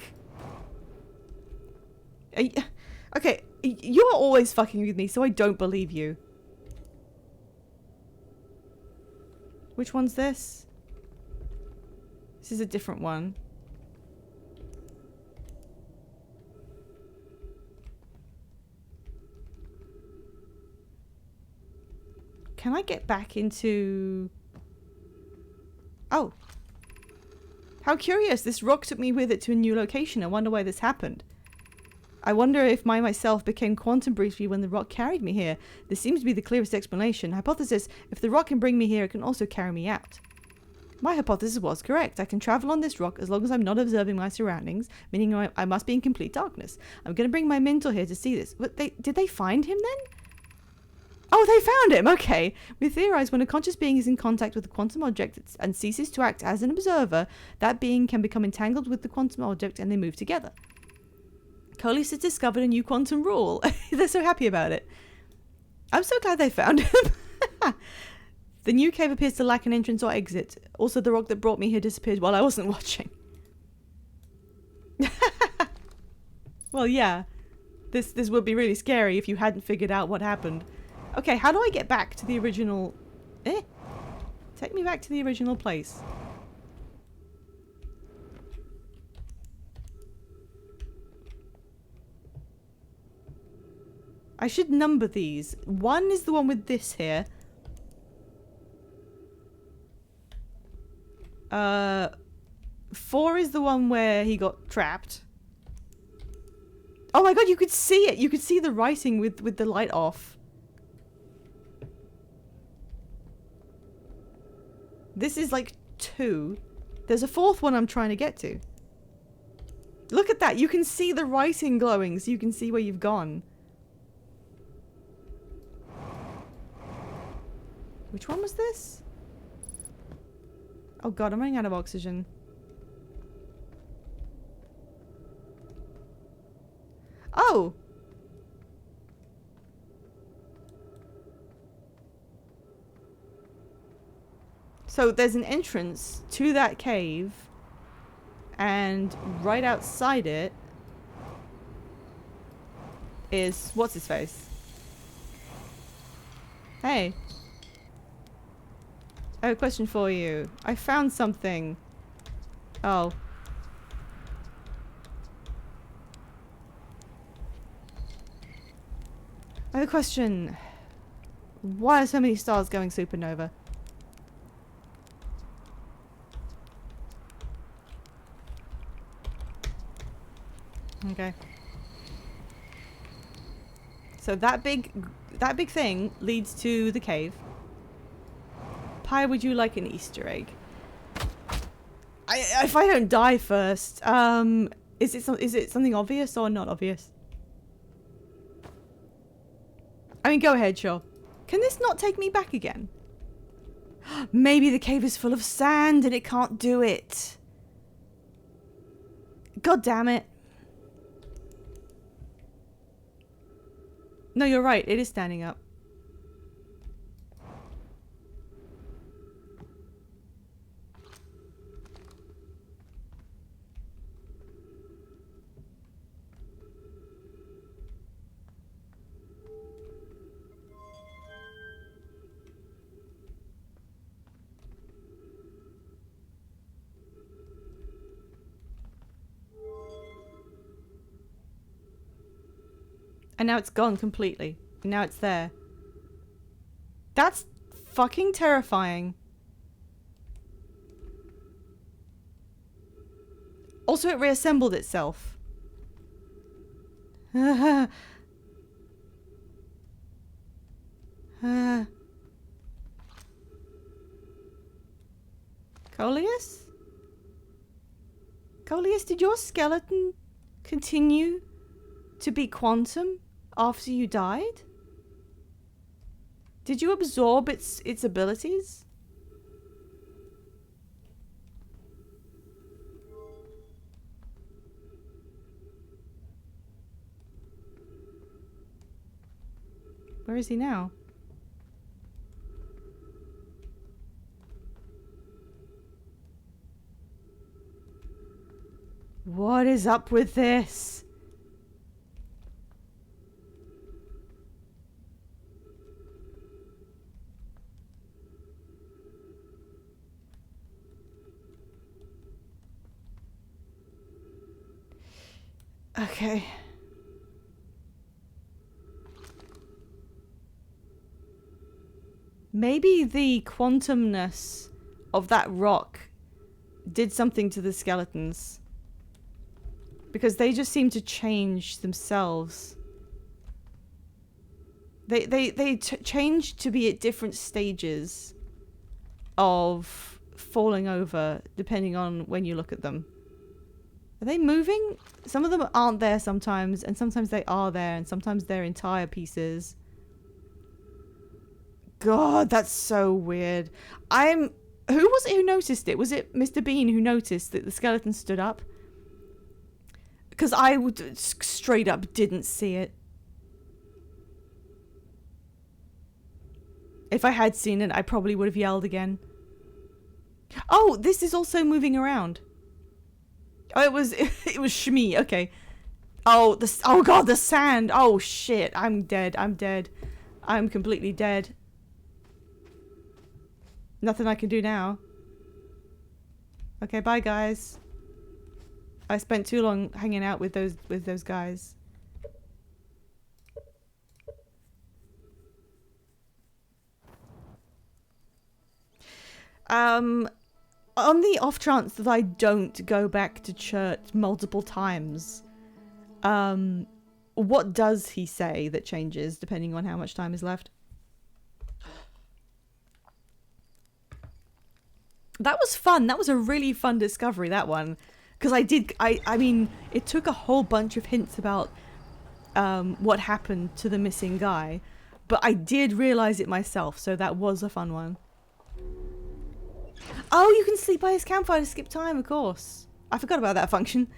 Okay, you are always fucking with me, so I don't believe you. Which one's this? This is a different one. Can I get back into... oh. How curious. This rock took me with it to a new location. I wonder why this happened. I wonder if I myself became quantum briefly when the rock carried me here. This seems to be the clearest explanation. Hypothesis, if the rock can bring me here, it can also carry me out. My hypothesis was correct. I can travel on this rock as long as I'm not observing my surroundings, meaning I must be in complete darkness. I'm going to bring my mentor here to see this. But did they find him then? Oh, they found him! Okay. We theorize when a conscious being is in contact with a quantum object and ceases to act as an observer, that being can become entangled with the quantum object and they move together. Coleus has discovered a new quantum rule. They're so happy about it. I'm so glad they found him. The new cave appears to lack an entrance or exit. Also, the rock that brought me here disappeared while I wasn't watching. Well, yeah. This would be really scary if you hadn't figured out what happened. Okay, how do I get back to the original... take me back to the original place. I should number these. 1 is the one with this here. 4 is the one where he got trapped. Oh my god, you could see it! You could see the writing with the light off. This is like 2. There's a 4th one I'm trying to get to. Look at that! You can see the writing glowing, so you can see where you've gone. Which one was this? Oh god, I'm running out of oxygen. Oh! So there's an entrance to that cave, and right outside it is what's his face? Hey. I have a question for you. I found something. Oh. I have a question. Why are so many stars going supernova? Okay. So that big thing leads to the cave. Pi, would you like an Easter egg? If I don't die first, is it something obvious or not obvious? I mean, go ahead, sure. Can this not take me back again? Maybe the cave is full of sand and it can't do it. God damn it. No, you're right. It is standing up. And now it's gone completely. And now it's there. That's fucking terrifying. Also, it reassembled itself. Coleus? Coleus, did your skeleton continue to be quantum after you died? Did you absorb its abilities? Where is he now? What is up with this? Okay. Maybe the quantumness of that rock did something to the skeletons. Because they just seem to change themselves. They change to be at different stages of falling over, depending on when you look at them. Are they moving? Some of them aren't there sometimes, and sometimes they are there, and sometimes they're entire pieces. God, that's so weird. Who was it who noticed it? Was it Mr. Bean who noticed that the skeleton stood up? Because I would straight up didn't see it. If I had seen it, I probably would have yelled again. Oh, this is also moving around. Oh, it was Shmi. Okay. Oh, oh god, the sand. Oh shit, I'm dead. I'm dead. I'm completely dead. Nothing I can do now. Okay, bye guys. I spent too long hanging out with those guys. On the off chance that I don't go back to church multiple times, what does he say that changes depending on how much time is left? That was fun. That was a really fun discovery, that one. Because I mean, it took a whole bunch of hints about what happened to the missing guy. But I did realize it myself, so that was a fun one. Oh, you can sleep by his campfire to skip time, of course. I forgot about that function.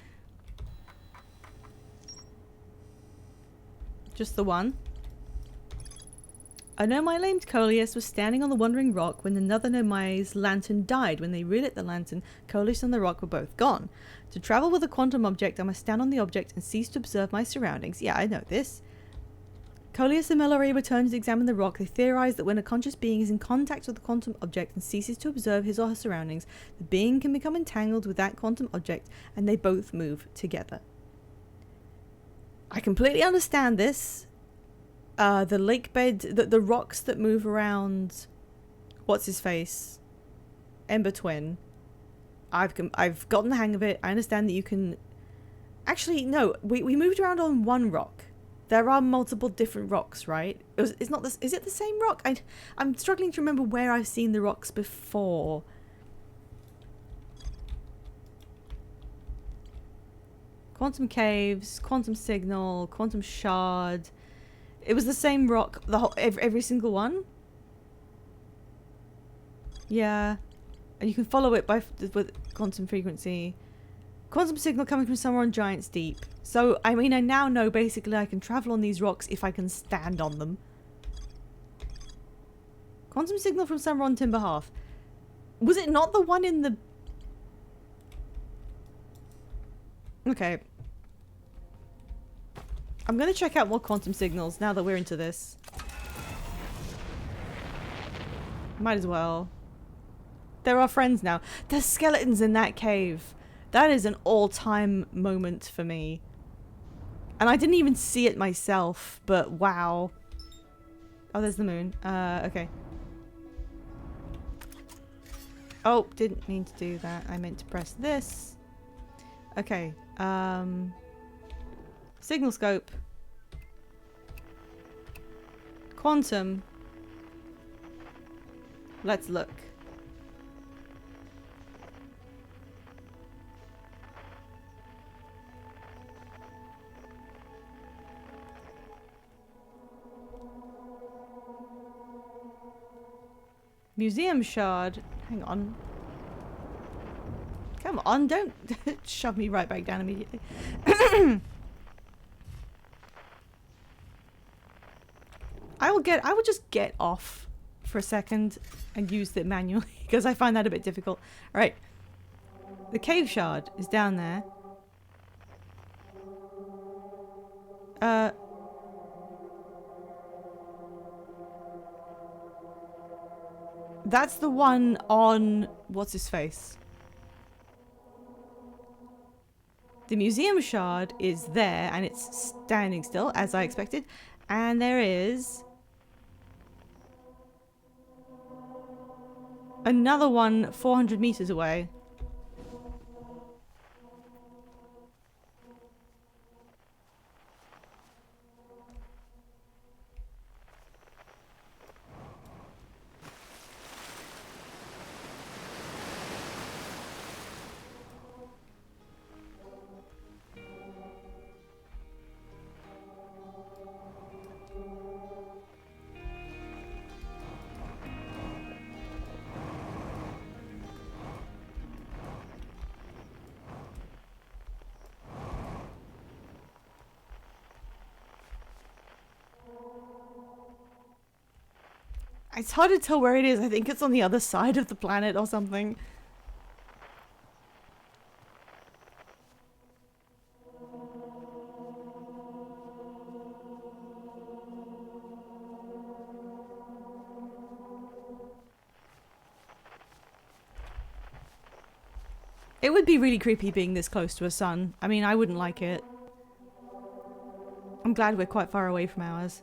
Just the one. A Nomai named Coleus was standing on the Wandering Rock when another Nomai's lantern died. When they relit the lantern, Coleus and the rock were both gone. To travel with a quantum object, I must stand on the object and cease to observe my surroundings. Yeah, I know this. Coleus and Melore returned to examine the rock. They theorized that when a conscious being is in contact with the quantum object and ceases to observe his or her surroundings, the being can become entangled with that quantum object and they both move together. I completely understand this. The lake bed, the rocks that move around, what's his face? Ember Twin. I've gotten the hang of it. I understand that you can Actually, no. We moved around on one rock. There are multiple different rocks, right? It's not this. Is it the same rock? I'm struggling to remember where I've seen the rocks before. Quantum caves, quantum signal, quantum shard. It was the same rock, the whole every single one. Yeah, and you can follow it with quantum frequency. Quantum signal coming from somewhere on Giant's Deep. So, I mean, I now know basically I can travel on these rocks if I can stand on them. Quantum signal from somewhere on Timber Half. Was it not the one in the... Okay. I'm gonna check out more quantum signals now that we're into this. Might as well. They're our friends now. There's skeletons in that cave. That is an all-time moment for me. And I didn't even see it myself, but wow. Oh, there's the moon. Okay. Oh, didn't mean to do that. I meant to press this. Okay. Signal scope. Quantum. Let's look. Museum shard. Hang on. Come on, don't shove me right back down immediately. I will just get off for a second and use it manually because I find that a bit difficult. Alright. The cave shard is down there. That's the one on... what's his face? The museum shard is there and it's standing still, as I expected. And there is... another one 400 meters away. It's hard to tell where it is. I think it's on the other side of the planet or something. It would be really creepy being this close to a sun. I mean, I wouldn't like it. I'm glad we're quite far away from ours.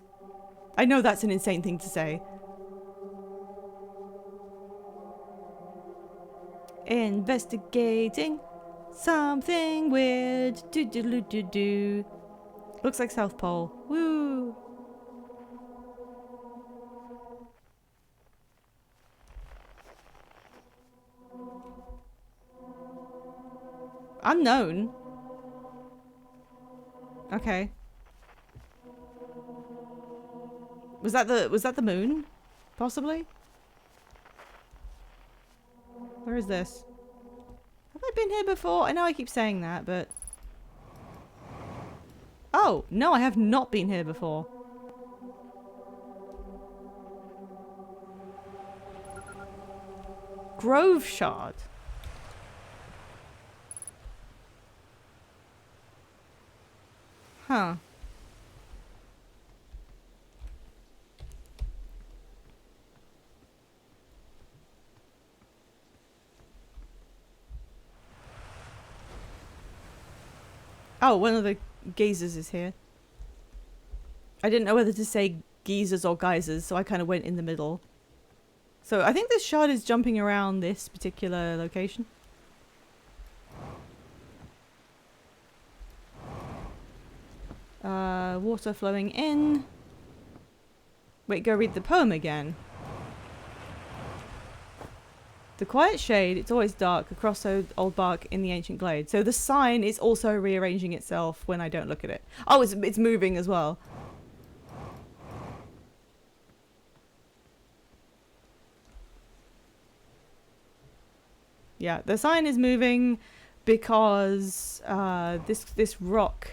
I know that's an insane thing to say. Investigating something weird. Do do do do do. Looks like South Pole. Woo! Unknown. Okay. Was that the moon? Possibly? Where is this? Have I been here before? I know I keep saying that, but... oh, no, I have not been here before. Grove Shard. Huh. Oh, one of the geysers is here. I didn't know whether to say geysers or geysers, so I kind of went in the middle. So I think this shard is jumping around this particular location. Water flowing in. Wait, go read the poem again. The quiet shade, it's always dark across old bark in the ancient glade. So the sign is also rearranging itself when I don't look at it. Oh, it's moving as well. Yeah, the sign is moving because this rock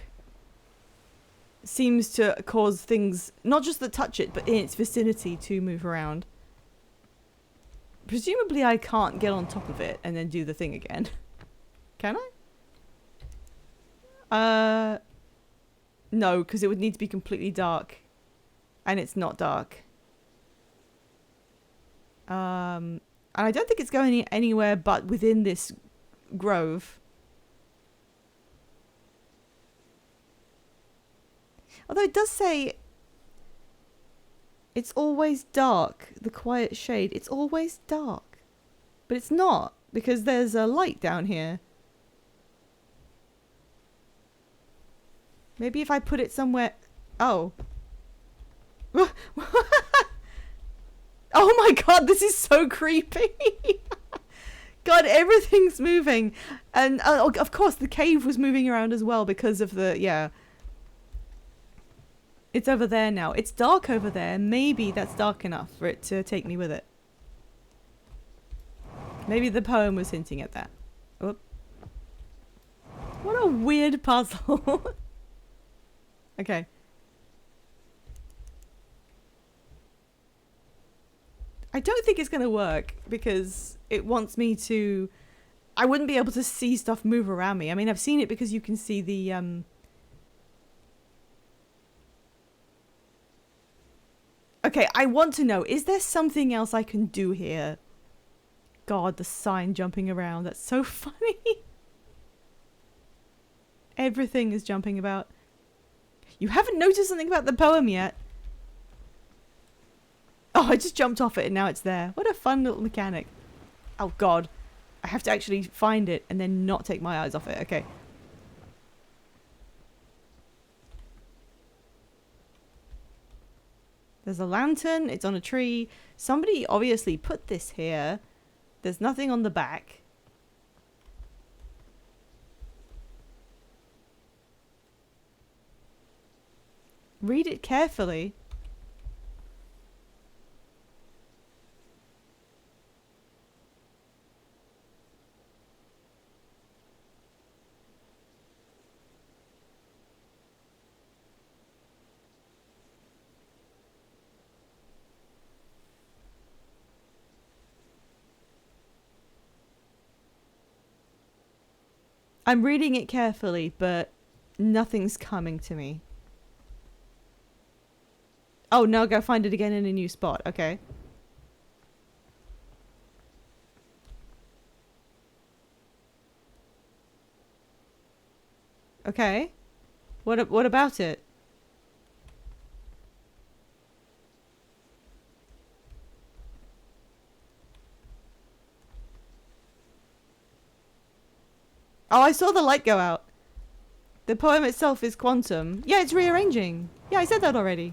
seems to cause things, not just that touch it, but in its vicinity to move around. Presumably I can't get on top of it and then do the thing again. Can I? No, because it would need to be completely dark. And it's not dark. And I don't think it's going anywhere but within this grove. Although it does say it's always dark, the quiet shade. It's always dark. But it's not, because there's a light down here. Maybe if I put it somewhere... Oh. Oh my god, this is so creepy. God, everything's moving. And of course, the cave was moving around as well because of the... Yeah. It's over there now. It's dark over there. Maybe that's dark enough for it to take me with it. Maybe the poem was hinting at that. Oop. What a weird puzzle. Okay. I don't think it's going to work because it wants me to... I wouldn't be able to see stuff move around me. I mean, I've seen it because you can see the... Okay, I want to know, is there something else I can do here? God, the sign jumping around. That's so funny. Everything is jumping about. You haven't noticed something about the poem yet? Oh, I just jumped off it and now it's there. What a fun little mechanic. Oh, God. I have to actually find it and then not take my eyes off it. Okay. There's a lantern. It's on a tree. Somebody obviously put this here. There's nothing on the back. Read it carefully. I'm reading it carefully, but nothing's coming to me. Oh, now go find it again in a new spot. Okay. Okay. What about it? Oh, I saw the light go out. The poem itself is quantum. Yeah, it's rearranging. Yeah, I said that already.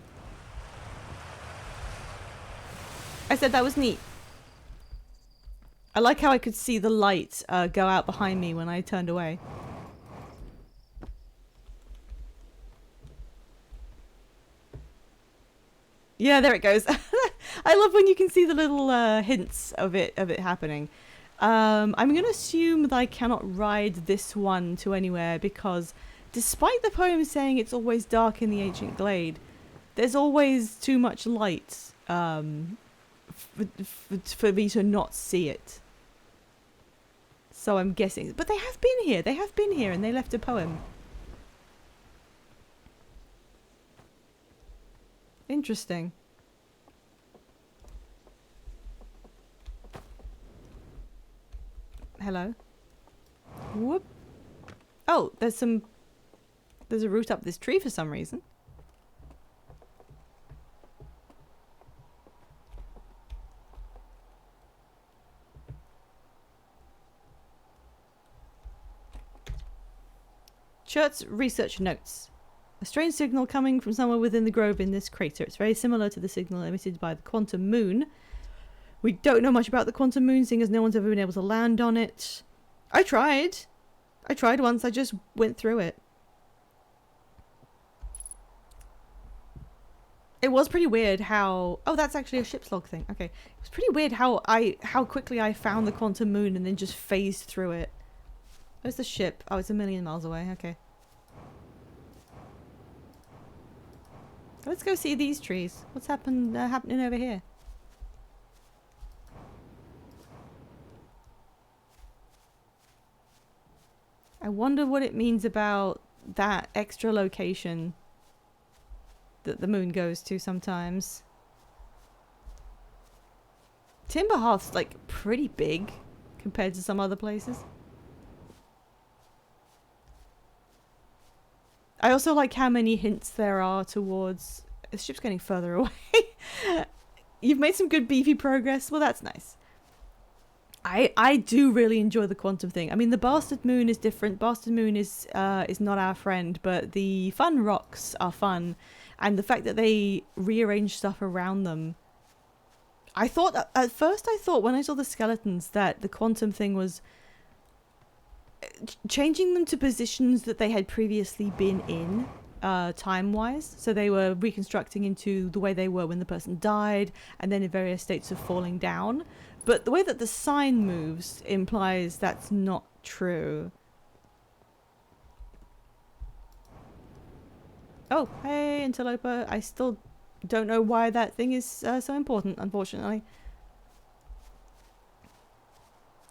I said that was neat. I like how I could see the light go out behind me when I turned away. Yeah, there it goes. I love when you can see the little hints of it happening. I'm going to assume that I cannot ride this one to anywhere because despite the poem saying it's always dark in the ancient glade, there's always too much light for me to not see it. So I'm guessing. But they have been here. They have been here and they left a poem. Interesting. Hello. Whoop. Oh, there's a root up this tree for some reason. Chert's research notes. A strange signal coming from somewhere within the grove in this crater. It's very similar to the signal emitted by the quantum moon. We don't know much about the quantum moon, seeing as no one's ever been able to land on it. I tried once, I just went through it. It was pretty weird how... Oh, that's actually a ship's log thing. Okay. It was pretty weird how quickly I found the quantum moon and then just phased through it. Where's the ship? Oh, it's a million miles away. Okay. Let's go see these trees. What's happening over here? I wonder what it means about that extra location that the moon goes to sometimes. Timberhearth's like pretty big compared to some other places. I also like how many hints there are towards... The ship's getting further away. You've made some good beefy progress. Well, that's nice. I do really enjoy the quantum thing. I mean, the Bastard Moon is different. Bastard Moon is not our friend, but the fun rocks are fun. And the fact that they rearrange stuff around them. I thought, at first I thought when I saw the skeletons that the quantum thing was changing them to positions that they had previously been in, time-wise. So they were reconstructing into the way they were when the person died, and then in various states of falling down. But the way that the sign moves implies that's not true. Oh, hey, Interloper. I still don't know why that thing is so important, unfortunately.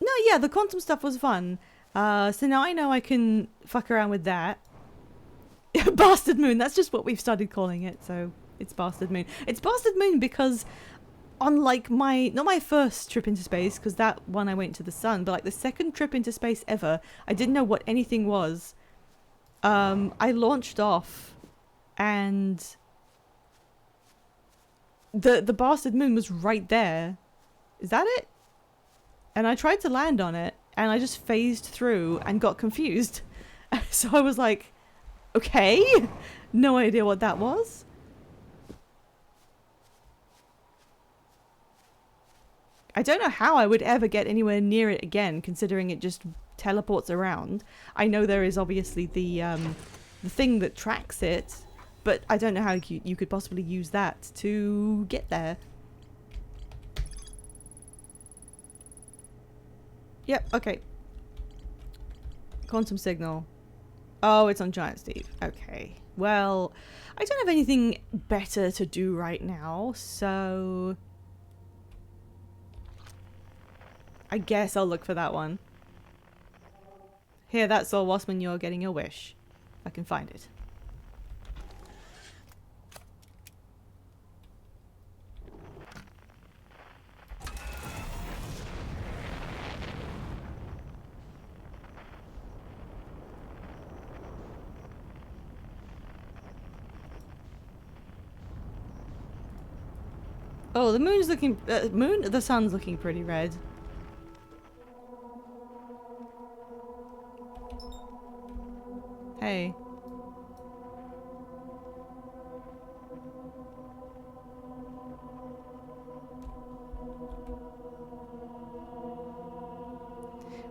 No, yeah, the quantum stuff was fun. So now I know I can fuck around with that. Bastard Moon, that's just what we've started calling it, so it's Bastard Moon. It's Bastard Moon because unlike not my first trip into space, because that one I went to the sun, but like the second trip into space ever, I didn't know what anything was. I launched off and the Bastard Moon was right there. Is that it? And I tried to land on it and I just phased through and got confused. So I was like, okay, no idea what that was. I don't know how I would ever get anywhere near it again, considering it just teleports around. I know there is obviously the thing that tracks it, but I don't know how you could possibly use that to get there. Yep, okay. Quantum signal. Oh, it's on Giant Steve. Okay. Well, I don't have anything better to do right now, so I guess I'll look for that one. Here, that's all, Waspman, you're getting your wish. I can find it. Oh, the moon's looking... the sun's looking pretty red. Hey.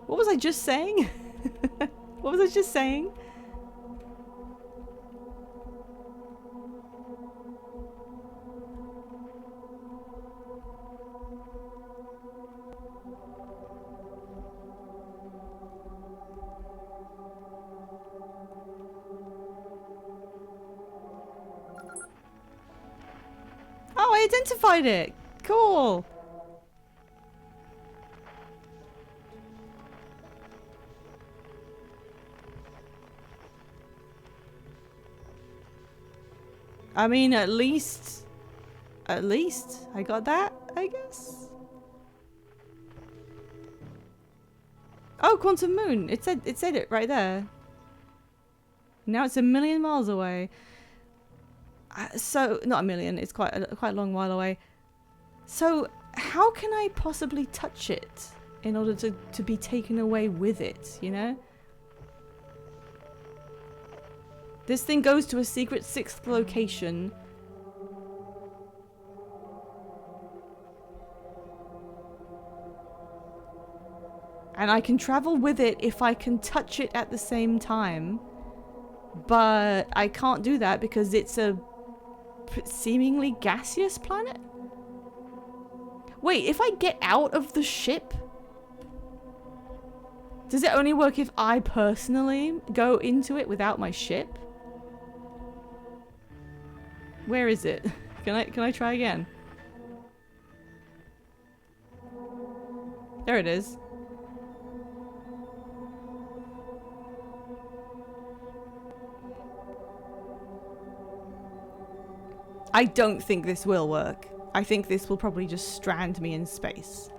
What was I just saying? What was I just saying? Oh, I identified it! Cool! I mean, at least I got that, I guess. Oh, Quantum Moon! It said it right there. Now it's 1,000,000 miles away. So, not 1,000,000, it's quite a long while away. So, how can I possibly touch it in order to be taken away with it, you know? This thing goes to a secret 6th location. And I can travel with it if I can touch it at the same time. But I can't do that because it's a seemingly gaseous planet? Wait, if I get out of the ship? Does it only work if I personally go into it without my ship? Where is it? Can I try again? There it is. I don't think this will work. I think this will probably just strand me in space.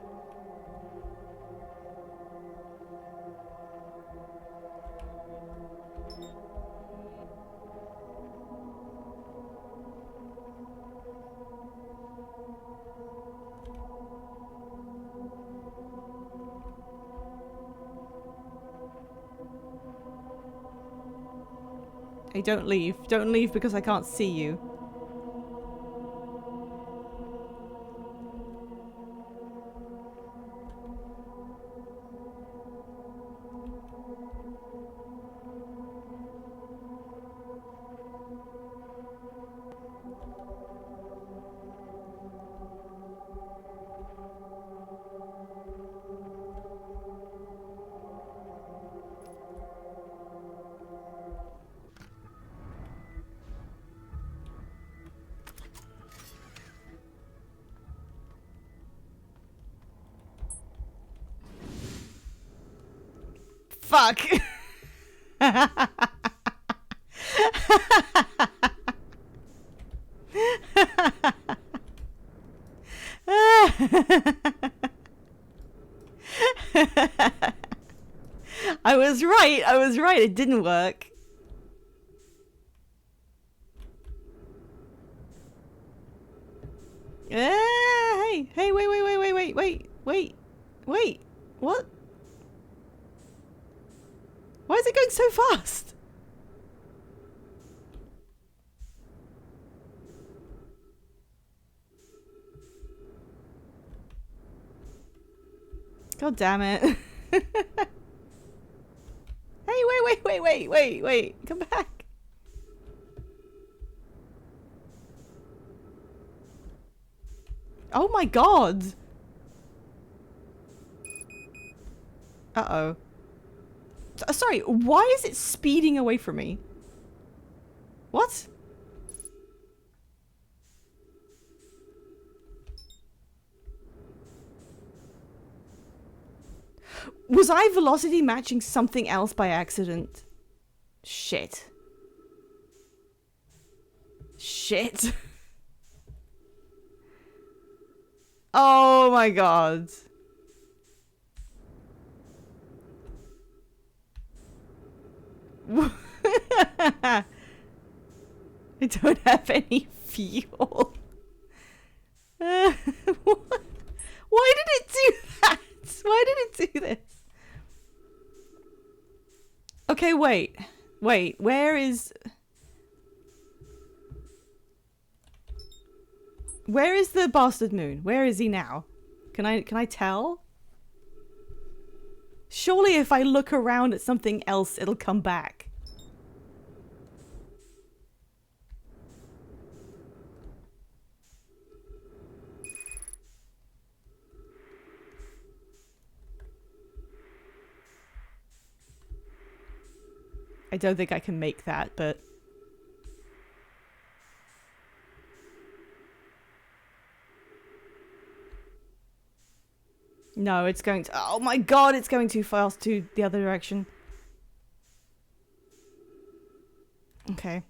Hey, don't leave. Don't leave because I can't see you. Fuck. I was right. I was right. It didn't work. Hey, hey, wait. What? Why is it going so fast? God damn it. Hey, wait. Come back. Oh my god. Uh-oh. Sorry, why is it speeding away from me? What? Was I velocity matching something else by accident? Shit. Shit. Oh my god. I don't have any fuel. Why did it do that? Why did it do this? Okay, wait. Where is the bastard moon? Where is he now? Can I tell? Surely if I look around at something else, it'll come back. I don't think I can make that, but... No, it's going to... Oh my god, it's going too fast to the other direction. Okay.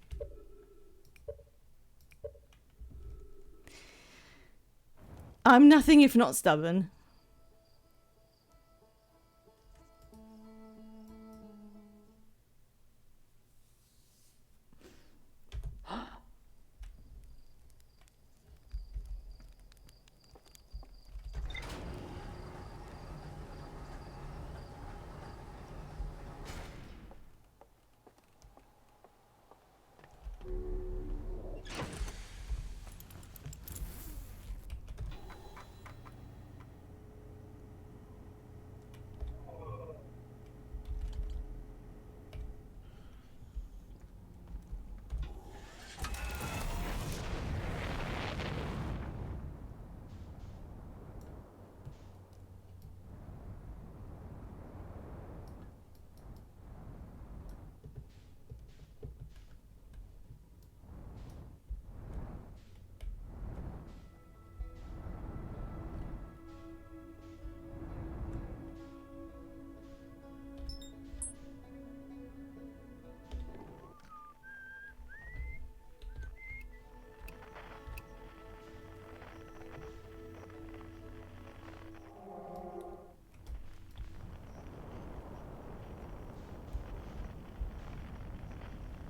I'm nothing if not stubborn.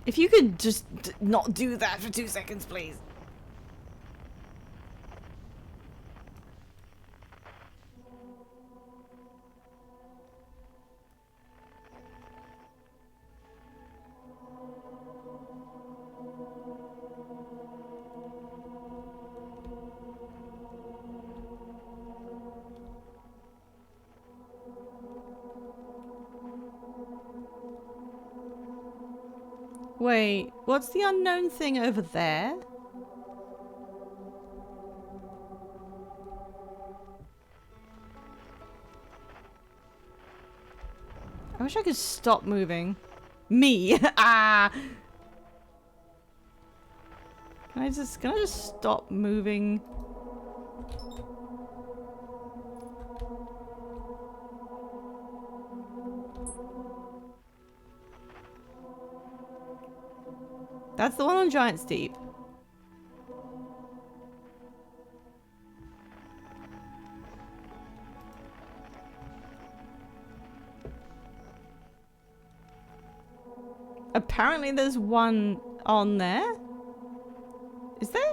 If you could just not do that for 2 seconds, please. Wait, what's the unknown thing over there? I wish I could stop moving. Me! Ah! Can I just stop moving? That's the one on Giant Steep. Apparently there's one on there. Is there?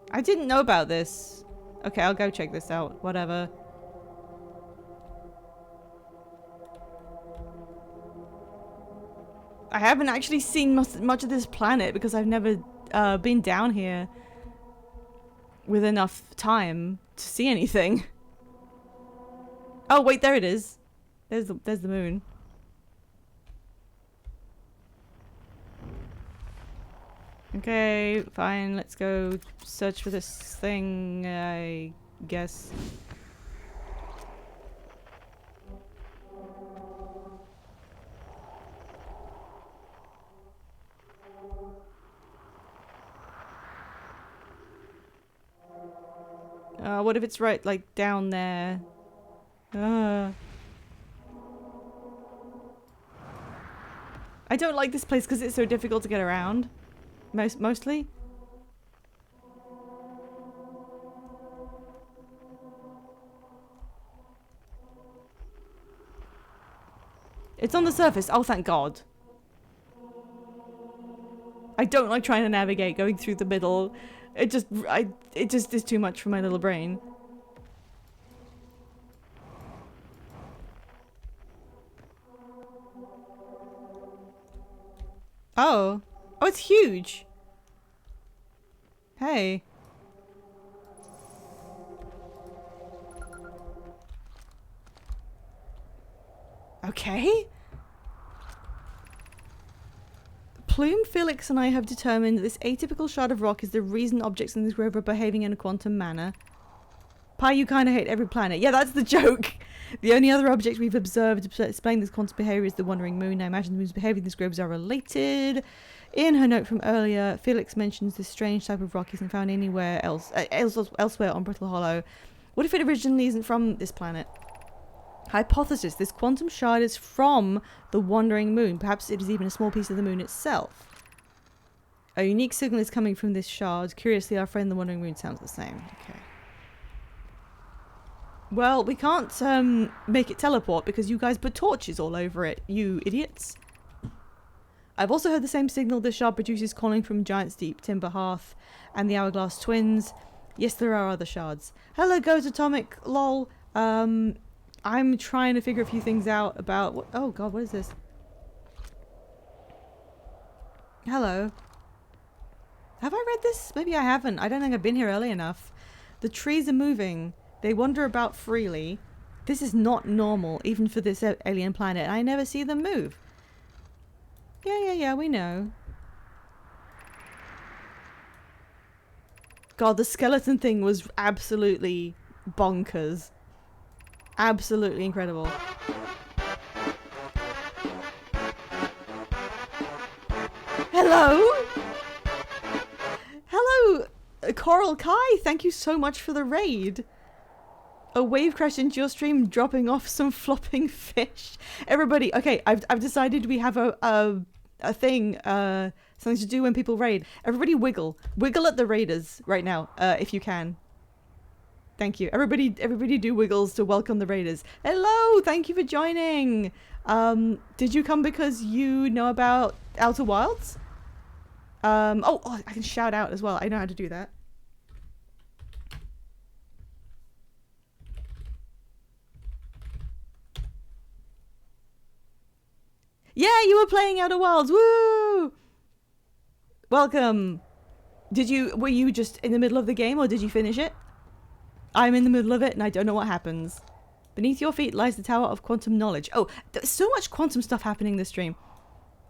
I didn't know about this. Okay, I'll go check this out. Whatever. I haven't actually seen much of this planet because I've never been down here with enough time to see anything. Oh wait, there it is. There's the moon. Okay, fine. Let's go search for this thing, I guess. What if it's right, like, down there? I don't like this place because it's so difficult to get around. Mostly. It's on the surface. Oh, thank God. I don't like trying to navigate going through the middle. It just is too much for my little brain. Oh. Oh, it's huge. Hey. Okay. Plume, Felix, and I have determined that this atypical shard of rock is the reason objects in this grove are behaving in a quantum manner. Pi, you kind of hate every planet. Yeah, that's the joke. The only other object we've observed explaining this quantum behavior is the wandering moon. I imagine the moon's behavior in these groves are related. In her note from earlier, Felix mentions this strange type of rock isn't found anywhere else, elsewhere on Brittle Hollow. What if it originally isn't from this planet? Hypothesis: this quantum shard is from the wandering moon. Perhaps it is even a small piece of the moon itself. A unique signal is coming from this shard. Curiously, our friend the wandering moon sounds the same. Okay. Well, we can't make it teleport because you guys put torches all over it, you idiots. I've also heard the same signal this shard produces calling from Giant Steep, Timber Hearth, and the Hourglass Twins. Yes, there are other shards. Hello, Goes Atomic, lol. I'm trying to figure a few things out about... What, oh god, what is this? Hello. Have I read this? Maybe I haven't. I don't think I've been here early enough. The trees are moving. They wander about freely. This is not normal, even for this alien planet. I never see them move. Yeah, we know. God, the skeleton thing was absolutely bonkers. Absolutely incredible. Hello? Hello, Coral Kai. Thank you so much for the raid. A wave crashed into your stream, dropping off some flopping fish. Everybody, okay, I've decided we have a thing, something to do when people raid. Everybody wiggle. Wiggle at the raiders right now, if you can. Thank you. Everybody do wiggles to welcome the raiders. Hello, thank you for joining. Did you come because you know about Outer Wilds? Oh, I can shout out as well. I know how to do that. Yeah, you were playing Outer Wilds. Woo! Welcome. Were you just in the middle of the game or did you finish it? I'm in the middle of it and I don't know what happens. Beneath your feet lies the Tower of Quantum Knowledge. Oh, there's so much quantum stuff happening in this stream.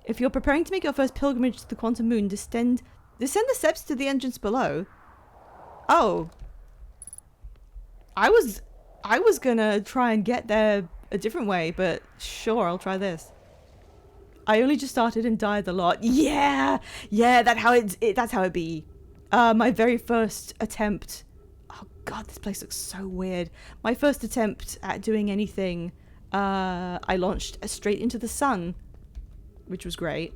If you're preparing to make your first pilgrimage to the Quantum Moon, descend the steps to the entrance below. Oh. I was gonna try and get there a different way, but sure, I'll try this. I only just started and died a lot. Yeah! Yeah, that's how it be. My very first attempt... Oh god, this place looks so weird. My first attempt at doing anything, I launched straight into the sun, which was great.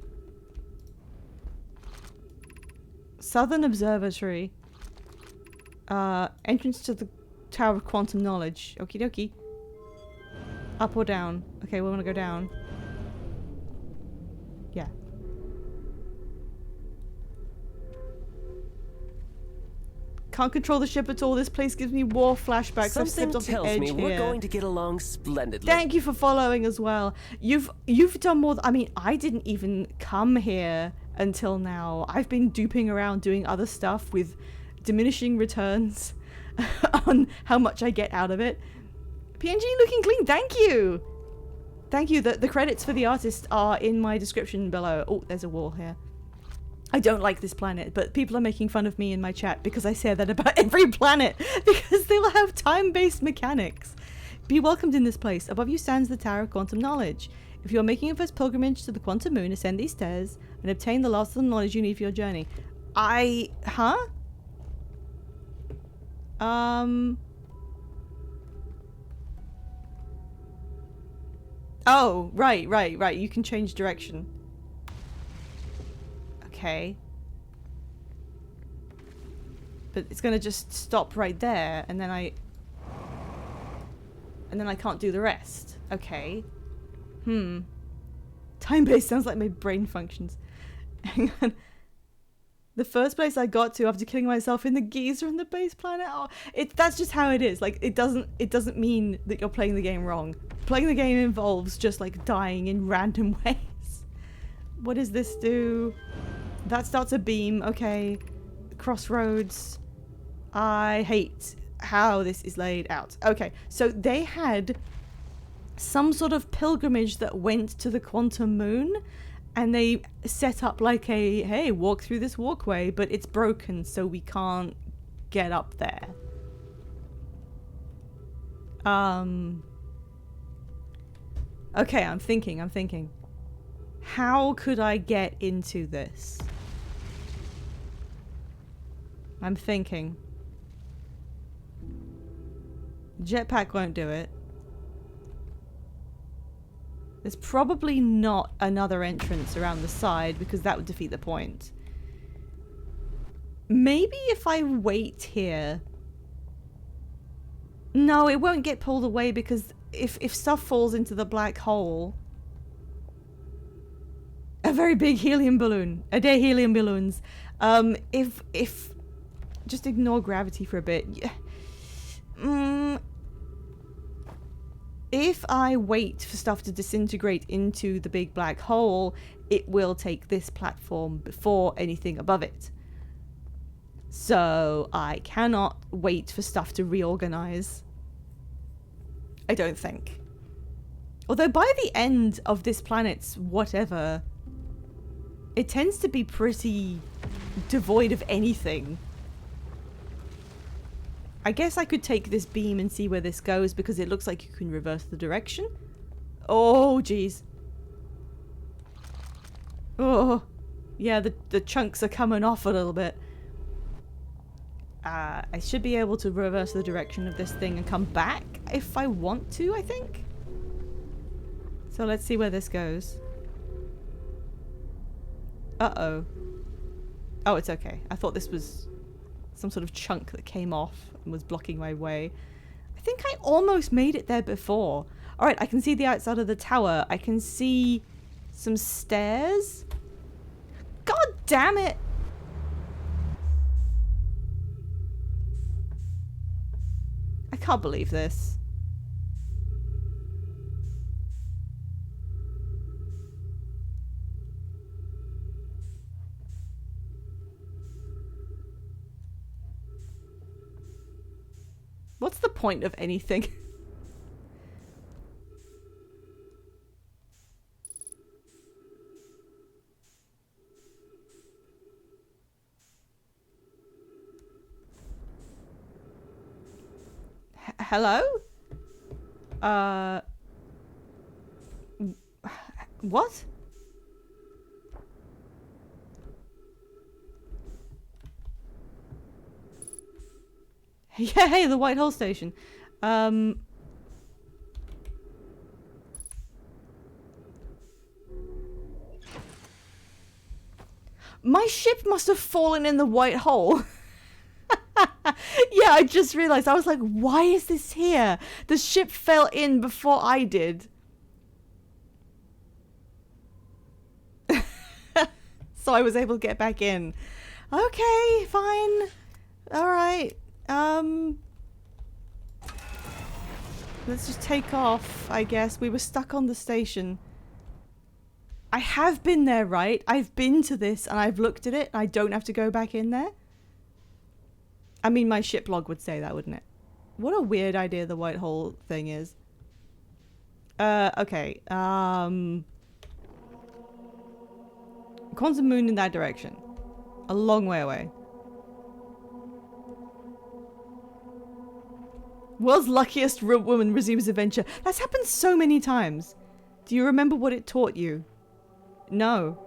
Southern Observatory. Entrance to the Tower of Quantum Knowledge. Okie dokie. Up or down? Okay, we want to go down. Yeah. Can't control the ship at all. This place gives me war flashbacks. Something tells me we're going to get along splendidly. Thank you for following as well. You've done more. I mean, I didn't even come here until now. I've been duping around doing other stuff with diminishing returns on how much I get out of it. PNG looking clean. Thank you. Thank you. The credits for the artist are in my description below. Oh, there's a wall here. I don't like this planet, but people are making fun of me in my chat because I say that about every planet because they will have time-based mechanics. Be welcomed in this place. Above you stands the Tower of Quantum Knowledge. If you are making your first pilgrimage to the Quantum Moon, ascend these stairs and obtain the last of the knowledge you need for your journey. Huh? Oh, right. You can change direction. Okay. But it's gonna just stop right there, and then I can't do the rest. Okay. Time-based sounds like my brain functions. Hang on. The first place I got to after killing myself in the geyser on the base planet. Oh, that's just how it is. Like, it doesn't mean that you're playing the game wrong. Playing the game involves just like dying in random ways. What does this do? That starts a beam. Okay. Crossroads. I hate how this is laid out. Okay, so they had some sort of pilgrimage that went to the Quantum Moon, and they set up like a, hey, walk through this walkway, but it's broken, so we can't get up there. Okay, I'm thinking. How could I get into this? I'm thinking. Jetpack won't do it. There's probably not another entrance around the side because that would defeat the point. Maybe if I wait here. No, it won't get pulled away because if stuff falls into the black hole. A very big helium balloon. A day helium balloons. If just ignore gravity for a bit. If I wait for stuff to disintegrate into the big black hole, it will take this platform before anything above it. So I cannot wait for stuff to reorganize. I don't think. Although by the end of this planet's whatever, it tends to be pretty devoid of anything. I guess I could take this beam and see where this goes because it looks like you can reverse the direction. Oh, jeez. Oh, yeah, the chunks are coming off a little bit. I should be able to reverse the direction of this thing and come back if I want to, I think. So let's see where this goes. Uh-oh. Oh, it's okay. I thought this was some sort of chunk that came off and was blocking my way. I think I almost made it there before. Alright, I can see the outside of the tower. I can see some stairs. God damn it! I can't believe this. What's the point of anything? Hello? What? Yeah, hey, the White Hole Station. My ship must have fallen in the White Hole. Yeah, I just realized. I was like, why is this here? The ship fell in before I did. So I was able to get back in. Okay, fine. Alright. Let's just take off, I guess. We were stuck on the station. I have been there, right? I've been to this and I've looked at it. I don't have to go back in there. I mean, my ship log would say that, wouldn't it? What a weird idea the white hole thing is. Okay. Quantum moon in that direction. A long way away. World's luckiest woman resumes adventure. That's happened so many times. Do you remember what it taught you? No.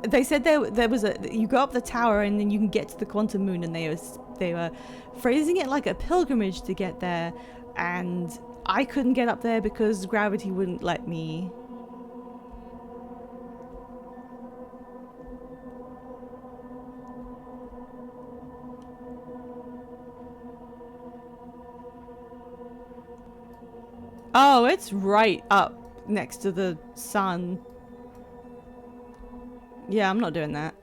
They said there was you go up the tower and then you can get to the quantum moon, and they were phrasing it like a pilgrimage to get there, and I couldn't get up there because gravity wouldn't let me. Oh, it's right up next to the sun. Yeah, I'm not doing that.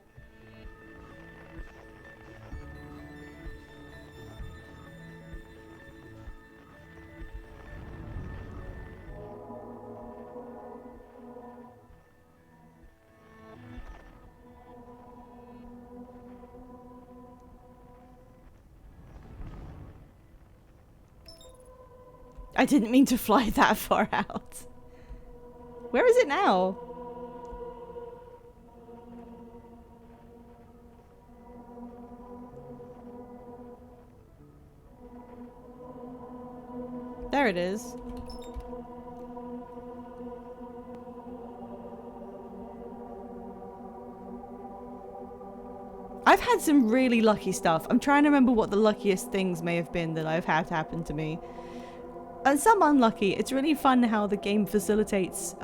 I didn't mean to fly that far out. Where is it now? There it is. I've had some really lucky stuff. I'm trying to remember what the luckiest things may have been that I've had happen to me. And some unlucky. It's really fun how the game facilitates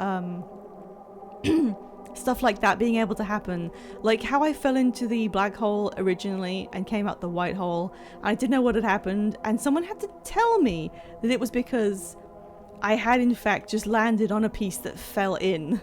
stuff like that being able to happen. Like how I fell into the black hole originally and came out the white hole. I didn't know what had happened, and someone had to tell me that it was because I had in fact just landed on a piece that fell in.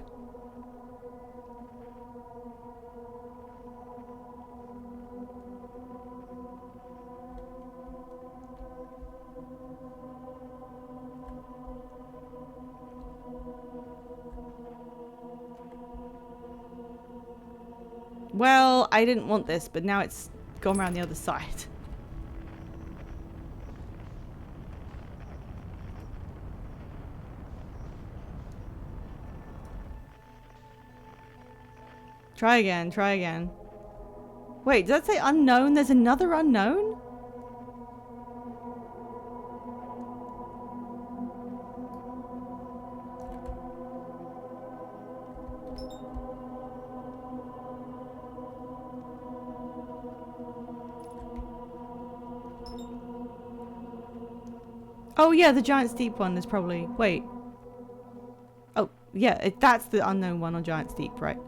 Well, I didn't want this, but now it's gone around the other side. Try again, try again. Wait, does that say unknown? There's another unknown? Oh yeah, the giant steep one is probably... Wait. Oh, Yeah, that's the unknown one on Giant's Deep, right?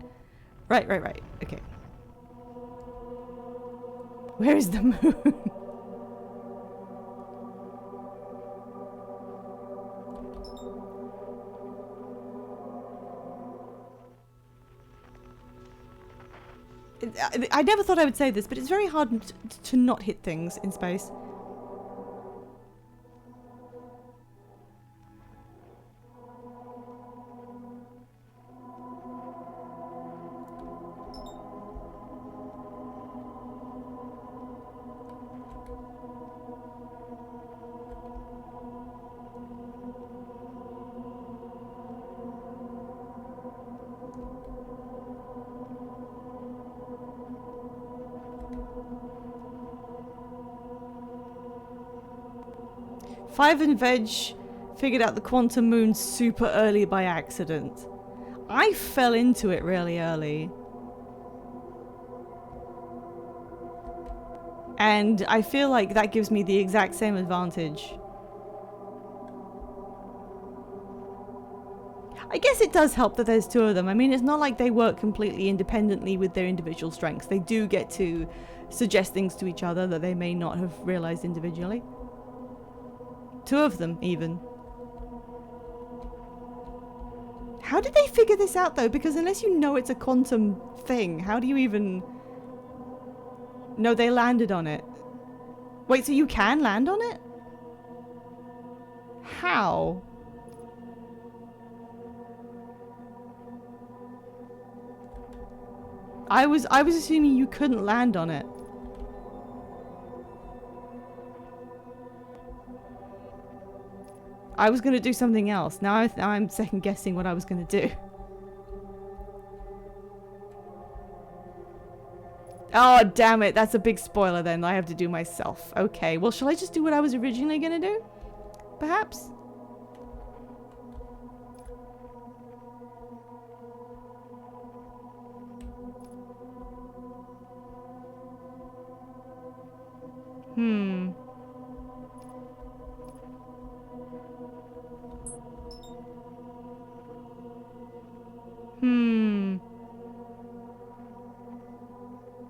Right. Okay. Where is the moon? I never thought I would say this, but it's very hard to not hit things in space. Five and Veg figured out the quantum moon super early by accident. I fell into it really early. And I feel like that gives me the exact same advantage. I guess it does help that there's two of them. I mean, it's not like they work completely independently with their individual strengths. They do get to suggest things to each other that they may not have realized individually. Two of them, even. How did they figure this out, though? Because unless you know it's a quantum thing, how do you even... No, they landed on it. Wait, so you can land on it? How? I was assuming you couldn't land on it. I was gonna do something else. Now I'm second guessing what I was gonna do. Oh, damn it. That's a big spoiler then. I have to do myself. Okay. Well, shall I just do what I was originally gonna do? Perhaps?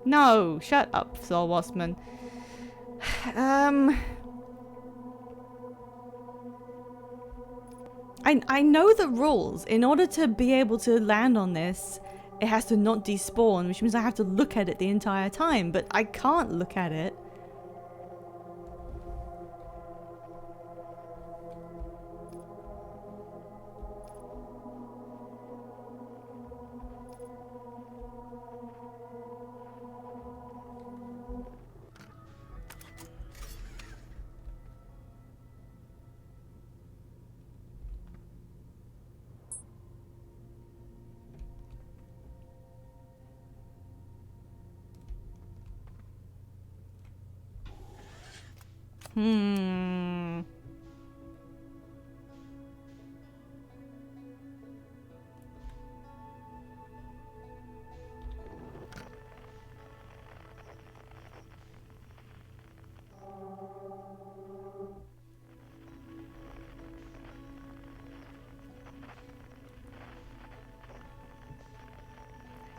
No, shut up, Saul Wassman. I know the rules. In order to be able to land on this, it has to not despawn, which means I have to look at it the entire time, but I can't look at it.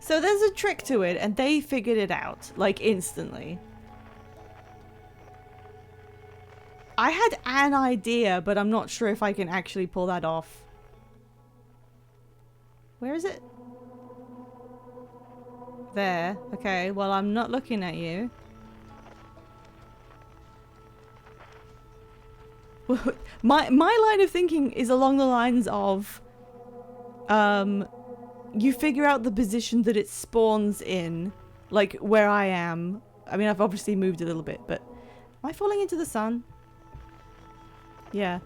So there's a trick to it, and they figured it out, like, instantly. I had an idea, but I'm not sure if I can actually pull that off. Where is it? There. Okay, well, I'm not looking at you. My line of thinking is along the lines of... you figure out the position that it spawns in, like where I am. I mean, I've obviously moved a little bit, but am I falling into the sun? Yeah.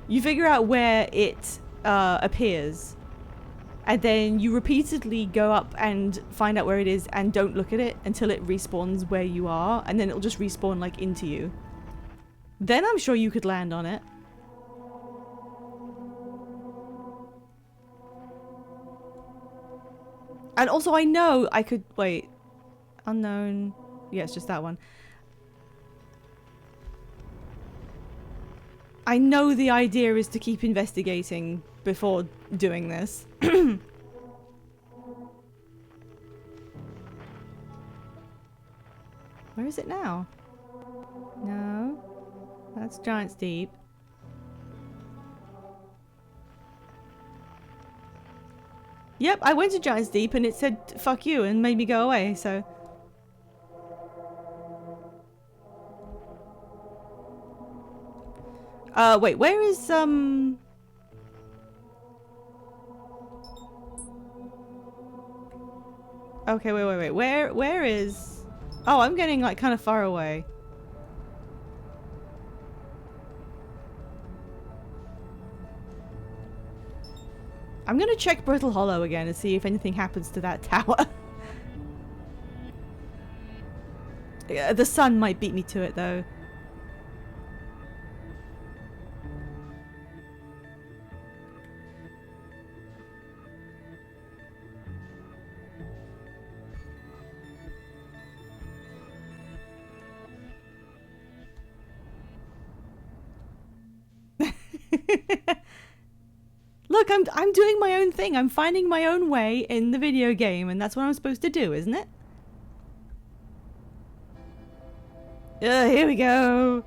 You figure out where it appears, and then you repeatedly go up and find out where it is and don't look at it until it respawns where you are, and then it'll just respawn like into you. Then I'm sure you could land on it. And also I know I could... Wait. Unknown... Yeah, it's just that one. I know the idea is to keep investigating before doing this. Where is it now? No. That's Giant's Deep. Yep, I went to Giant's Deep and it said fuck you and made me go away, so... wait, where is, Okay, wait. Where is... Oh, I'm getting, like, kind of far away. I'm gonna check Brittle Hollow again and see if anything happens to that tower. Yeah, the sun might beat me to it, though. Look, I'm doing my own thing. I'm finding my own way in the video game, and that's what I'm supposed to do, isn't it? Here we go.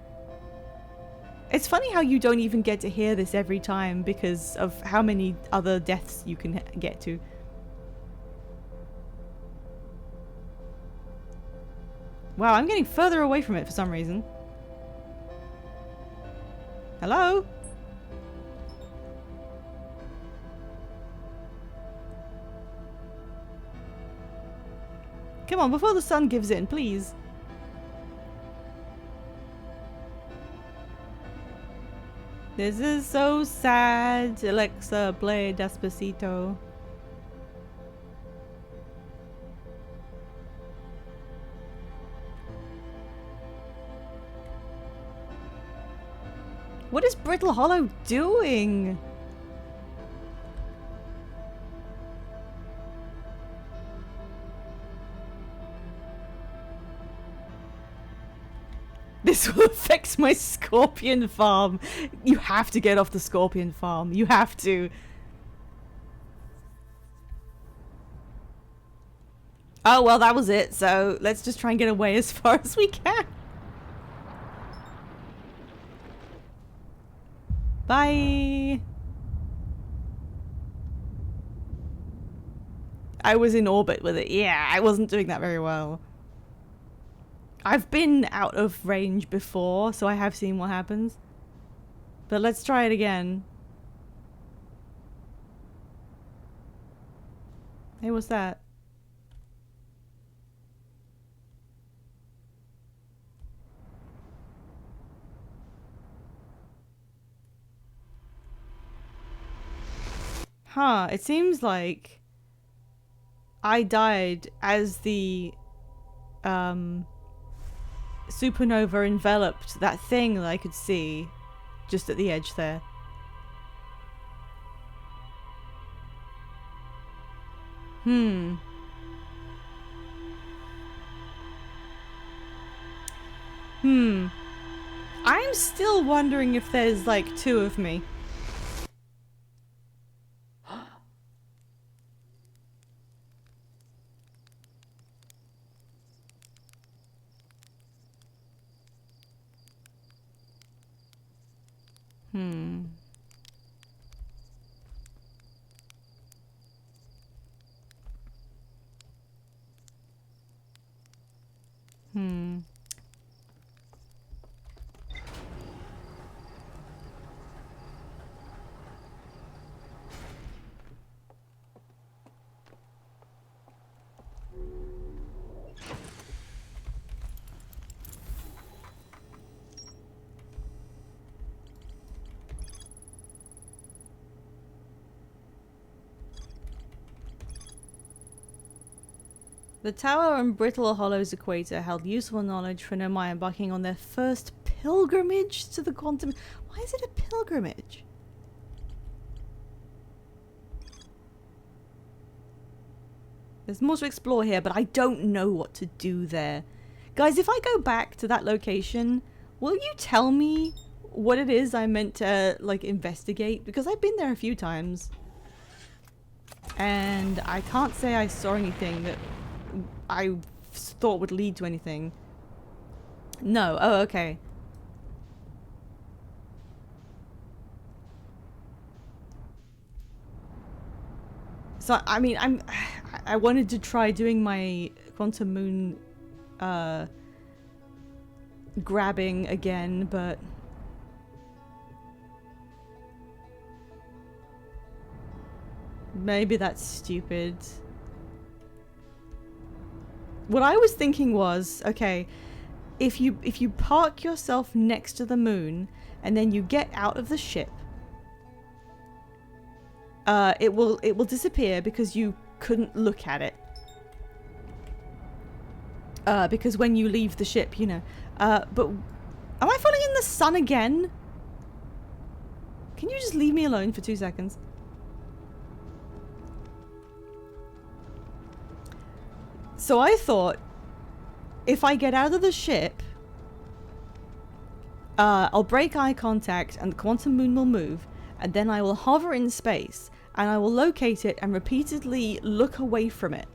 It's funny how you don't even get to hear this every time because of how many other deaths you can get to. Wow, I'm getting further away from it for some reason. Hello? Come on, before the sun gives in, please. This is so sad. Alexa, play Despacito. What is Brittle Hollow doing? This will affect my scorpion farm. You have to get off the scorpion farm. You have to. Oh, well, that was it. So let's just try and get away as far as we can. Bye. I was in orbit with it. Yeah, I wasn't doing that very well. I've been out of range before, so I have seen what happens. But let's try it again. Hey, what's that? Huh, it seems like I died as the supernova enveloped that thing that I could see just at the edge there. I'm still wondering if there's like two of me. The tower on Brittle Hollow's equator held useful knowledge for Nomai embarking on their first pilgrimage to the quantum... Why is it a pilgrimage? There's more to explore here, but I don't know what to do there. Guys, if I go back to that location, will you tell me what it is I meant to, like, investigate, because I've been there a few times. And I can't say I saw anything that I thought would lead to anything. No. Oh, okay. So, I mean, I wanted to try doing my Quantum Moon grabbing again, but maybe that's stupid. What I was thinking was, okay, if you park yourself next to the moon and then you get out of the ship, it will disappear because you couldn't look at it. Because when you leave the ship, you know. But am I falling in the sun again? Can you just leave me alone for 2 seconds? So I thought, if I get out of the ship, I'll break eye contact and the quantum moon will move, and then I will hover in space, and I will locate it and repeatedly look away from it.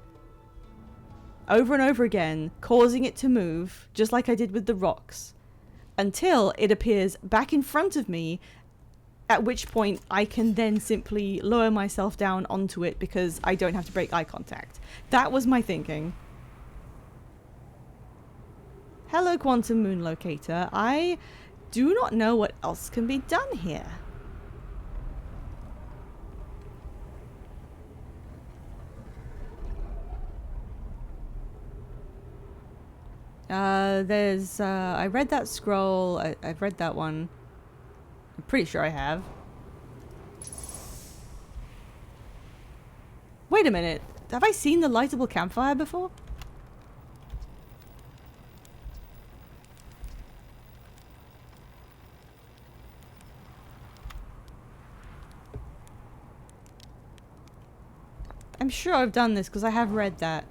Over and over again, causing it to move, just like I did with the rocks, until it appears back in front of me, at which point I can then simply lower myself down onto it because I don't have to break eye contact. That was my thinking. Hello, Quantum Moon Locator. I do not know what else can be done here. I read that scroll. I've read that one. I'm pretty sure I have. Wait a minute. Have I seen the lightable campfire before? I'm sure I've done this because I have read that.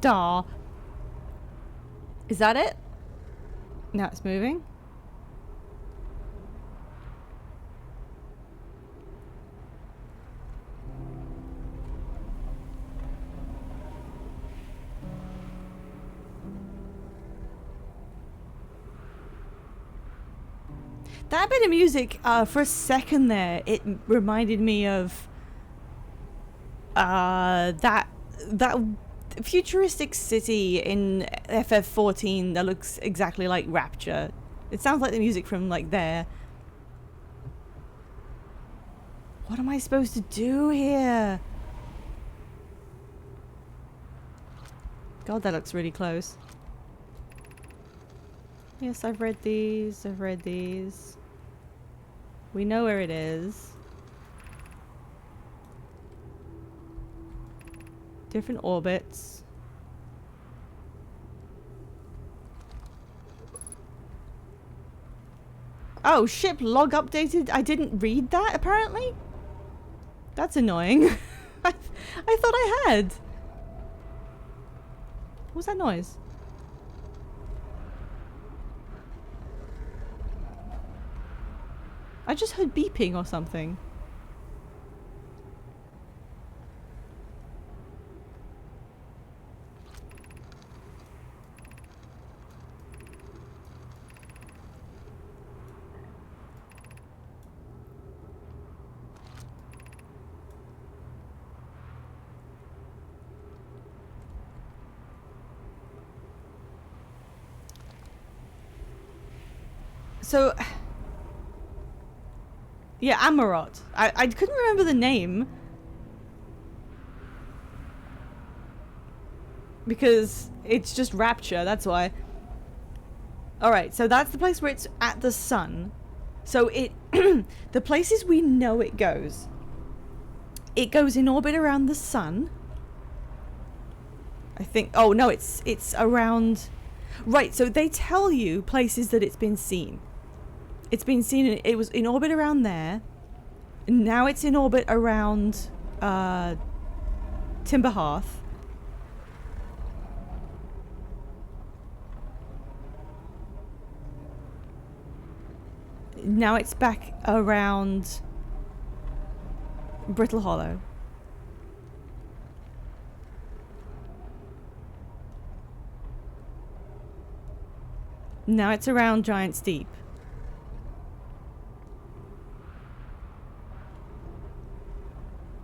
Duh. Is that it? Now it's moving. That bit of music, for a second there, it reminded me of that futuristic city in FF14 that looks exactly like Rapture. It sounds like the music from like there. What am I supposed to do here? God, that looks really close. Yes, I've read these. I've read these. We know where it is. Different orbits. Oh, ship log updated. I didn't read that, apparently. That's annoying. I thought I had. What was that noise? I just heard beeping or something. So, yeah, Amarot. I couldn't remember the name. because it's just Rapture, that's why. Alright, so that's the place where it's at the sun. So it, the places we know it goes in orbit around the sun. I think, oh no, it's around, right, so they tell you places that it's been seen. It's been seen, it was in orbit around there. Now it's in orbit around Timber Hearth. Now it's back around Brittle Hollow. Now it's around Giant's Deep.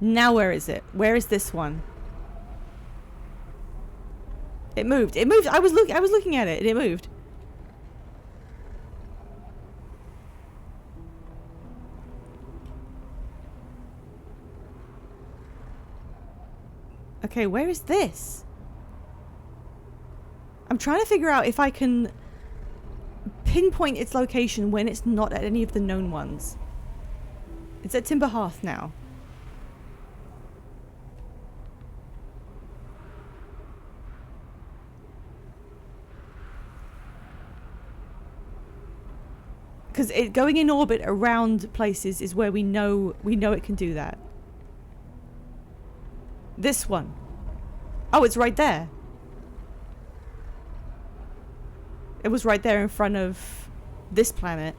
Now where is it? Where is this one? It moved. It moved. I was looking at it and it moved. Okay, where is this? I'm trying to figure out if I can pinpoint its location when it's not at any of the known ones. It's at Timber Hearth now. Because it going in orbit around places is where we know it can do that. This one. Oh, it's right there. It was right there in front of this planet.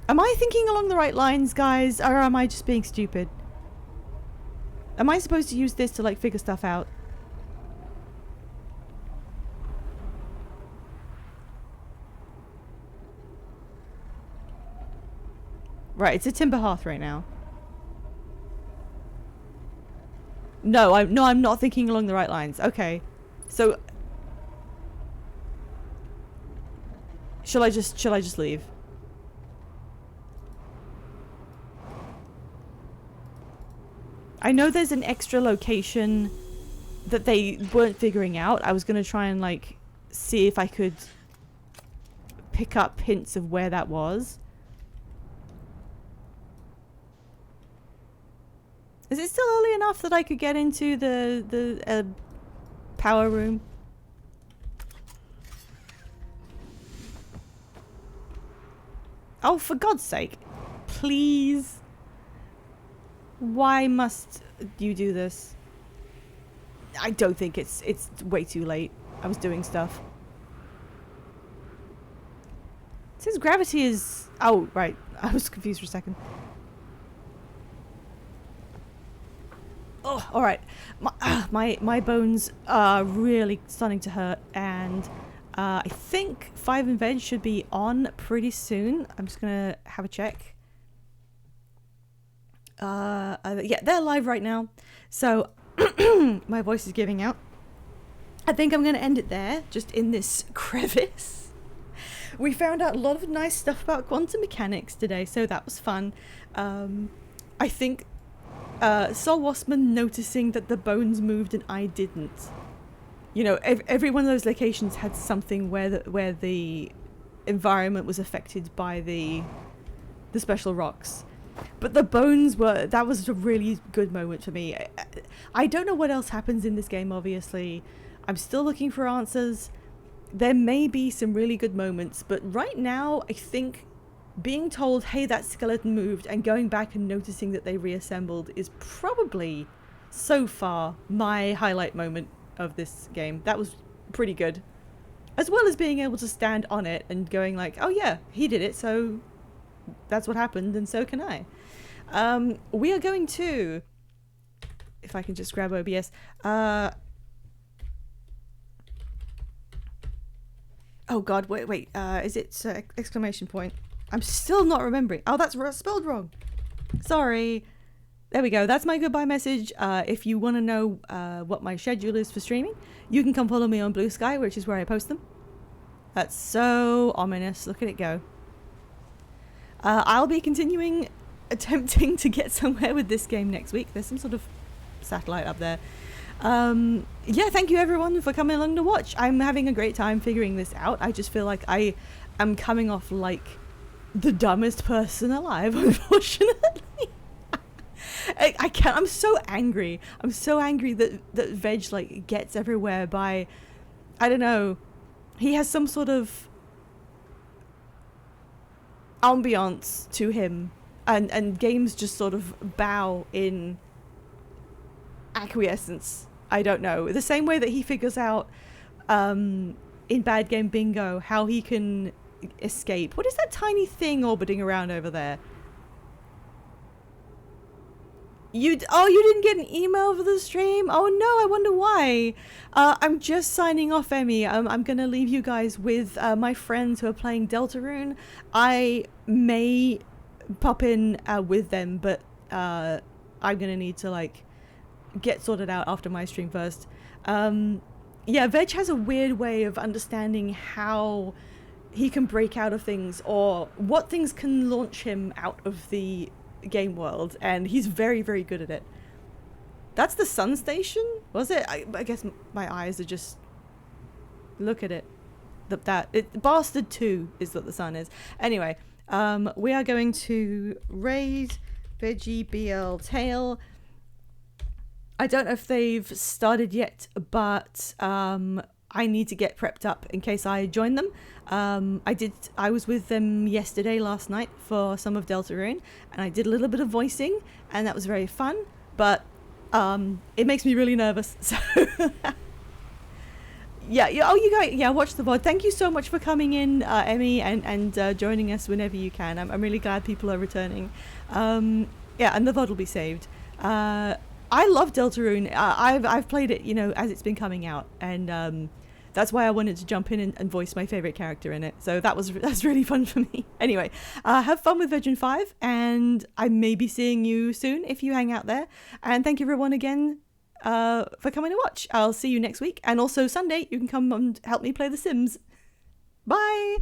Am I thinking along the right lines, guys? Or am I just being stupid? Am I supposed to use this to, like, figure stuff out? Right, it's a Timber Hearth right now. No, I'm not thinking along the right lines. Okay. So shall I just leave? I know there's an extra location that they weren't figuring out. I was going to try and, like, see if I could pick up hints of where that was. Is it still early enough that I could get into the power room? Oh, for God's sake. Please. Why must you do this? I don't think it's way too late. I was doing stuff. It says gravity is... Oh, right. I was confused for a second. Oh, alright. My bones are really starting to hurt, and I think 5 and Veg should be on pretty soon. I'm just gonna have a check. Yeah, they're live right now. So, my voice is giving out. I think I'm gonna end it there, just in this crevice. We found out a lot of nice stuff about quantum mechanics today, so that was fun. I think Sol Wassman noticing that the bones moved and I didn't. You know, every one of those locations had something where the environment was affected by the special rocks. But the bones were... That was a really good moment for me. I don't know what else happens in this game, obviously. I'm still looking for answers. There may be some really good moments, but right now, I think being told, hey, that skeleton moved, and going back and noticing that they reassembled is probably, so far, my highlight moment of this game. That was pretty good. As well as being able to stand on it and going like, oh yeah, he did it, so that's what happened, and so can I. We are going to... If I can just grab OBS. Oh god, wait, is it exclamation point? I'm still not remembering. Oh, that's spelled wrong. Sorry. There we go. That's my goodbye message. If you want to know what my schedule is for streaming, you can come follow me on Blue Sky, which is where I post them. That's so ominous. Look at it go. I'll be continuing attempting to get somewhere with this game next week. There's some sort of satellite up there. Yeah, thank you everyone for coming along to watch. I'm having a great time figuring this out. I just feel like I am coming off like the dumbest person alive, unfortunately. I can't. I'm so angry. I'm so angry that Veg like gets everywhere by, I don't know. He has some sort of ambiance to him, and games just sort of bow in acquiescence. I don't know. The same way that he figures out in Bad Game Bingo how he can escape. What is that tiny thing orbiting around over there? You didn't get an email for the stream? Oh no, I wonder why. I'm just signing off, Emmy. I'm gonna leave you guys with my friends who are playing Deltarune. I may pop in with them, but I'm gonna need to like get sorted out after my stream first. Yeah, Veg has a weird way of understanding how he can break out of things or what things can launch him out of the game world, and he's very, very good at it. That's the sun station, was it? I guess my eyes are just, look at it. Bastard 2 is what the sun is. Anyway, we are going to raid Veggie BL Tail. I don't know if they've started yet, but I need to get prepped up in case I join them. I was with them last night for some of Deltarune, and I did a little bit of voicing, and that was very fun, but it makes me really nervous. So yeah, you guys, watch the VOD. Thank you so much for coming in, Emmy, and joining us whenever you can. I'm really glad people are returning. And the VOD will be saved. I love Deltarune. I've played it, as it's been coming out, and that's why I wanted to jump in and voice my favorite character in it. So that's really fun for me. Anyway, have fun with Virgin 5, and I may be seeing you soon if you hang out there. And thank you everyone again for coming to watch. I'll see you next week, and also Sunday you can come and help me play The Sims. Bye.